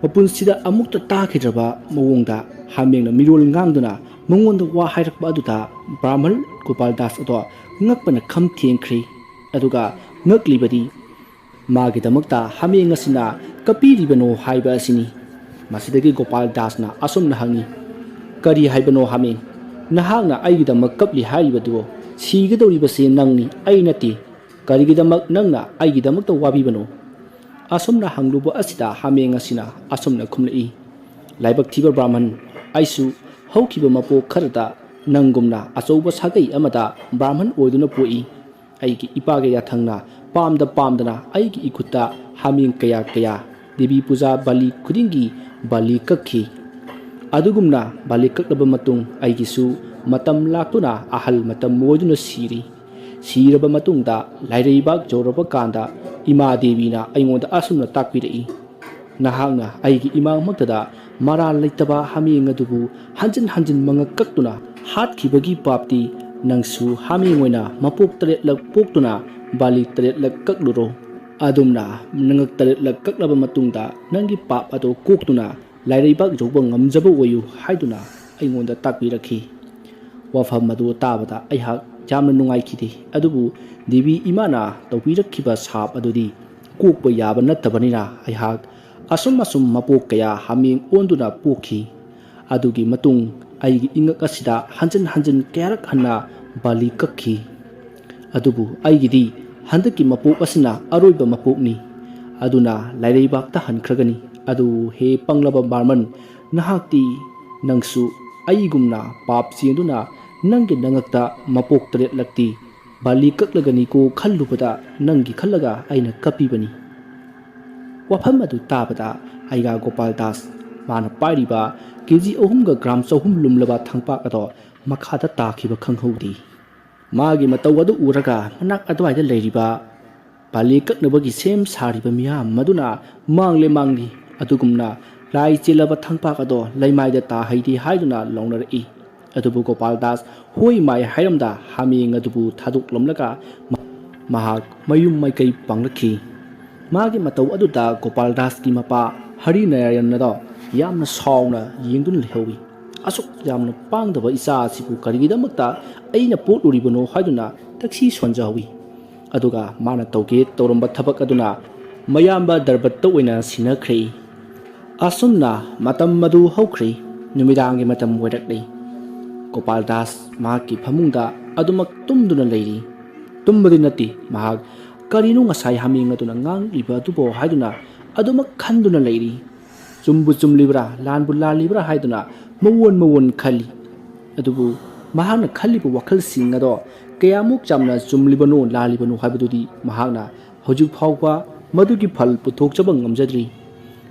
ꯃꯄꯨꯟꯁꯤꯗ ꯑꯃꯨꯛꯇ ꯇꯥꯈꯤꯗ꯭ꯔꯕ ꯃꯑꯣꯡꯗ ꯍꯥꯃꯦꯡꯅ ꯃꯤꯔꯣꯜ ꯉꯥꯡꯗꯨꯅ ꯃꯉꯣꯟꯗ ꯋꯥ ꯍꯥꯏꯔꯛꯄ ꯑꯗꯨꯗ ꯕ꯭ꯔꯥꯍꯃꯟ ꯒꯣꯄꯥꯜ ꯗꯥꯁ ꯑꯗꯣ ꯉꯛꯄꯅ ꯈꯝ ꯊꯦꯡꯈ꯭ꯔꯦ, ꯑꯗꯨꯒ ꯉꯛꯂꯤꯕꯗꯤ ꯃꯥꯒꯤꯗꯃꯛꯇ ꯍꯥꯃꯦꯡ ꯑꯁꯤꯅ ꯀꯞꯄꯤꯔꯤꯕꯅꯣ ꯍꯥꯏꯕ ꯑꯁꯤꯅꯤ꯫ ꯃꯁꯤꯗꯒꯤ ꯒꯣꯄꯥꯜ ꯗꯥꯁꯅ ꯑꯁꯨꯝꯅ ꯍꯪꯉꯤ, "ꯀꯔꯤ ꯍꯥꯏꯕꯅꯣ ꯍꯥꯃꯦꯡ? ꯅꯍꯥꯛꯅ ꯑꯩꯒꯤꯗꯃꯛ ꯀꯞꯂꯤ ꯍꯥꯏꯔꯤꯕꯗꯨ ꯁꯤꯒꯗꯧꯔꯤꯕꯁꯦ ꯅꯪꯅꯤ, ꯑꯩ ꯅꯠꯇꯦ꯫ ꯀꯔꯤꯒꯤꯗꯃꯛ ꯅꯪꯅ ꯑꯩꯒꯤꯗꯃꯛꯇ ꯋꯥꯕꯤꯕꯅꯣ"꯫ ꯑꯁꯨꯝꯅ ꯍꯪꯂꯨꯕ ꯑꯁꯤꯗ ꯍꯥꯃꯦꯡ ꯑꯁꯤꯅ ꯑꯁꯨꯝꯅ ꯈꯨꯝꯂꯛꯏ, "ꯂꯥꯏꯕꯛ ꯊꯤꯕ ꯕ꯭ꯔꯥꯍꯃꯟ, ꯑꯩꯁꯨ ꯍꯧꯈꯤꯕ ꯃꯄꯣꯛ ꯈꯔꯗ ꯅꯪꯒꯨꯝꯅ ꯑꯆꯧꯕ ꯁꯥꯒꯩ ꯑꯃꯗ ꯕ꯭ꯔꯥꯍꯃꯟ ꯑꯣꯏꯗꯨꯅ ꯄꯣꯛꯏ꯫ ꯑꯩꯒꯤ ꯏꯄꯥꯒꯤ ꯌꯥꯊꯪꯅ ꯄꯥꯝꯗꯅ ꯑꯩꯒꯤ ꯏꯈꯨꯠꯇ ꯍꯥꯃꯦꯡ ꯀꯌꯥ ꯗꯦꯕꯤ ꯄꯨꯖꯥ ꯕꯥꯂꯤ ꯈꯨꯗꯤꯡꯒꯤ ꯕꯥꯂꯤ ꯀꯛꯈꯤ꯫ ꯑꯗꯨꯒꯨꯝꯅ ꯕꯥꯂꯤ ꯀꯛꯂꯕ ꯃꯇꯨꯡ ꯑꯩꯒꯤꯁꯨ ꯃꯇꯝ ꯂꯥꯛꯇꯨꯅ ꯑꯍꯜ ꯃꯇꯝ ꯑꯣꯏꯗꯨꯅ ꯁꯤꯔꯤ꯫ ꯁꯤꯔꯕ ꯃꯇꯨꯡꯗ ꯂꯥꯏꯔꯩꯕꯥꯛ ꯌꯧꯔꯕ ꯀꯥꯟꯗ ꯏꯃꯥ ꯗꯦꯕꯤꯅ ꯑꯩꯉꯣꯟꯗ ꯑꯁꯨꯝꯅ ꯇꯥꯛꯄꯤꯔꯛꯏ, "ꯅꯍꯥꯛꯅ ꯑꯩꯒꯤ ꯏꯃꯥꯡꯃꯛꯇꯗ ꯃꯔꯥꯜ ꯂꯩꯇꯕ ꯍꯥꯃꯦꯡ ꯑꯗꯨꯕꯨ ꯍꯟꯖꯤꯟ ꯍꯟꯖꯤꯟ ꯃꯉꯛ ꯀꯛꯇꯨꯅ ꯍꯥꯠꯈꯤꯕꯒꯤ ꯄꯥꯞꯇꯤ ꯅꯪꯁꯨ ꯍꯥꯃꯦꯡ ꯑꯣꯏꯅ ꯃꯄꯣꯛ 7ꯂꯛ ꯄꯣꯛꯇꯨꯅ ꯕꯥꯂꯤ 7ꯂꯛ ꯀꯛꯂꯨꯔꯣ꯫ ꯑꯗꯨꯝꯅ ꯃꯉꯛ 7ꯂꯛ ꯀꯛꯂꯕ ꯃꯇꯨꯡꯗ ꯅꯪꯒꯤ ꯄꯥꯞ ꯑꯗꯨ ꯀꯣꯛꯇꯨꯅ ꯂꯥꯏꯔꯩꯕꯥꯛ ꯌꯧꯕ ꯉꯝꯖꯕ ꯑꯣꯏꯌꯨ" ꯍꯥꯏꯗꯨꯅ ꯑꯩꯉꯣꯟꯗ ꯇꯥꯛꯄꯤꯔꯛꯈꯤ꯫ ꯋꯥꯐꯝ ꯑꯗꯨ ꯇꯥꯕꯗ ꯑꯩꯍꯥꯛ ꯌꯥꯝꯅ ꯅꯨꯡꯉꯥꯏꯈꯤꯗꯦ, ꯑꯗꯨꯕꯨ ꯗꯦꯕꯤ ꯏꯃꯥꯅ ꯇꯧꯕꯤꯔꯛꯈꯤꯕ ꯁꯥꯞ ꯑꯗꯨꯗꯤ ꯀꯣꯛꯄ ꯌꯥꯕ ꯅꯠꯇꯕꯅꯤꯅ ꯑꯩꯍꯥꯛ ꯑꯁꯨꯝ ꯃꯄꯣꯛ ꯀꯌꯥ ꯍꯥꯃꯦꯡ ꯑꯣꯟꯗꯨꯅ ꯄꯣꯛꯈꯤ꯫ ꯑꯗꯨꯒꯤ ꯃꯇꯨꯡ ꯑꯩꯒꯤ ꯏꯉꯛ ꯑꯁꯤꯗ ꯍꯟꯖꯤꯟ ꯀꯌꯥꯔꯛ ꯍꯟꯅ ꯕꯥꯂꯤ ꯀꯛꯈꯤ꯫ ꯑꯗꯨꯕꯨ ꯑꯩꯒꯤꯗꯤ ꯍꯟꯗꯛꯀꯤ ꯃꯄꯣꯛ ꯑꯁꯤꯅ ꯑꯔꯣꯏꯕ ꯃꯄꯣꯛꯅꯤ, ꯑꯗꯨꯅ ꯂꯥꯏꯔꯩꯕꯥꯛꯇ ꯍꯟꯈ꯭ꯔꯒꯅꯤ꯫ ꯑꯗꯨ ꯍꯦ ꯄꯪꯂꯕ ꯕ꯭ꯔꯥꯍꯃꯟ, ꯅꯪꯁꯨ ꯑꯩꯒꯨꯝꯅ ꯄꯥꯞ ꯆꯦꯟꯗꯨꯅ ꯅꯪꯒꯤ ꯅꯉꯛꯇ ꯃꯄꯣꯛ 7ꯂꯛꯇꯤ ꯕꯥꯂꯤ ꯀꯛꯂꯒꯅꯤꯀꯣ ꯈꯜꯂꯨꯕꯗ ꯅꯪꯒꯤ ꯈꯜꯂꯒ ꯑꯩꯅ ꯀꯞꯄꯤꯕꯅꯤ"꯫ ꯋꯥꯐꯝ ꯑꯗꯨ ꯇꯥꯕꯗ ꯑꯩꯒ ꯒꯣꯄꯥꯜ ꯗꯥꯁ ꯃꯥꯅ ꯄꯥꯏꯔꯤꯕ KG 3ꯒ ꯒ꯭ꯔꯥꯝ 200 ꯂꯨꯝꯂꯕ ꯊꯥꯡꯄꯥꯛ ꯑꯗꯣ ꯃꯈꯥꯗ ꯇꯥꯈꯤꯕ ꯈꯪꯍꯧꯗꯦ꯫ ꯃꯥꯒꯤ ꯃꯇꯧ ꯑꯗꯨ ꯎꯔꯒ ꯃꯅꯥꯛ ꯑꯗꯨꯋꯥꯏꯗ ꯂꯩꯔꯤꯕ ꯕꯥꯂꯤ ꯀꯛꯅꯕꯒꯤ ꯁꯦꯝ ꯁꯥꯔꯤꯕ ꯃꯤꯌꯥꯝ ꯃꯗꯨꯅ ꯃꯥꯡꯂꯤ ꯑꯗꯨꯒꯨꯝꯅ ꯂꯥꯏ ꯆꯦꯜꯂꯕ ꯊꯥꯡꯄꯥꯛ ꯑꯗꯣ ꯂꯩꯃꯥꯏꯗ ꯇꯥꯍꯩꯗꯦ ꯍꯥꯏꯗꯨꯅ ꯂꯥꯎꯅꯔꯛꯏ꯫ ꯑꯗꯨꯕꯨ ꯒꯣꯄꯥꯜ ꯗꯥꯁ ꯍꯣꯏ ꯃꯥꯏ ꯍꯥꯏꯔꯝꯗ ꯍꯥꯃꯦꯡ ꯑꯗꯨꯕꯨ ꯊꯥꯗꯣꯛꯂꯝꯂꯒ ꯃꯍꯥꯛ ꯃꯌꯨꯝ ꯃꯥꯏꯀꯩ ꯄꯥꯡꯂꯛꯈꯤ꯫ ꯃꯥꯒꯤ ꯃꯇꯧ ꯑꯗꯨꯗ ꯒꯣꯄꯥꯜ ꯗꯥꯁꯀꯤ ꯃꯄꯥ ꯍꯔꯤ ꯅꯥꯔꯥꯌꯟ ꯑꯗꯣ ꯌꯥꯝꯅ ꯁꯥꯎꯅ ꯌꯦꯡꯗꯨꯅ ꯂꯩꯍꯧꯏ꯫ asuk yamna pangdaba isa asibu karigidamakta aina potluribano haiduna taxi sonjawi aduga mana tawge tawramba thabak aduna mayamba darbatta oina sinakhre asumna matam madu haukhre numidangi matam werakle Gopal Das mahaki phamungda adumak tumduna leiri tumbadi nati mahak karinu ngasai haming aduna ngang liba dubo haiduna adumak khanduna leiri chumbu chumlibra lanbu lalibra haiduna mawon khali adubu mahakna khalibu wakhal singado kayamuk jamna chumlibano lalibano haibududi mahakna hojik phawba madugi phal puthokchaba ngamjadri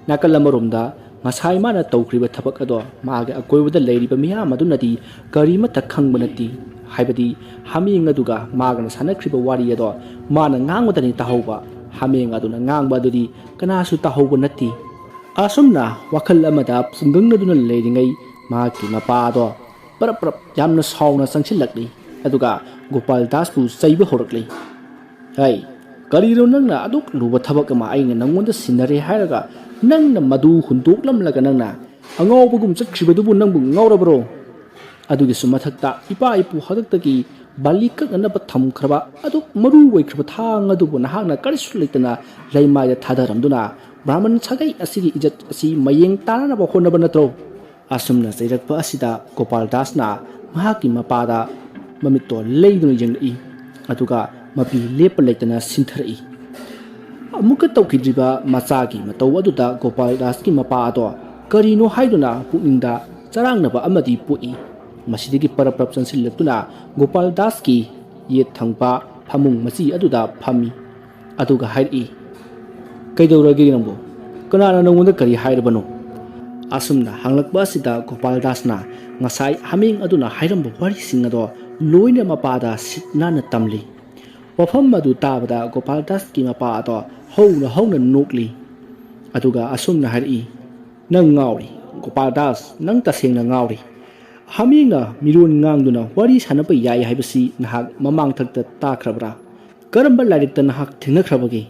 nakalamoromda ngasai mana tawkhriba thabak ado maga akoibada leiriba miyam adunadi karima takhangba nati haibadi haming aduga magana sanakhriba wari ado mana ngangwadani tahawba haming aduna ngangba adudi kanasu tahawba nati asumna wakhal amada sungangnaduna leiringai mahaki mapa ado parap yamna sauna sangsilakli aduga Gopal Das pu saiba horakli hai kariro nangna aduk luba thabak ama ainga nangonda sinare hairaga nangna madu hundoklamlaga nangna angawbagum chakribadubu nangbu ngawrabro adugi sumathakta ipa ipu hadaktagi balikak anaba thamkhraba aduk maru waikhriba thang adubu nahakna karisu leitana laimaya thadaramduna brahman sagai asigi ijat asi mayeng tananaba honaba natro asumna sairakpa asida Gopal Das na mahaki mapada mamitto leiduna yengai aduga mapi lepa leitana sinthari amuka tawkidriba machagi matau aduda Gopal Das ki mapa ado karino haiduna pukningda charangnaba amadi pui masidigi paraprap chansillaktuna Gopal Das ki yet thangpa phamung machi aduda phami aduga hairi kaidawrage nambo kanana nangonda kari hairabano asumna hanglakba asida Gopal Das na ngasai haming aduna hairamba wari singado loina mapada sitnana tamli wafam madu tabada Gopal Das ki mapa ado hauna nokli aduga asumna hari nang ngauri Gopal Das nang tasengna ngauri hamingna miron ngangduna wari sanapa yai haibasi nahak mamang thakta takhrabra karamba lairikta nahak thingakhrabagi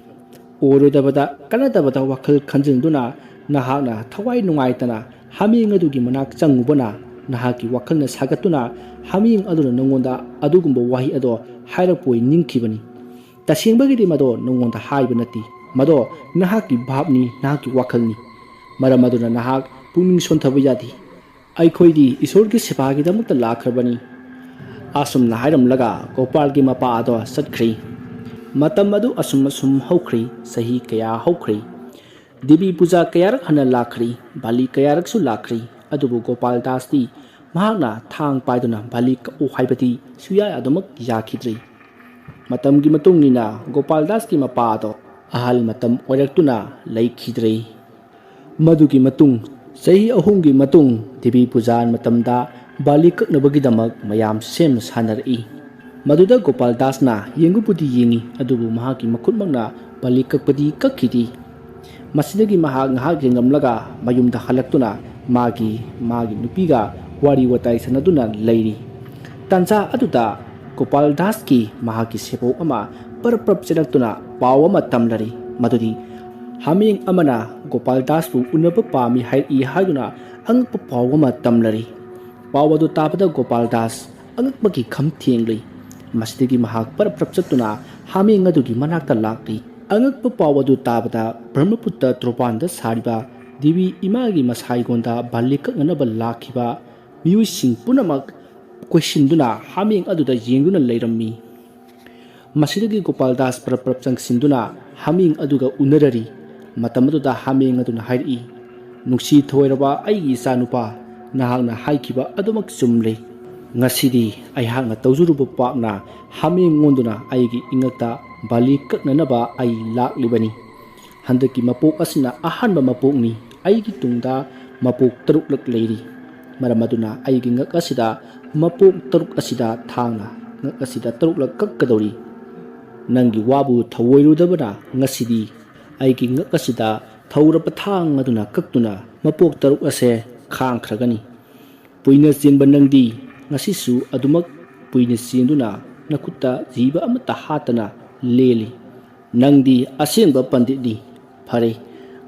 orodabada kanadabada wakhal khanjinduna nahakna thawai nungaitana haming adugi manak changubana nahaki wakhalna sagatuna haming aduna nangonda adugumba wahi ado hairapoi ningkhibani tasengbagidi mado nangonda haiba nati mado nahaki bhabni nahaki wakhalni maramaduna nahak pungning sonthaba yadi aikhoi isor ki sepa gi damakta lakhrabani asumna hairamlaga Gopal gi mapa ado satkhri matam adu asum haukhri sahi kaya haukhri devi puja kayarak hana lakhri bali kayarak su lakhri adubu Gopal Das ti mahakna thang paiduna bali ka o haibati suya adumak yakhidri matam gi matungina Gopal Das ki mapa ado ahal matam oiraktuna laikhidri madugi matung sahi ahumgi matung devi pujan matamda bali kaknabagi damak mayam sem sanari maduda Gopal Das na yengupudi yengi adubu mahaki makhutmakna bali kakpadi kakhidi masidagi mahak ngahak yengamlaga mayumda halaktuna magi nupiga wari watai sanaduna leiri tansa aduda Gopal Das ki mahaki sepo ama parprap chelaktuna pawama tamlari madudi haming amana Gopal Das pu unapa pami hai haiduna angpa pawama tamlari pawadu tabada Gopal Das angpaki kham thiengli masidagi mahak parprap chatuna haming adugi manakta lakli angakpa pawadu tabada Brahmaputta tropanda sariba devi imagi masai gonda balikak nganaba lakhiba miui sing punamak quesinduna haming aduda yengduna leirammi masidagi Gopal Das parprap changsinduna haming aduga unarari matamaduda haming aduna hairi nungsi thoiraba aigi sanupa nahakna haikhiba adumak chumle ngasidi aihakna tawjuruba pakna haming ngonduna aigi ingakta bali kaknanaba ai laklibani handaki mapok asina ahanba mapokni aigi tungda mapok taruk lak leiri maramaduna aigi ngak asida mapok taruk asida thangna ngak asida taruk lak kakkadori nangi wabu thawoirudabana ngasidi aigi ngak asida thawrapa thang aduna kaktuna mapok taruk ase khangkhragani puina chenba nangdi ngasisu adumak puina chenduna nakutta jiba amata hatana leli nangdi asengba panditni phare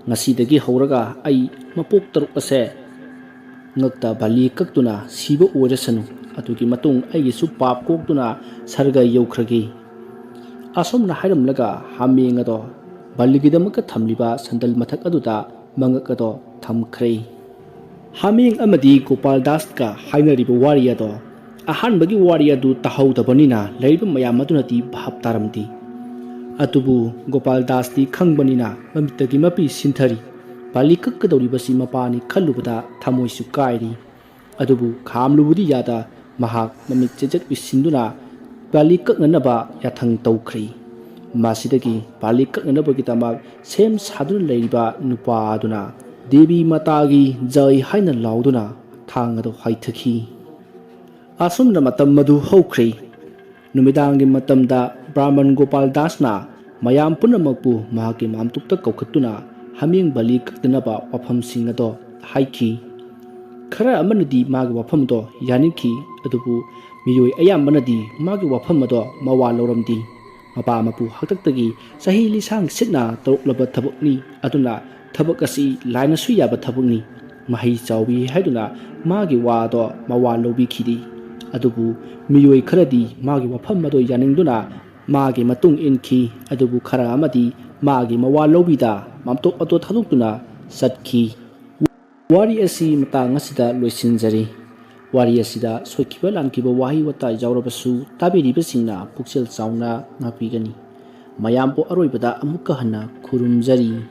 ngasidagi horaga ai mapok taruk ase ngakta bali kaktuna siba oirasanu atugi matung aigisu pap koktuna sarga yaukragi asomna hairamlaga hameng ado baligidamaka thamliba sandal mathak aduda mangak ado thamkhre hameng amadi Gopal Das ka hainariba wari ado ahanbagi wari adu tahaudabanina leiba mayam adunati bhap taramdi atubu Gopal Das di khangbanina mamitagi mapi sinthari bali kakkadoribasi mapani khallubada thamoisu kairi adubu khamlubudi yada mahak mamit chejak bisinduna bali kaknanaba yathang tawkhri masidagi bali kaknanaba gitamak sem saduna leiriba nupa aduna devi matagi jai haina lauduna thang ado haithakhi asumna matam madu hokri numidangi matamda Brahman Gopal Das na mayam punamakpu mahaki mamtukta kaukhatuna hameng bali kaktanaba wafam sing ado haiki khara amanadi magi wafam do yanikhi adubu miyoi ayambanadi magi wafam ado mawa loramdi mapa mapu haktaktagi sahi lisang sitna taruklaba thabakni aduna thabak asi laina suyaba thabakni mahi chawbi haiduna magi wa do mawa lobi khidi adubu miyoi kharadi magi wafam ado yaningduna magi matung inki adubu khara amadi magi mawa lobida mamtok ato thadukuna satkhi wari asi matang asida loisinjari wari asida soikiba lankiba wahi wata jawrabasu tabiribasingna puksel chauna ngapigani mayampo aroibada amukka hanna khurumjari